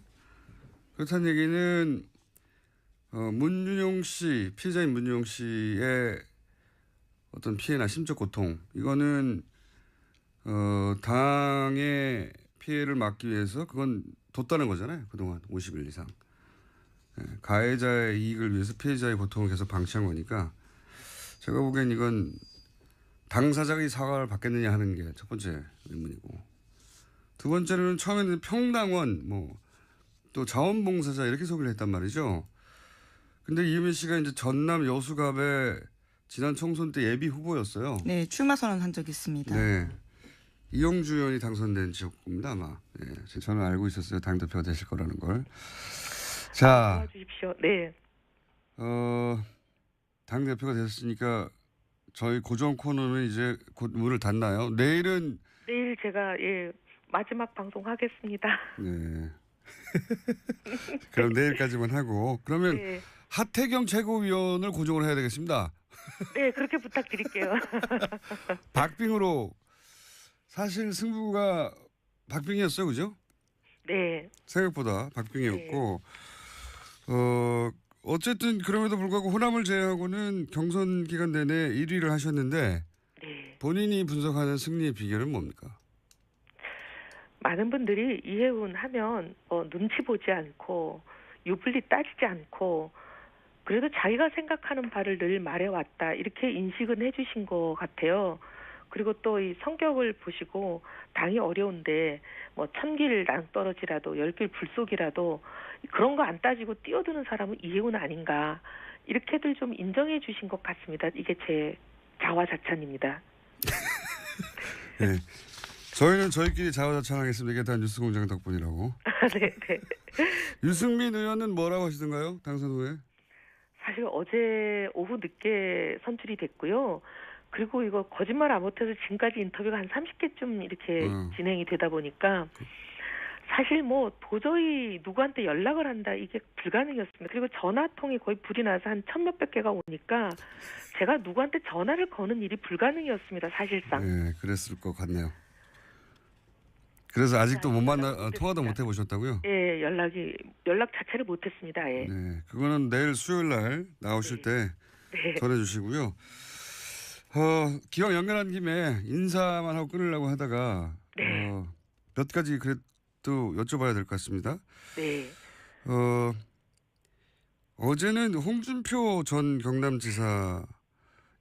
그렇다는 얘기는 문준용 씨, 피해자인 문준용 씨의 어떤 피해나 심적 고통 이거는 당의 피해를 막기 위해서 그건 뒀다는 거잖아요. 그동안 50일 이상. 예, 가해자의 이익을 위해서 피해자의 고통을 계속 방치한 거니까 제가 보기엔 이건 당사자가 이 사과를 받겠느냐 하는 게 첫 번째 의문이고 두 번째는 처음에는 평당원 또 자원봉사자 이렇게 소개를 했단 말이죠. 근데 이유미 씨가 이제 전남 여수갑에 지난 총선 때 예비 후보였어요. 네, 출마 선언한 적이 있습니다. 네. 이용주 의원이 당선된 지역구입니다, 아마. 네, 저는 알고 있었어요. 당대표가 되실 거라는 걸. 자. 도와주십시오. 네. 당대표가 됐으니까 저희 고정 코너는 이제 곧 문을 닫나요? 내일 제가 마지막 방송 하겠습니다. 네. 그럼 내일까지만 하고 그러면 네. 하태경 최고위원을 고정을 해야 되겠습니다. 네, 그렇게 부탁드릴게요. 박빙으로 사실 승부가 박빙이었어요, 그죠? 네. 생각보다 박빙이었고 어쨌든 그럼에도 불구하고 호남을 제외하고는 경선 기간 내내 1위를 하셨는데 네. 본인이 분석하는 승리의 비결은 뭡니까? 많은 분들이 이해운 하면 눈치 보지 않고 유불리 따지지 않고 그래도 자기가 생각하는 바를 늘 말해왔다 이렇게 인식은 해주신 것 같아요. 그리고 또 이 성격을 보시고 당이 어려운데 1000길 낭떠러지라도 10길 불속이라도 그런 거 안 따지고 뛰어드는 사람은 이해운 아닌가 이렇게들 좀 인정해 주신 것 같습니다. 이게 제 자화자찬입니다. 네. 저희는 저희끼리 자화자찬하겠습니다. 이게 다 뉴스공장 덕분이라고. 네, 네. 유승민 의원은 뭐라고 하시던가요? 당선 후에? 사실 어제 오후 늦게 선출이 됐고요. 그리고 이거 거짓말 안 못해서 지금까지 인터뷰가 한 30개쯤 이렇게 진행이 되다 보니까 사실 뭐 도저히 누구한테 연락을 한다 이게 불가능이었습니다. 그리고 전화통이 거의 불이 나서 한 1000몇백 개가 오니까 제가 누구한테 전화를 거는 일이 불가능이었습니다. 사실상. 네, 그랬을 것 같네요. 그래서 아직도 못 만나 통화도 못 해보셨다고요? 예, 연락 자체를 못했습니다. 예. 네, 그거는 내일 수요일 날 나오실 때 네. 전해주시고요. 기왕 연결한 김에 인사만 하고 끊으려고 하다가 네. 몇 가지 그래도 여쭤봐야 될 것 같습니다. 네. 어제는 홍준표 전 경남지사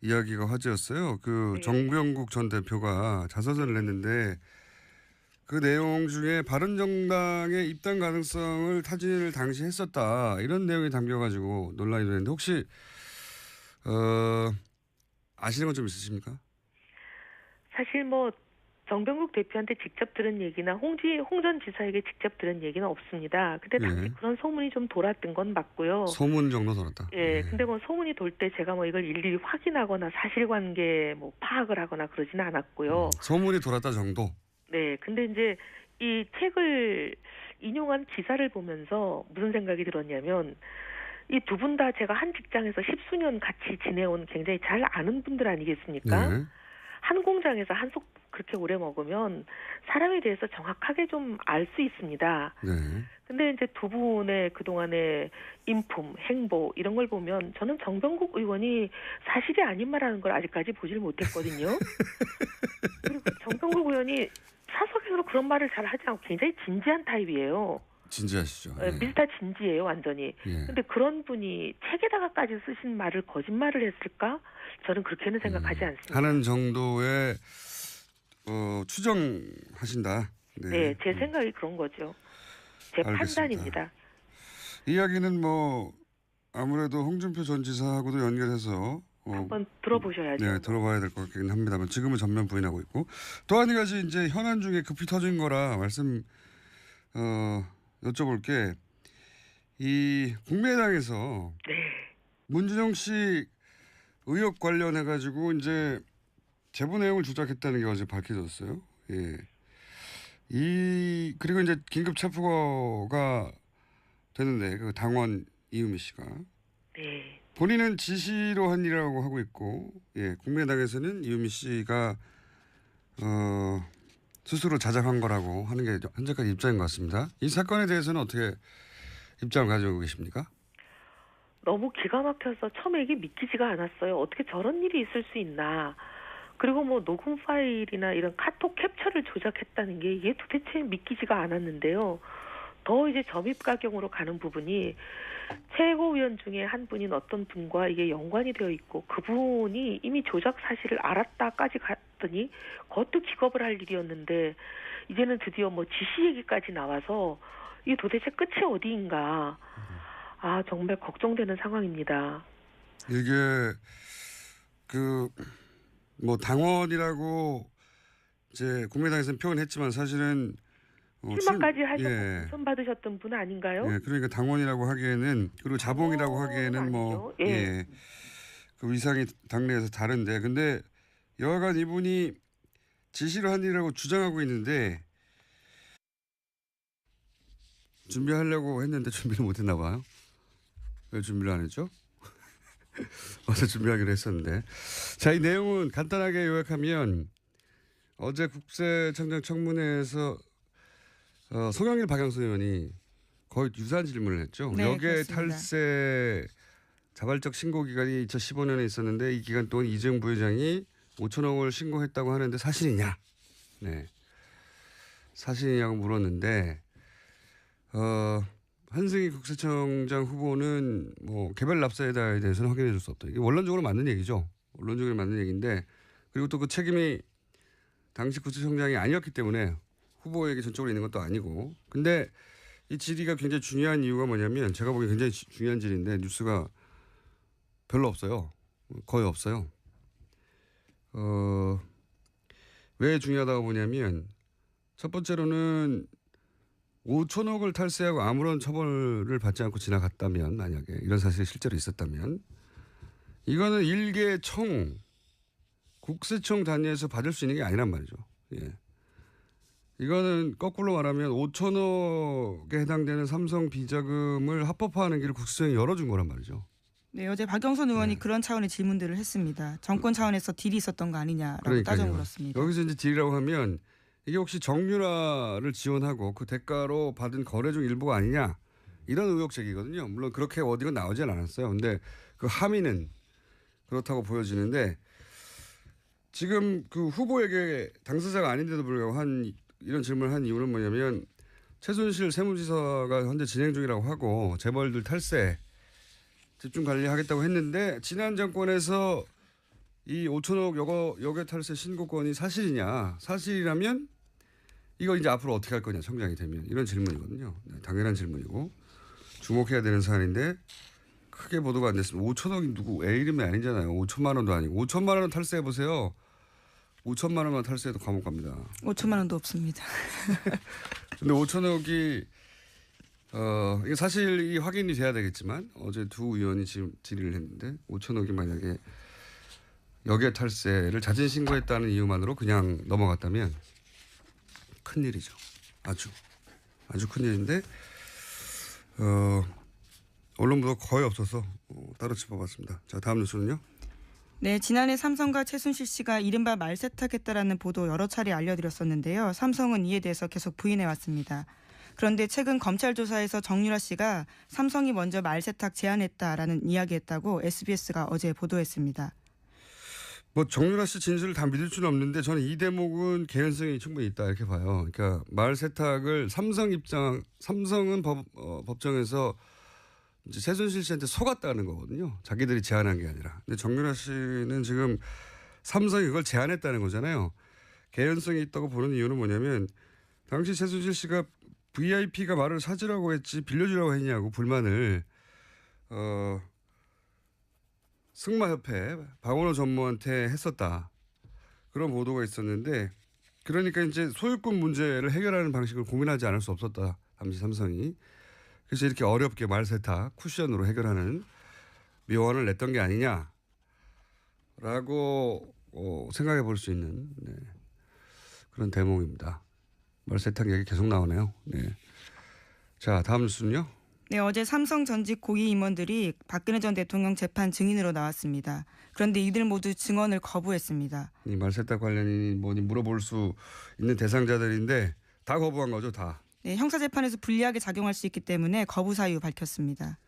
이야기가 화제였어요. 그 네. 정병국 전 대표가 자서전을 냈는데 그 내용 중에 바른정당의 입당 가능성을 타진을 당시 했었다. 이런 내용이 담겨가지고 논란이 되는데 혹시 아시는 건 좀 있으십니까? 사실 뭐 정병국 대표한테 직접 들은 얘기나 홍 전 지사에게 직접 들은 얘기는 없습니다. 근데 당시 네. 그런 소문이 좀 돌았던 건 맞고요. 소문 정도 돌았다. 예, 근데 뭐 소문이 돌 때 제가 뭐 이걸 일일이 확인하거나 사실관계 뭐 파악을 하거나 그러지는 않았고요. 소문이 돌았다 정도. 네, 근데 이제 이 책을 인용한 기사를 보면서 무슨 생각이 들었냐면 이 두 분 다 제가 한 직장에서 10수년 같이 지내온 굉장히 잘 아는 분들 아니겠습니까? 네. 한 공장에서 한솥 그렇게 오래 먹으면 사람에 대해서 정확하게 좀 알 수 있습니다. 네. 근데 이제 두 분의 그동안의 인품, 행보 이런 걸 보면 저는 정병국 의원이 사실이 아닌 말하는 걸 아직까지 보질 못했거든요. 그리고 정병국 의원이 사석에서 그런 말을 잘 하지 않고 굉장히 진지한 타입이에요. 진지하시죠. 네. 미스터 진지해요, 완전히. 예. 근데 그런 분이 책에다가까지 쓰신 말을 거짓말을 했을까? 저는 그렇게는 생각하지 않습니다. 하는 정도의 추정하신다. 네, 제 생각이 그런 거죠. 제 알겠습니다. 판단입니다. 이야기는 뭐 아무래도 홍준표 전 지사하고도 연결해서 한번 들어보셔야죠. 네, 들어봐야 될 것 같긴 합니다만 지금은 전면 부인하고 있고 또 한 가지 이제 현안 중에 급히 터진 거라 말씀 여쭤볼게. 이 국민의당에서 네. 문준용 씨 의혹 관련해 가지고 이제 제보 내용을 조작했다는 게 어제 밝혀졌어요. 예. 그리고 이제 긴급 체포가 되는데 그 당원 이유미 씨가 네. 본인은 지시로 한 일이라고 하고 있고, 예, 국민의당에서는 이유미 씨가 스스로 자작한 거라고 하는 게 현재까지 입장인 것 같습니다. 이 사건에 대해서는 어떻게 입장을 가지고 계십니까? 너무 기가 막혀서 처음에 이게 믿기지가 않았어요. 어떻게 저런 일이 있을 수 있나. 그리고 뭐 녹음 파일이나 이런 카톡 캡처를 조작했다는 게 이게 도대체 믿기지가 않았는데요. 더 이제 점입가경으로 가는 부분이 최고위원 중에 한 분인 어떤 분과 이게 연관이 되어 있고 그분이 이미 조작 사실을 알았다까지 갔더니 그것도 기겁을 할 일이었는데 이제는 드디어 뭐 지시 얘기까지 나와서 이게 도대체 끝이 어디인가. 아, 정말 걱정되는 상황입니다. 이게 뭐 당원이라고 이제 국민의당에서는 표현했지만 사실은 실마까지 하셔서 예. 공천 받으셨던 분 아닌가요? 예, 그러니까 당원이라고 하기에는 그리고 자봉이라고 하기에는 아니죠. 예. 예, 그 위상이 당내에서 다른데 근데 여하간 이분이 지시를 한 일이라고 주장하고 있는데 준비하려고 했는데 준비를 못했나 봐요. 왜 준비를 안 했죠? 어제 준비하기로 했었는데. 자, 이 내용은 간단하게 요약하면 어제 국세청장 청문회에서 송영길 박영선 의원이 거의 유사한 질문을 했죠. 네, 여기에 그렇습니다. 탈세 자발적 신고 기간이 2015년에 있었는데 이 기간 동안 이재용 부회장이 5천억을 신고했다고 하는데 사실이냐? 네. 사실이냐고 물었는데 한승희 국세청장 후보는 뭐 개별 납세에 대해서는 확인해 줄 수 없다. 이게 원론적으로 맞는 얘기죠. 원론적으로 맞는 얘기인데 그리고 또 그 책임이 당시 국세청장이 아니었기 때문에 후보에게 전적으로 있는 것도 아니고. 근데 이 질의가 굉장히 중요한 이유가 뭐냐면 제가 보기엔 굉장히 중요한 질의인데 뉴스가 별로 없어요. 거의 없어요. 왜 중요하다고 보냐면 첫 번째로는 5천억을 탈세하고 아무런 처벌을 받지 않고 지나갔다면, 만약에 이런 사실이 실제로 있었다면, 이거는 일개 청, 국세청 단위에서 받을 수 있는 게 아니란 말이죠. 예. 이거는 거꾸로 말하면 5천억에 해당되는 삼성 비자금을 합법화하는 길을 국세청이 열어준 거란 말이죠. 네, 어제 박영선 의원이 그런 차원의 질문들을 했습니다. 정권 차원에서 딜이 있었던 거 아니냐라고 그러니까요. 따져 물었습니다. 여기서 이제 딜이라고 하면 이게 혹시 정유라를 지원하고 그 대가로 받은 거래 중 일부가 아니냐, 이런 의혹 제기거든요. 물론 그렇게 어디가 나오진 않았어요. 근데 그 함의는 그렇다고 보여지는데, 지금 그 후보에게 당사자가 아닌데도 불구하고 이런 질문을 한 이유는 뭐냐면, 최순실 세무지사가 현재 진행 중이라고 하고 재벌들 탈세 집중 관리하겠다고 했는데, 지난 정권에서 이 5천억 여객 탈세 신고권이 사실이냐, 사실이라면 이거 이제 앞으로 어떻게 할 거냐, 청장이 되면, 이런 질문이거든요. 네, 당연한 질문이고 주목해야 되는 사안인데 크게 보도가 안 됐습니다. 5천억이 누구 애 이름이 아니잖아요. 5천만 원도 아니고. 5천만 원 탈세해 보세요. 5천만 원만 탈세해도 감옥 갑니다. 5천만 원도 없습니다. 근데 5천억이 이게 사실이 확인이 돼야 되겠지만, 어제 두 의원이 지금 질의를 했는데 5천억이 만약에 여객 탈세를 자진 신고했다는 이유만으로 그냥 넘어갔다면 큰일이죠. 아주 큰일인데 언론 보도 거의 없어서 따로 짚어봤습니다. 자, 다음 뉴스는요. 네, 지난해 삼성과 최순실 씨가 이른바 말세탁했다라는 보도 여러 차례 알려드렸었는데요. 삼성은 이에 대해서 계속 부인해왔습니다. 그런데 최근 검찰 조사에서 정유라 씨가 삼성이 먼저 말세탁 제안했다라는 이야기했다고 SBS가 어제 보도했습니다. 뭐 정유라 씨 진술을 다 믿을 수는 없는데, 저는 이 대목은 개연성이 충분히 있다 이렇게 봐요. 그러니까 말세탁을 삼성은 법정에서 이제 최순실 씨한테 속았다는 거거든요. 자기들이 제안한 게 아니라. 근데 정유라 씨는 지금 삼성이 그걸 제안했다는 거잖아요. 개연성이 있다고 보는 이유는 뭐냐면, 당시 최순실 씨가 VIP가 말을 사주라고 했지 빌려주라고 했냐고 불만을 승마협회 박원호 전무한테 했었다, 그런 보도가 있었는데, 그러니까 이제 소유권 문제를 해결하는 방식을 고민하지 않을 수 없었다, 당시 삼성이. 그래서 이렇게 어렵게 말세탁 쿠션으로 해결하는 묘안을 냈던 게 아니냐라고 생각해 볼 수 있는 그런 대목입니다. 말세탁 얘기 계속 나오네요. 네. 자, 다음 뉴스는요. 네, 어제 삼성 전직 고위 임원들이 박근혜 전 대통령 재판 증인으로 나왔습니다. 그런데 이들 모두 증언을 거부했습니다. 이 말세탁 관련이 뭐니 물어볼 수 있는 대상자들인데 다 거부한 거죠, 다. 네, 형사재판에서 불리하게 작용할 수 있기 때문에 거부 사유 밝혔습니다.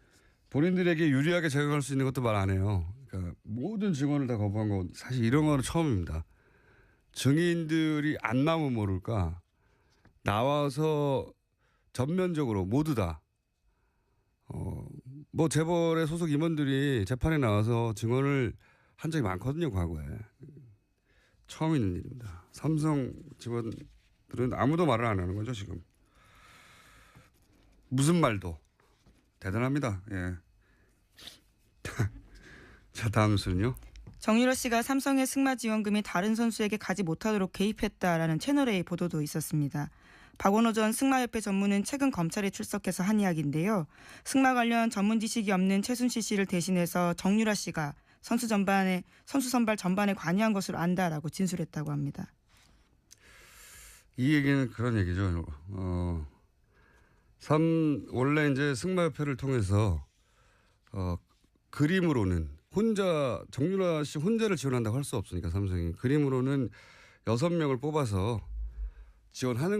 본인들에게 유리하게 작용할 수 있는 것도 말 안 해요. 그러니까 모든 증언을 다 거부한 거, 사실 이런 거는 처음입니다. 증인들이 안 나오면 모를까, 나와서 전면적으로 모두 다 뭐 재벌의 소속 임원들이 재판에 나와서 증언을 한 적이 많거든요, 과거에. 처음 있는 일입니다. 삼성 직원들은 아무도 말을 안 하는 거죠, 지금. 무슨 말도. 대단합니다. 예. 자, 다음 뉴스는요. 정유라 씨가 삼성의 승마 지원금이 다른 선수에게 가지 못하도록 개입했다라는 채널A 보도도 있었습니다. 박원호 전 승마협회 전무는 최근 검찰에 출석해서 한 이야기인데요. 승마 관련 전문 지식이 없는 최순실 씨를 대신해서 정유라 씨가 선수 선발 전반에 관여한 것으로 안다라고 진술했다고 합니다. 이 얘기는 그런 얘기죠. 원래 이제 승마협회를 통해서 그림으로는 정유라 씨 혼자를 지원한다고 할 수 없으니까 삼성이 그림으로는 6명을 뽑아서 지원하는 거.